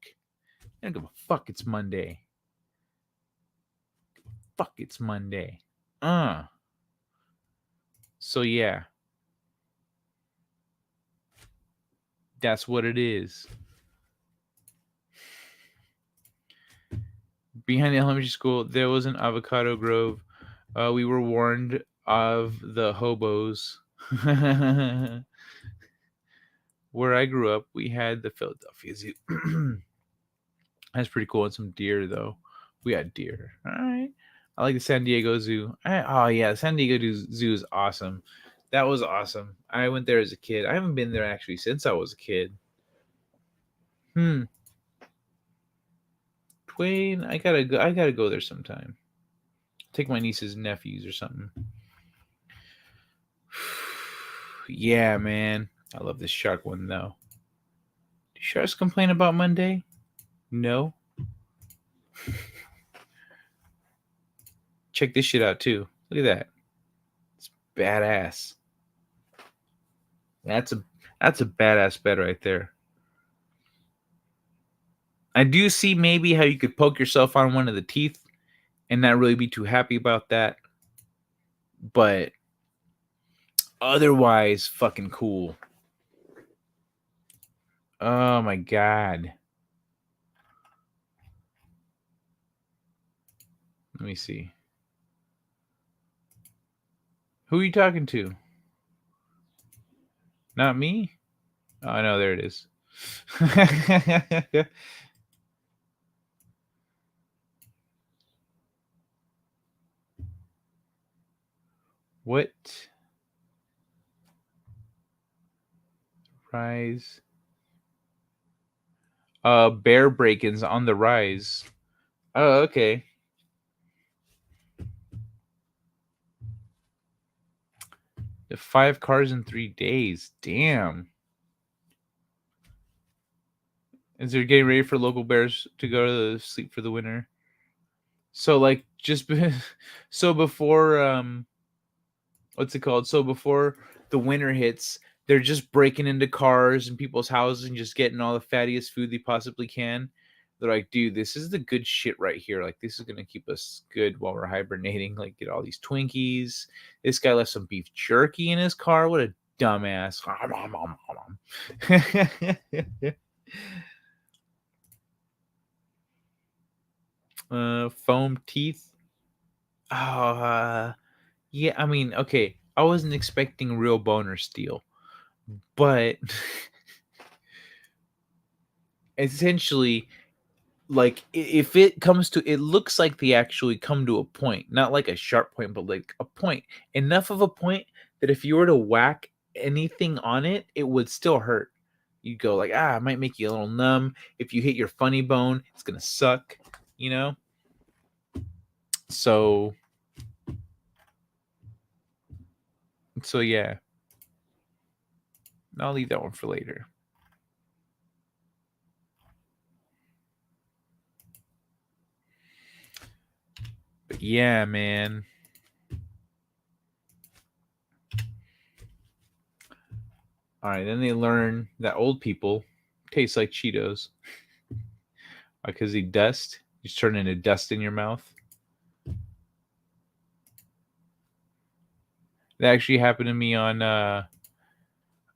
I don't give a fuck, it's Monday. Fuck, it's Monday. So yeah. That's what it is. Behind the elementary school, there was an avocado grove. We were warned of the hobos. Where I grew up, we had the Philadelphia Zoo. That's pretty cool. And some deer, though. We had deer. All right. I like the San Diego Zoo. Oh, yeah. The San Diego Zoo is awesome. That was awesome. I went there as a kid. I haven't been there actually since I was a kid. Twain, I gotta go there sometime. Take my nieces and nephews or something. Yeah, man. I love this shark one, though. Do sharks complain about Monday? No. Check this shit out, too. Look at that. It's badass. That's a badass bed right there. I do see maybe how you could poke yourself on one of the teeth and not really be too happy about that. But otherwise fucking cool. Oh my god. Let me see. Who are you talking to? Not me? Oh no, there it is. What? Rise. Bear break-ins on the rise. Oh, okay. The 5 cars in 3 days. Damn. Is there getting ready for local bears to go to sleep for the winter? So like so before what's it called? So before the winter hits, they're just breaking into cars and people's houses and just getting all the fattiest food they possibly can. They're like, dude, this is the good shit right here. Like, this is gonna keep us good while we're hibernating. Like, get all these Twinkies. This guy left some beef jerky in his car. What a dumbass. Foam teeth. Yeah, I mean, okay. I wasn't expecting real boner steel, but essentially, like if it comes to, it looks like they actually come to a point, not like a sharp point, but like a point, enough of a point that if you were to whack anything on it, it would still hurt. You go like, it might make you a little numb. If you hit your funny bone, it's gonna suck, you know. So yeah, I'll leave that one for later. But yeah, man. All right, then they learn that old people taste like Cheetos. Because they dust. You just turn into dust in your mouth. That actually happened to me on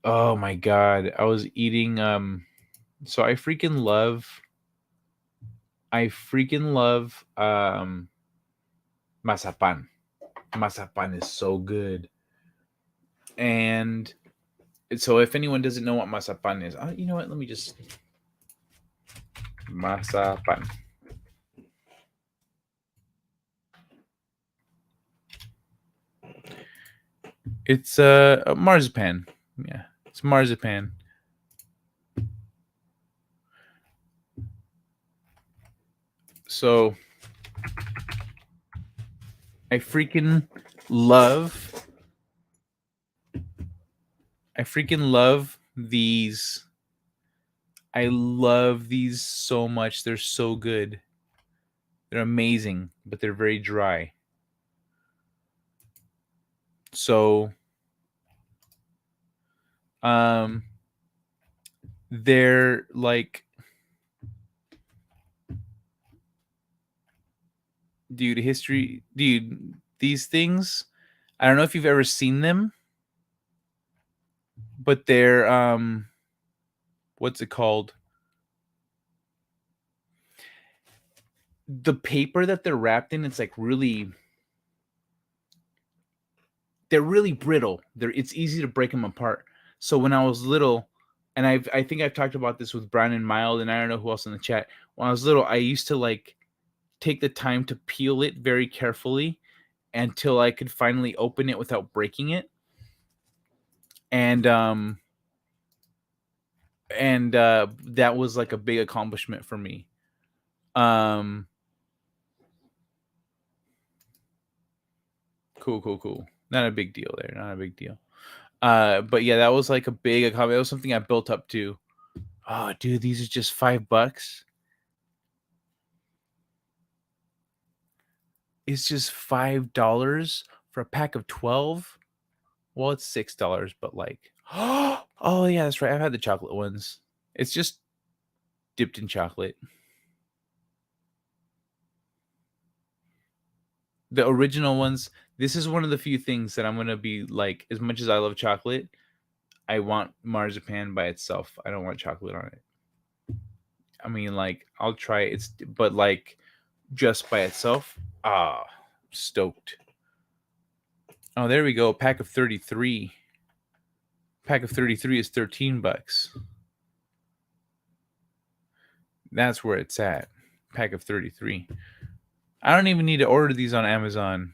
oh my god. I was eating so I freaking love mazapan. Mazapan is so good. And so if anyone doesn't know what mazapan is, you know what? Let me just mazapan. It's a marzipan. Yeah, it's marzipan. So I freaking love these. I love these so much. They're so good. They're amazing, but they're very dry. So they're like, dude, these things, I don't know if you've ever seen them, but they're what's it called? The paper that they're wrapped in, it's like they're really brittle. It's easy to break them apart. So when I was little, and I think I've talked about this with Brian and Mild, and I don't know who else in the chat. When I was little, I used to like take the time to peel it very carefully until I could finally open it without breaking it. And that was like a big accomplishment for me. Cool. Not a big deal there. Not a big deal. But yeah, that was like a big accomplishment. It was something I built up to. Oh, dude, these are just $5. It's just $5 for a pack of 12. Well, it's $6, but like, oh yeah, that's right. I've had the chocolate ones. It's just dipped in chocolate. The original ones. This is one of the few things that I'm gonna be like. As much as I love chocolate, I want marzipan by itself. I don't want chocolate on it. I mean, like, I'll try it. But like just by itself. Ah, stoked. Oh, there we go. Pack of 33. Pack of 33 is $13. That's where it's at. Pack of 33. I don't even need to order these on Amazon.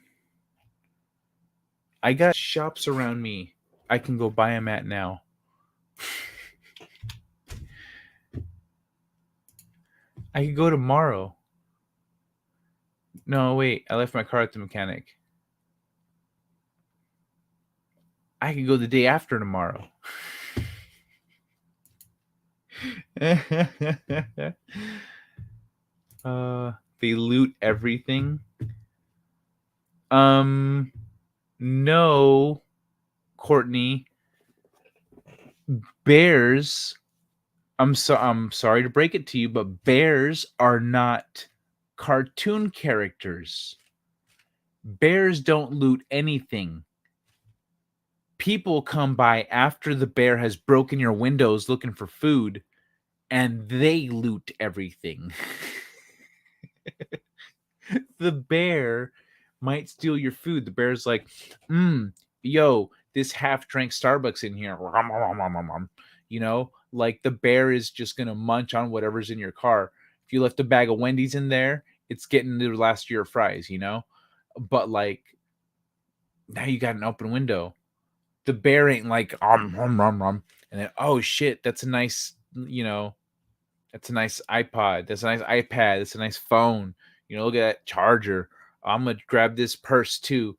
I got shops around me I can go buy them at now. I could go tomorrow. No, wait. I left my car at the mechanic. I could go the day after tomorrow. They loot everything. No, Courtney. Bears. I'm sorry to break it to you, but bears are not cartoon characters. Bears don't loot anything. People come by after the bear has broken your windows looking for food, and they loot everything. The bear might steal your food. The bear's like, yo, this half-drank Starbucks in here. You know, like the bear is just going to munch on whatever's in your car. If you left a bag of Wendy's in there, it's getting the last of your fries, you know? But like, now you got an open window. The bear ain't like, and then, oh shit, that's a nice, that's a nice iPod. That's a nice iPad. That's a nice phone. Look at that charger. I'm gonna grab this purse too.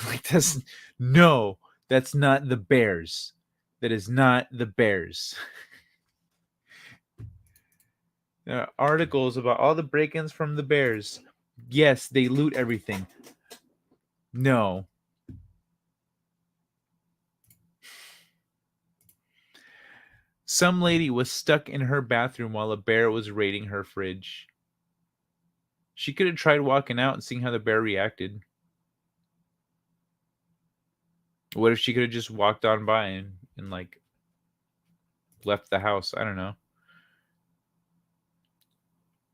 Like that's not the bears. That is not the bears. Articles about all the break-ins from the bears. Yes, they loot everything. No. Some lady was stuck in her bathroom while a bear was raiding her fridge. She could have tried walking out and seeing how the bear reacted. What if she could have just walked on by and like left the house? I don't know.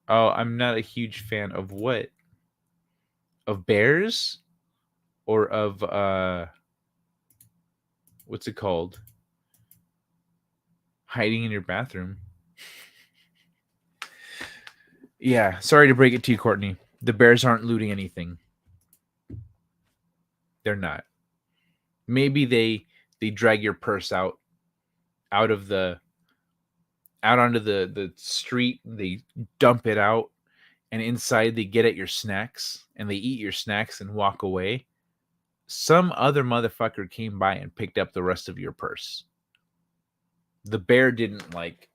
Oh, I'm not a huge fan of what? Of bears? Or of what's it called? Hiding in your bathroom. Yeah, sorry to break it to you, Courtney. The bears aren't looting anything. They're not. Maybe they drag your purse out onto the street. They dump it out, and inside they get at your snacks and they eat your snacks and walk away. Some other motherfucker came by and picked up the rest of your purse. The bear didn't like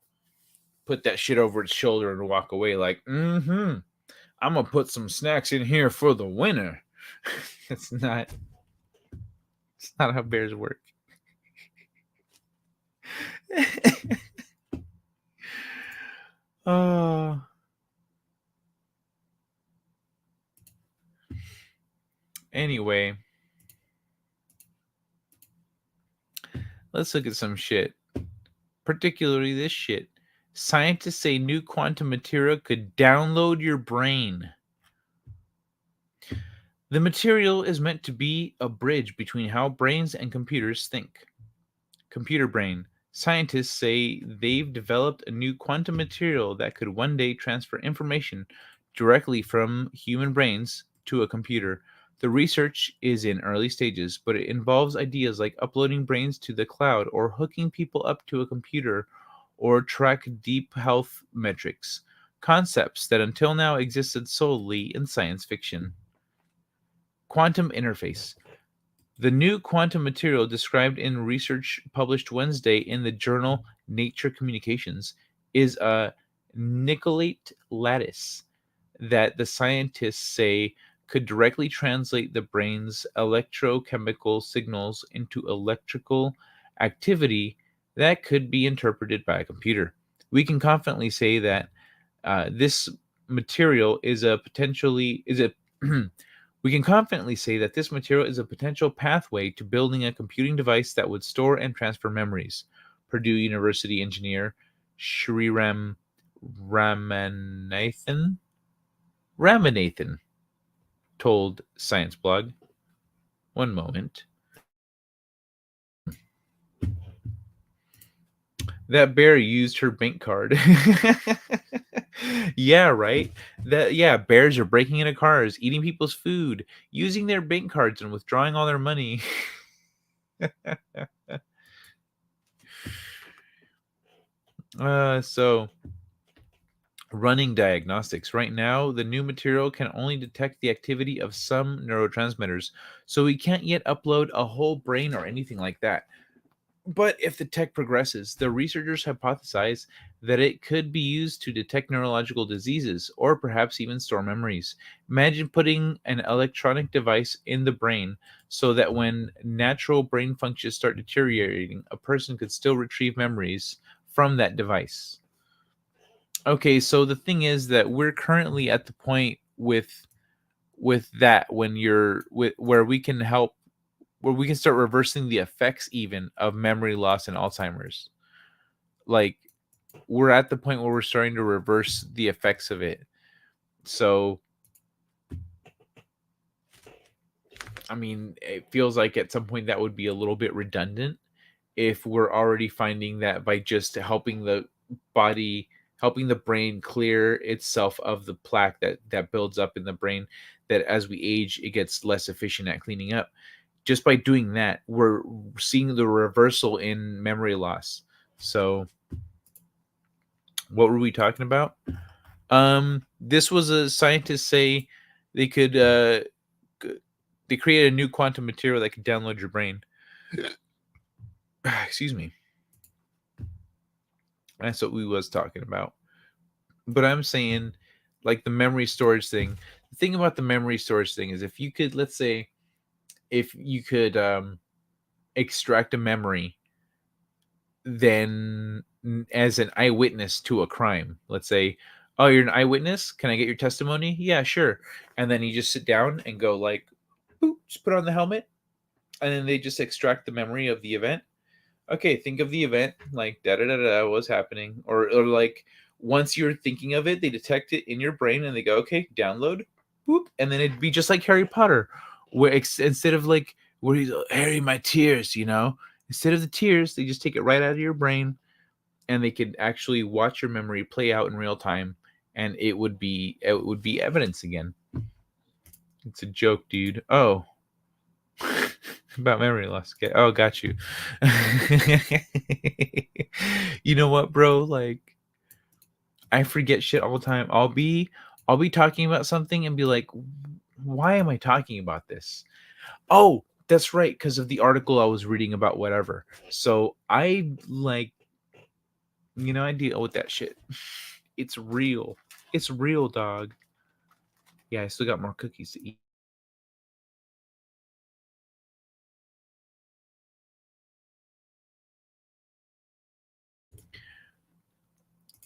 put that shit over its shoulder and walk away like, I'm gonna put some snacks in here for the winter. It's not how bears work. Anyway, let's look at some shit. Particularly this shit. Scientists say new quantum material could download your brain. The material is meant to be a bridge between how brains and computers think. Computer brain. Scientists say they've developed a new quantum material that could one day transfer information directly from human brains to a computer. The research is in early stages, but it involves ideas like uploading brains to the cloud or hooking people up to a computer or track deep health metrics, concepts that until now existed solely in science fiction. Quantum interface. The new quantum material described in research published Wednesday in the journal Nature Communications is a nickelate lattice that the scientists say could directly translate the brain's electrochemical signals into electrical activity that could be interpreted by a computer. We can confidently say that this material is a We can confidently say that this material is a potential pathway to building a computing device that would store and transfer memories. Purdue University engineer Shriram Ramanathan told Science Blog. One moment. That bear used her bank card. Yeah, right. Bears are breaking into cars, eating people's food, using their bank cards and withdrawing all their money. So running diagnostics. Right now, the new material can only detect the activity of some neurotransmitters, so we can't yet upload a whole brain or anything like that. But if the tech progresses, the researchers hypothesize that it could be used to detect neurological diseases or perhaps even store memories. Imagine putting an electronic device in the brain so that when natural brain functions start deteriorating, a person could still retrieve memories from that device. Okay, so the thing is that we're currently at the point with that when you're where we can help, where we can start reversing the effects even of memory loss and Alzheimer's. Like, we're at the point where we're starting to reverse the effects of it. So I mean, it feels like at some point that would be a little bit redundant if we're already finding that by just helping the body, helping the brain clear itself of the plaque that builds up in the brain, that as we age it gets less efficient at cleaning up. Just by doing that, we're seeing the reversal in memory loss. So what were we talking about? This was a scientist say they could they created a new quantum material that could download your brain. Excuse me. That's what we was talking about. But I'm saying, like, the memory storage thing. The thing about the memory storage thing is, if you could, let's say, if you could extract a memory, then as an eyewitness to a crime, let's say, oh, you're an eyewitness, can I get your testimony? Yeah, sure. And then you just sit down and go like, boop, just put on the helmet, and then they just extract the memory of the event. Okay, think of the event, like da da da da, what's happening, or like once you're thinking of it, they detect it in your brain and they go, okay, download, boop, and then it'd be just like Harry Potter, where instead of like where he's Harry, my tears, instead of the tears, they just take it right out of your brain, and they could actually watch your memory play out in real time, and it would be evidence again. It's a joke, dude. Oh. About memory loss. Okay. Oh, got you. You know what, bro? Like, I forget shit all the time. I'll be talking about something and be like, why am I talking about this? Oh, that's right, because of the article I was reading about whatever. So I I deal with that shit. It's real. It's real, dog. Yeah, I still got more cookies to eat.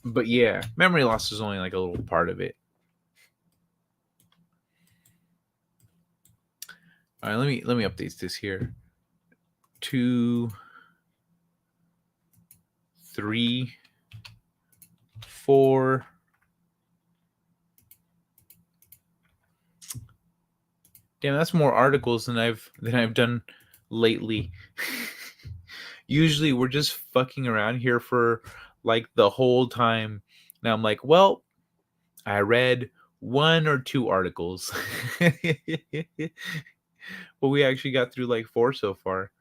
But yeah, memory loss is only like a little part of it. All right, let me update this here. 2, 3, 4. Damn, that's more articles than I've done lately. Usually we're just fucking around here for like the whole time. Now I'm like, well, I read 1 or 2 articles. But we actually got through like 4 so far.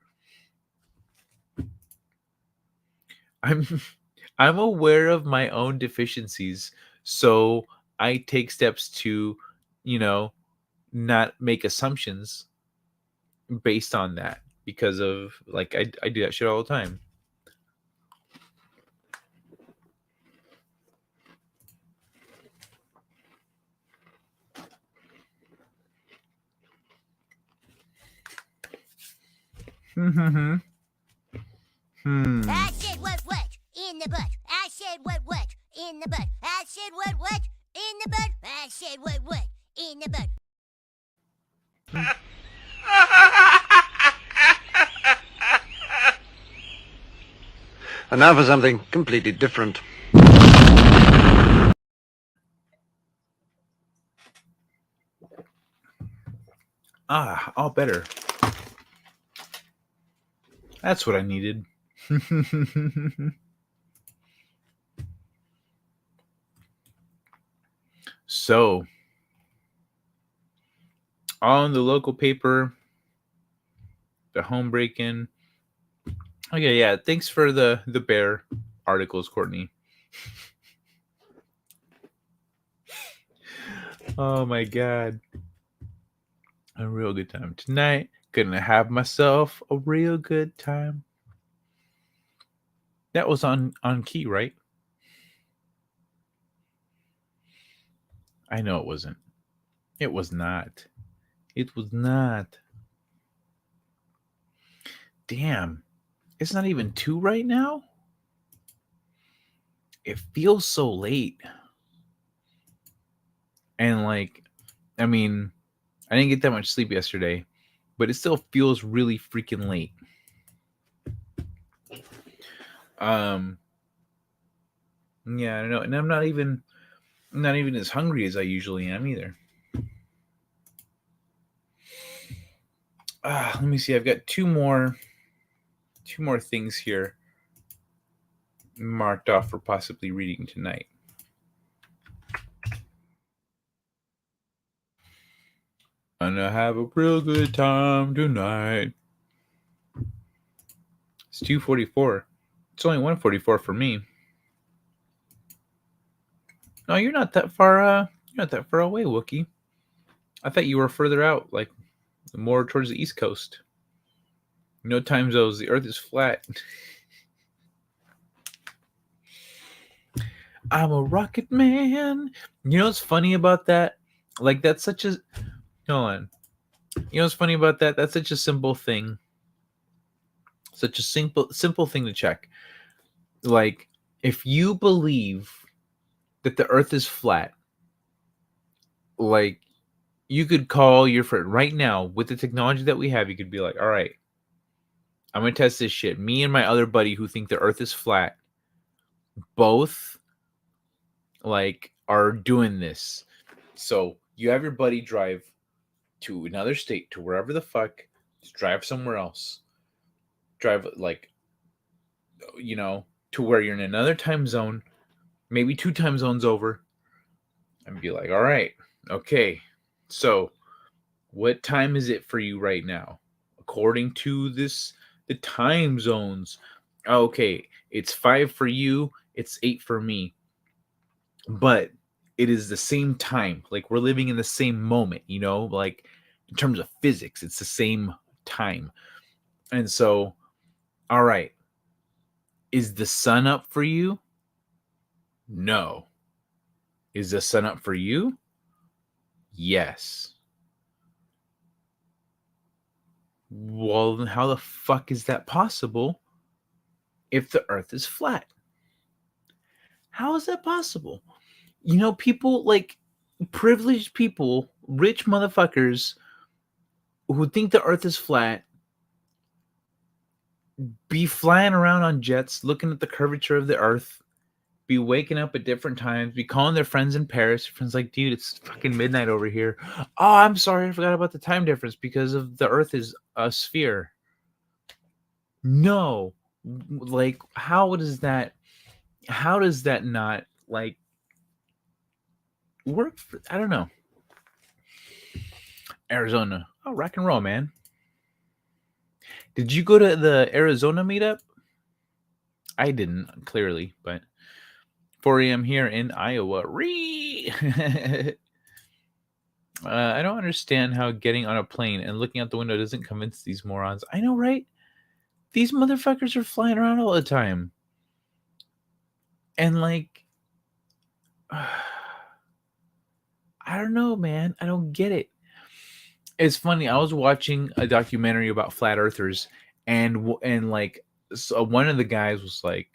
I'm aware of my own deficiencies, so I take steps to, not make assumptions based on that, because of like I do that shit all the time. I said what in the butt. I said what in the butt. I said what in the butt. I said what in the butt. And now for something completely different. Ah, all better. That's what I needed. So, on the local paper, the home break-in. Okay, yeah. Thanks for the bear articles, Courtney. Oh my god, a real good time tonight. Gonna have myself a real good time. That was on key, right? I know it wasn't. It was not. It was not. Damn. It's not even 2 right now? It feels so late. And like, I mean, I didn't get that much sleep yesterday, but it still feels really freaking late. Yeah, I don't know. And I'm not even as hungry as I usually am either. Let me see. I've got two more things here marked off for possibly reading tonight. Gonna have a real good time tonight. It's 2:44. It's only 1:44 for me. No, you're not that far. You're not that far away, Wookie. I thought you were further out, like more towards the East Coast. No time zones. The Earth is flat. I'm a rocket man. You know what's funny about that? Like that's such a. Hold on. You know what's funny about that? That's such a simple thing. Such a simple thing to check. Like if you believe that the Earth is flat, like you could call your friend right now with the technology that we have. You could be like, "All right, I'm gonna test this shit." Me and my other buddy who think the Earth is flat, both like are doing this. So you have your buddy drive to another state, to wherever the fuck, just drive somewhere else. Drive like, to where you're in another time zone, maybe 2 time zones over, and be like, all right, okay, so what time is it for you right now? According to the time zones. Okay, it's 5 for you, it's 8 for me. But it is the same time. Like we're living in the same moment, like in terms of physics, it's the same time. And so, all right, is the sun up for you? No. Is the sun up for you? Yes. Well, then how the fuck is that possible if the earth is flat? How is that possible? People like privileged people, rich motherfuckers who think the earth is flat be flying around on jets, looking at the curvature of the earth, be waking up at different times, be calling their friends in Paris. Friends like, dude, it's fucking midnight over here. Oh, I'm sorry, I forgot about the time difference because of the earth is a sphere. No. Like, how does that not like work for, I don't know. Arizona. Oh, rock and roll, man. Did you go to the Arizona meetup? I didn't, clearly, but 4 a.m. here in Iowa. I don't understand how getting on a plane and looking out the window doesn't convince these morons. I know, right? These motherfuckers are flying around all the time. And like, I don't know, man. I don't get it. It's funny. I was watching a documentary about flat earthers, and like, so one of the guys was like,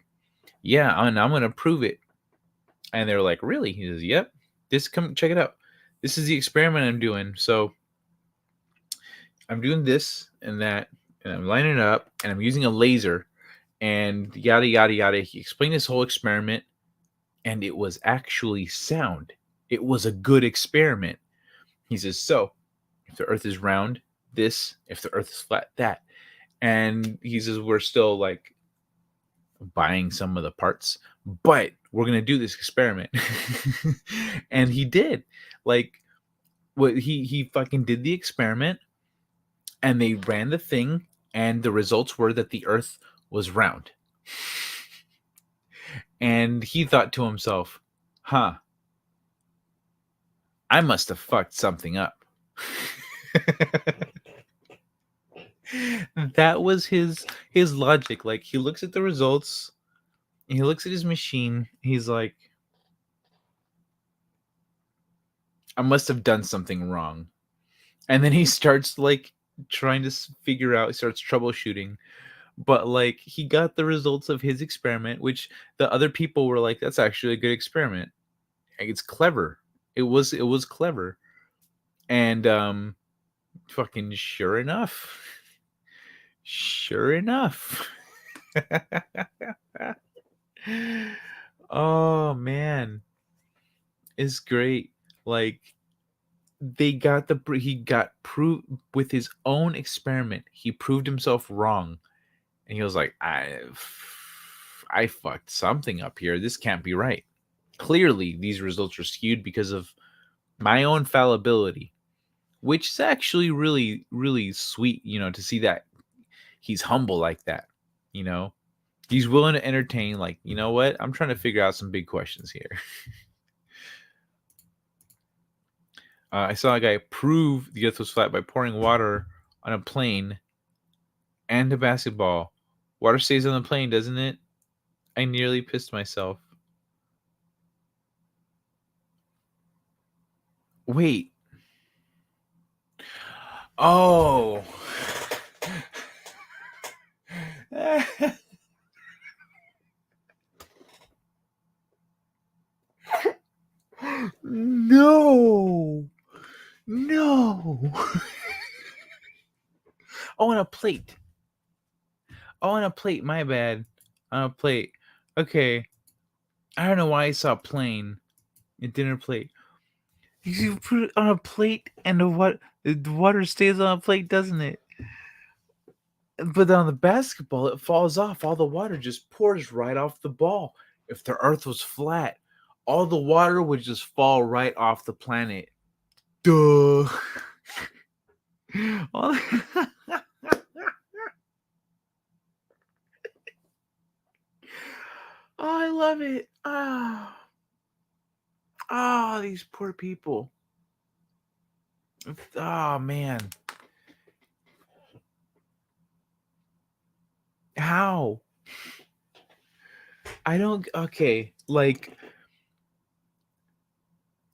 "Yeah, I'm gonna prove it." And they're like, "Really?" He says, "Yep. Come check it out. This is the experiment I'm doing." So I'm doing this and that, and I'm lining it up, and I'm using a laser, and yada yada yada. He explained this whole experiment, and it was actually sound. It was a good experiment. He says, so if the Earth is round, this. If the Earth is flat, that. And he says, we're still like buying some of the parts, but we're gonna do this experiment. And he did. Like, what he fucking did the experiment, and they ran the thing, and the results were that the Earth was round. And he thought to himself, huh, I must have fucked something up. That was his logic. Like, he looks at the results, he looks at his machine, he's like, I must have done something wrong. And then he starts like trying to figure out, he starts troubleshooting. But like, he got the results of his experiment, which the other people were like, that's actually a good experiment. Like, it's clever. It was clever. And fucking sure enough. Sure enough. Oh man. It's great. Like, he got proved with his own experiment. He proved himself wrong. And he was like, I fucked something up here. This can't be right. Clearly, these results are skewed because of my own fallibility, which is actually really, really sweet, to see that he's humble like that. He's willing to entertain, like, you know what? I'm trying to figure out some big questions here. I saw a guy prove the earth was flat by pouring water on a plane and a basketball. Water stays on the plane, doesn't it? I nearly pissed myself. Wait. Oh. No. No. Oh, on a plate. Oh, on a plate. My bad. On a plate. Okay. I don't know why I saw plane. A dinner plate. You put it on a plate, and the water stays on a plate, doesn't it? But on the basketball, it falls off. All the water just pours right off the ball. If the Earth was flat, all the water would just fall right off the planet. Duh. All- Oh, I love it. Oh, these poor people. Oh, man. How? I don't. Okay, like,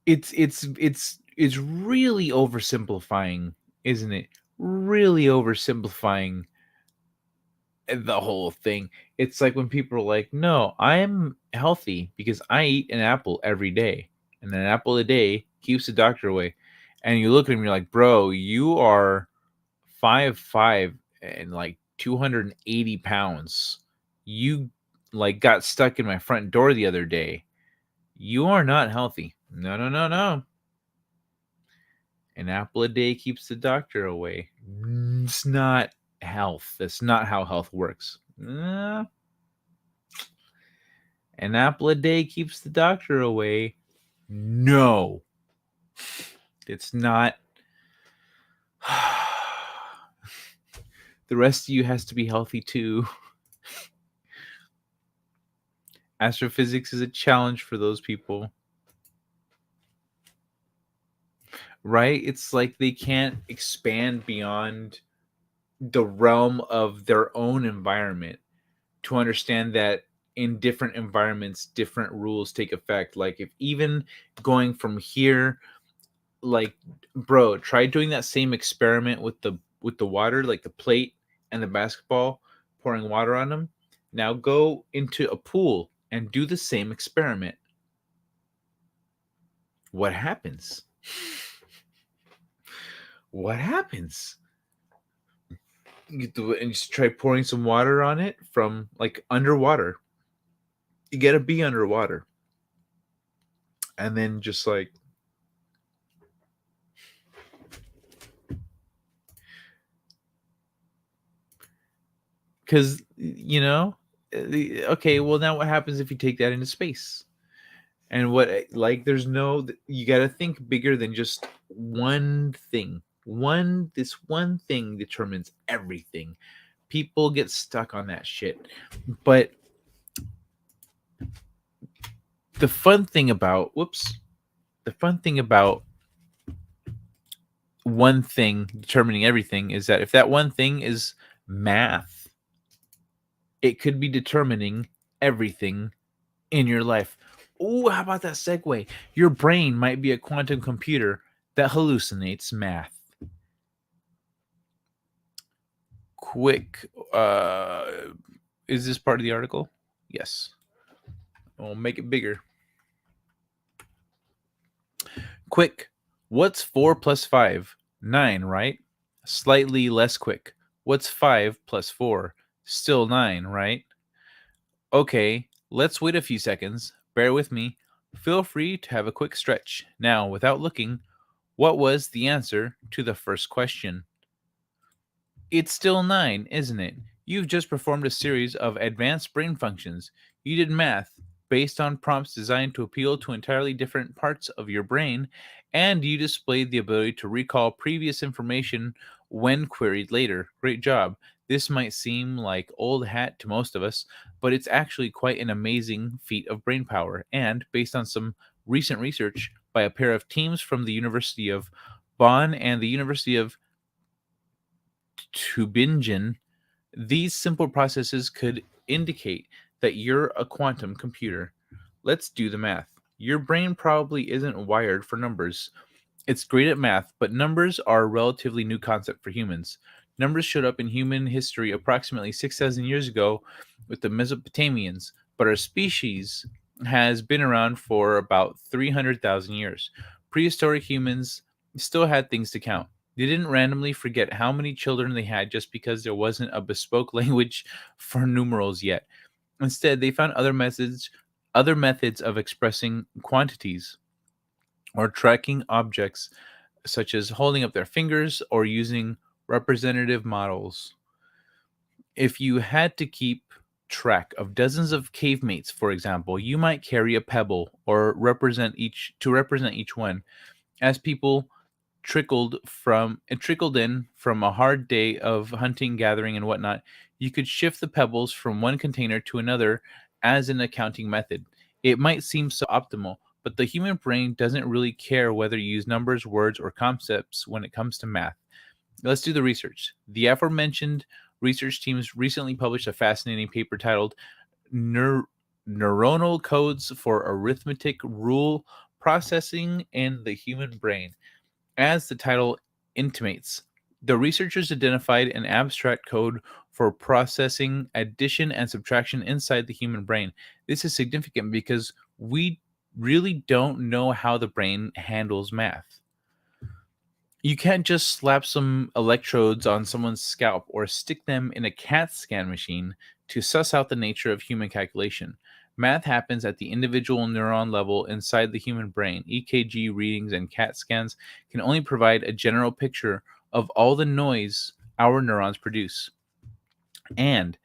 it's really oversimplifying, isn't it? Really oversimplifying the whole thing. It's like when people are like, "No, I am healthy because I eat an apple every day, and an apple a day keeps the doctor away." And you look at him, you're like, "Bro, you are 5'5" and like 280 pounds. You like got stuck in my front door the other day. You are not healthy. No, no, no, no. An apple a day keeps the doctor away. It's not health. That's not how health works. An apple a day keeps the doctor away. No, it's not. The rest of you has to be healthy too. Astrophysics is a challenge for those people. Right? It's like they can't expand beyond the realm of their own environment to understand that in different environments, different rules take effect. Like, if even going from here, like, bro, try doing that same experiment with the water, like the plate and the basketball, pouring water on them. Now go into a pool and do the same experiment. What happens? What happens? and just try pouring some water on it from like underwater. You gotta be underwater, and then just like because okay, well now what happens if you take that into space? And what like there's no you got to think bigger than just one thing. This one thing determines everything. People get stuck on that shit. But the fun thing about one thing determining everything is that if that one thing is math, it could be determining everything in your life. Oh, how about that segue? Your brain might be a quantum computer that hallucinates math. Quick, is this part of the article? Yes. I'll make it bigger. Quick, what's 4 plus 5? 9, right? Slightly less quick. What's 5 plus 4? Still 9, right? Okay, let's wait a few seconds. Bear with me. Feel free to have a quick stretch. Now, without looking, what was the answer to the first question? It's still 9, isn't it? You've just performed a series of advanced brain functions. You did math based on prompts designed to appeal to entirely different parts of your brain, and you displayed the ability to recall previous information when queried later. Great job. This might seem like old hat to most of us, but it's actually quite an amazing feat of brain power. And based on some recent research by a pair of teams from the University of Bonn and the University of Tübingen, these simple processes could indicate that you're a quantum computer. Let's do the math. Your brain probably isn't wired for numbers. It's great at math, but numbers are a relatively new concept for humans. Numbers showed up in human history approximately 6,000 years ago with the Mesopotamians, but our species has been around for about 300,000 years. Prehistoric humans still had things to count. They didn't randomly forget how many children they had just because there wasn't a bespoke language for numerals yet. Instead, they found other methods of expressing quantities or tracking objects, such as holding up their fingers or using representative models. If you had to keep track of dozens of cave mates, for example, you might carry a pebble or represent each one. As people trickled in from a hard day of hunting, gathering, and whatnot, you could shift the pebbles from one container to another as an accounting method. It might seem so optimal, but the human brain doesn't really care whether you use numbers, words, or concepts when it comes to math. Let's do the research. The aforementioned research teams recently published a fascinating paper titled Neuronal Codes for Arithmetic Rule Processing in the Human Brain. As the title intimates, the researchers identified an abstract code for processing addition and subtraction inside the human brain. This is significant because we really don't know how the brain handles math. You can't just slap some electrodes on someone's scalp or stick them in a CAT scan machine to suss out the nature of human calculation. Math happens at the individual neuron level inside the human brain. EKG readings and CAT scans can only provide a general picture of all the noise our neurons produce. And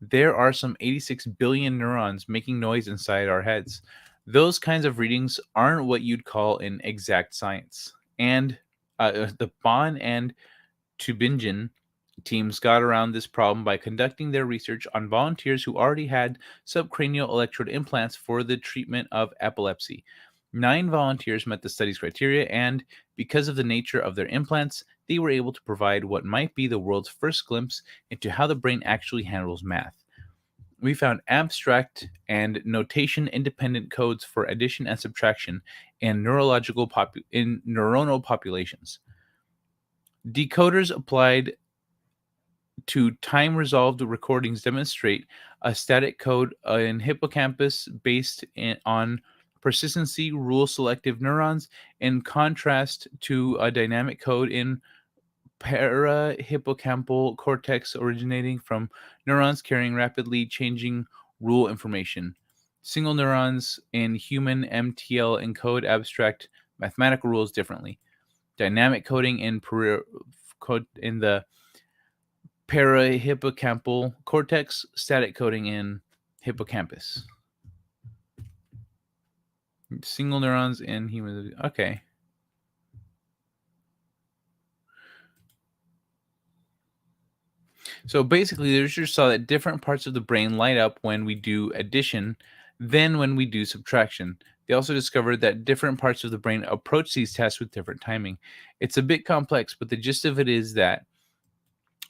there are some 86 billion neurons making noise inside our heads. Those kinds of readings aren't what you'd call an exact science. And the Bonn and Tübingen teams got around this problem by conducting their research on volunteers who already had subcranial electrode implants for the treatment of epilepsy. 9 volunteers met the study's criteria, and because of the nature of their implants, they were able to provide what might be the world's first glimpse into how the brain actually handles math. We found abstract and notation independent codes for addition and subtraction in neuronal populations. Decoders applied to time resolved recordings demonstrate a static code in hippocampus based on persistency rule selective neurons, in contrast to a dynamic code in Parahippocampal cortex originating from neurons carrying rapidly changing rule information. Single neurons in human MTL encode abstract mathematical rules differently. Dynamic coding in the parahippocampal cortex, static coding in hippocampus. Single neurons in humans. Okay. So basically, the researchers saw that different parts of the brain light up when we do addition than when we do subtraction. They also discovered that different parts of the brain approach these tasks with different timing. It's a bit complex, but the gist of it is that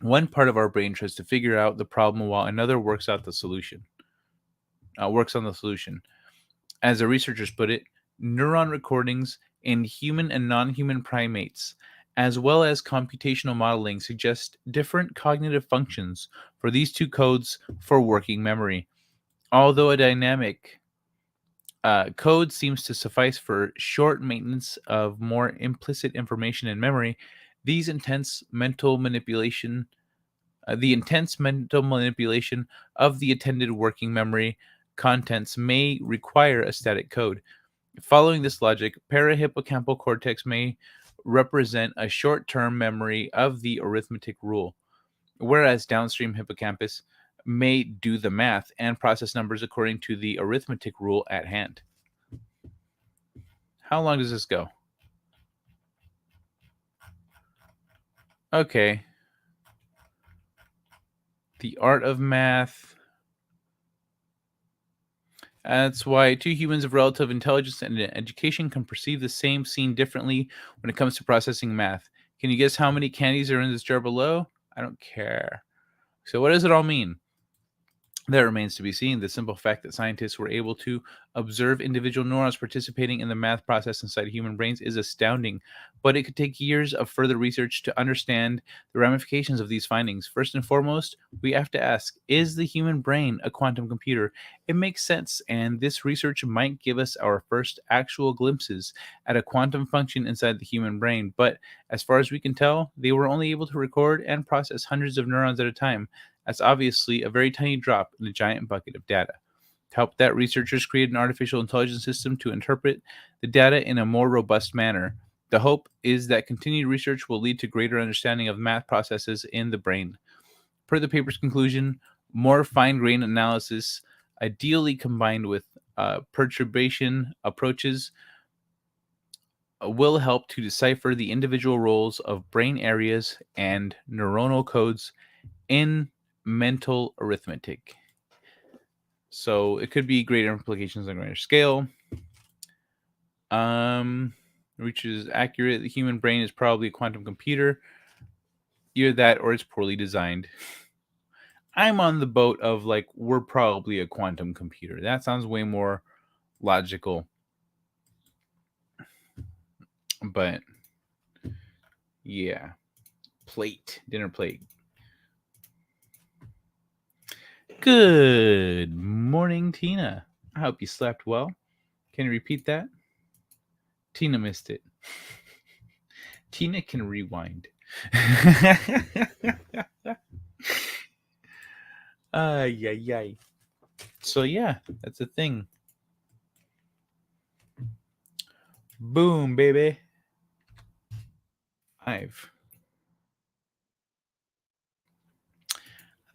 one part of our brain tries to figure out the problem while another works on the solution. As the researchers put it, neuron recordings in human and non-human primates, as well as computational modeling, suggest different cognitive functions for these two codes for working memory. Although a dynamic code seems to suffice for short maintenance of more implicit information in memory, these intense mental manipulation of the attended working memory contents may require a static code. Following this logic, parahippocampal cortex may represent a short-term memory of the arithmetic rule, whereas downstream hippocampus may do the math and process numbers according to the arithmetic rule at hand. How long does this go? Okay. The art of math. That's why two humans of relative intelligence and education can perceive the same scene differently when it comes to processing math. Can you guess how many candies are in this jar below? I don't care. So what does it all mean? That remains to be seen. The simple fact that scientists were able to observe individual neurons participating in the math process inside human brains is astounding, but it could take years of further research to understand the ramifications of these findings. First and foremost, we have to ask, is the human brain a quantum computer? It makes sense, and this research might give us our first actual glimpses at a quantum function inside the human brain, but as far as we can tell, they were only able to record and process hundreds of neurons at a time. That's obviously a very tiny drop in a giant bucket of data. To help that, researchers created an artificial intelligence system to interpret the data in a more robust manner. The hope is that continued research will lead to greater understanding of math processes in the brain. Per the paper's conclusion, more fine-grained analysis, ideally combined with perturbation approaches, will help to decipher the individual roles of brain areas and neuronal codes in mental arithmetic. So it could be greater implications on a greater scale. Which is accurate. The human brain is probably a quantum computer. Either that or it's poorly designed. I'm on the boat of like, we're probably a quantum computer. That sounds way more logical. But yeah. Dinner plate. Good morning, Tina. I hope you slept well. Can you repeat that? Tina missed it. Tina can rewind. Yay. So yeah, that's a thing. Boom, baby. I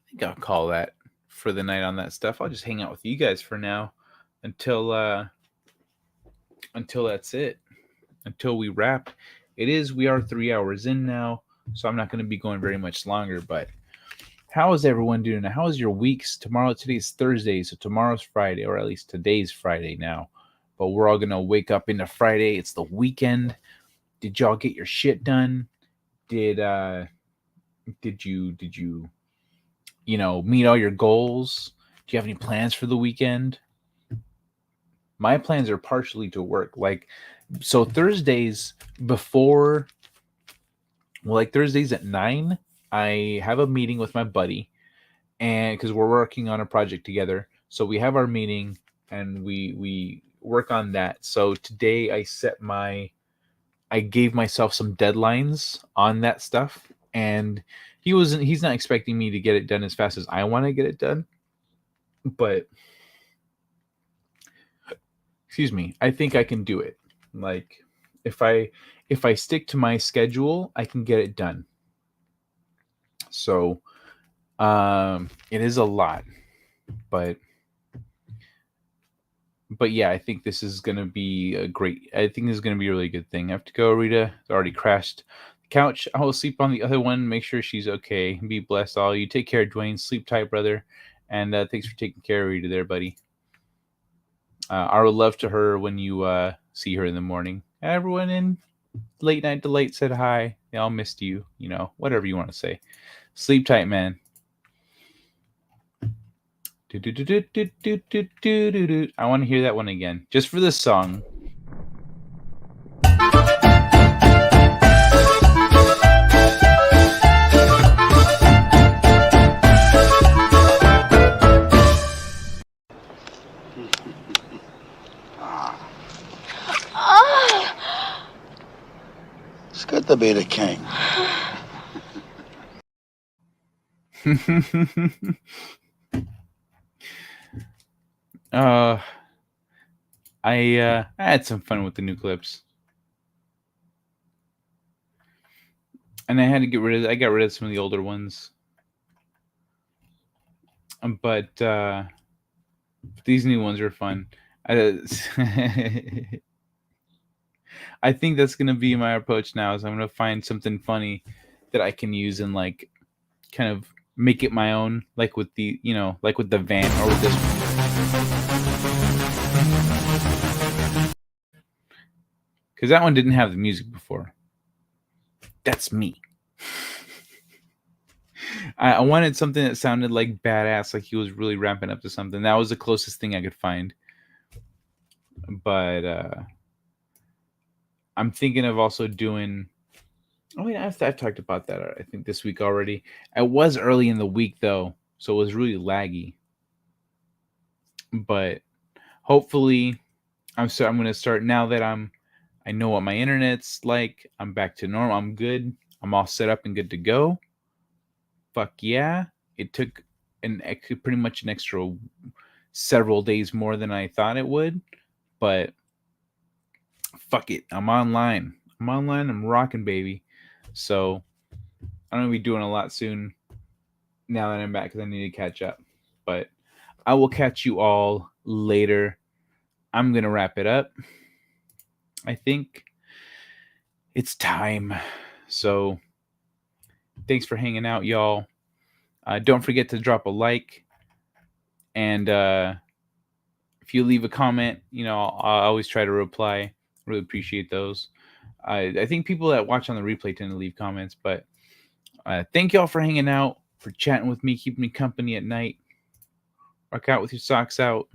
think I'll call that for the night on that stuff. I'll just hang out with you guys for now until that's it. Until we wrap. We are 3 hours in now, so I'm not going to be going very much longer, but how is everyone doing? How is your weeks? Today's Thursday, so tomorrow's Friday, or at least today's Friday now. But we're all going to wake up into Friday. It's the weekend. Did y'all get your shit done? Did you meet all your goals? Do you have any plans for the weekend? My plans are partially to work. So Thursdays Thursdays at 9, I have a meeting with my buddy, and because we're working on a project together, so we have our meeting and we work on that. So today I gave myself some deadlines on that stuff, and he's not expecting me to get it done as fast as I want to get it done, but excuse me, I think I can do it. Like if I stick to my schedule, I can get it done. So it is a lot, but yeah, I think this is going to be a really good thing. I have to go. Rita already crashed the couch. I will sleep on the other one. Make sure she's okay. Be blessed, all you. Take care, Dwayne. Sleep tight, brother. And thanks for taking care of Rita there, buddy. Our love to her when you see her in the morning. Everyone in Late Night Delight said hi. They all missed you. You know, whatever you want to say. Sleep tight, man. I want to hear that one again, just for this song. It's good to be the king. I had some fun with the new clips, and I had to I got rid of some of the older ones, but these new ones are fun. I think that's gonna be my approach now. Is I'm gonna find something funny that I can use and like kind of make it my own, like with the like with the van or with this one. Because that one didn't have the music before. That's me. I wanted something that sounded like badass, like he was really ramping up to something. That was the closest thing I could find. But I'm thinking of also doing... Oh, yeah, I've talked about that, I think, this week already. I was early in the week, though, so it was really laggy. But hopefully, I'm going to start now that I know what my internet's like. I'm back to normal. I'm good. I'm all set up and good to go. Fuck yeah. It took pretty much an extra several days more than I thought it would. But fuck it. I'm online. I'm rocking, baby. So I'm going to be doing a lot soon now that I'm back because I need to catch up. But I will catch you all later. I'm going to wrap it up. I think it's time. So thanks for hanging out, y'all. Don't forget to drop a like. And if you leave a comment, I'll always try to reply. Really appreciate those. I think people that watch on the replay tend to leave comments. But thank y'all for hanging out, for chatting with me, keeping me company at night. Rock out with your socks out.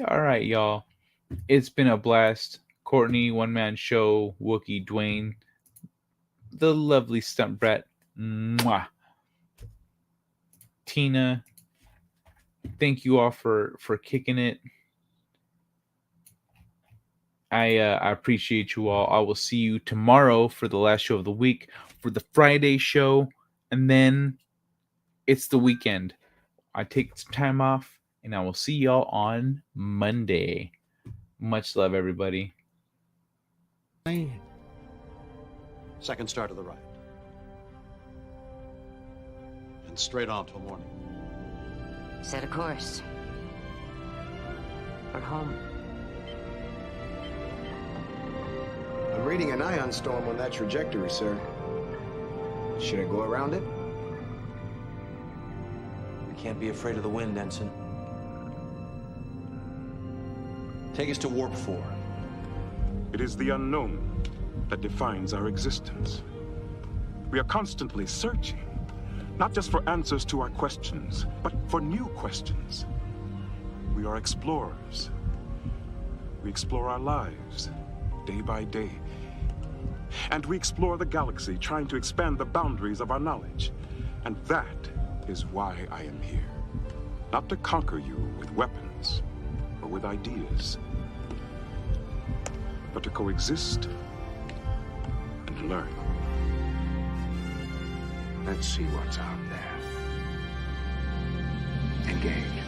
All right, y'all. It's been a blast. Courtney, One Man Show, Wookie, Dwayne, the lovely Stunt Brat, mwah. Tina, thank you all for kicking it. I appreciate you all. I will see you tomorrow for the last show of the week, for the Friday show, and then it's the weekend. I take some time off, and I will see y'all on Monday. Much love, everybody. Second star to the right. And straight on till morning. Set a course. For home. I'm reading an ion storm on that trajectory, sir. Should I go around it? We can't be afraid of the wind, Ensign. Take us to Warp 4. It is the unknown that defines our existence. We are constantly searching, not just for answers to our questions, but for new questions. We are explorers. We explore our lives, day by day. And we explore the galaxy, trying to expand the boundaries of our knowledge. And that is why I am here. Not to conquer you with weapons or with ideas, but to coexist and learn. Let's see what's out there. Engage.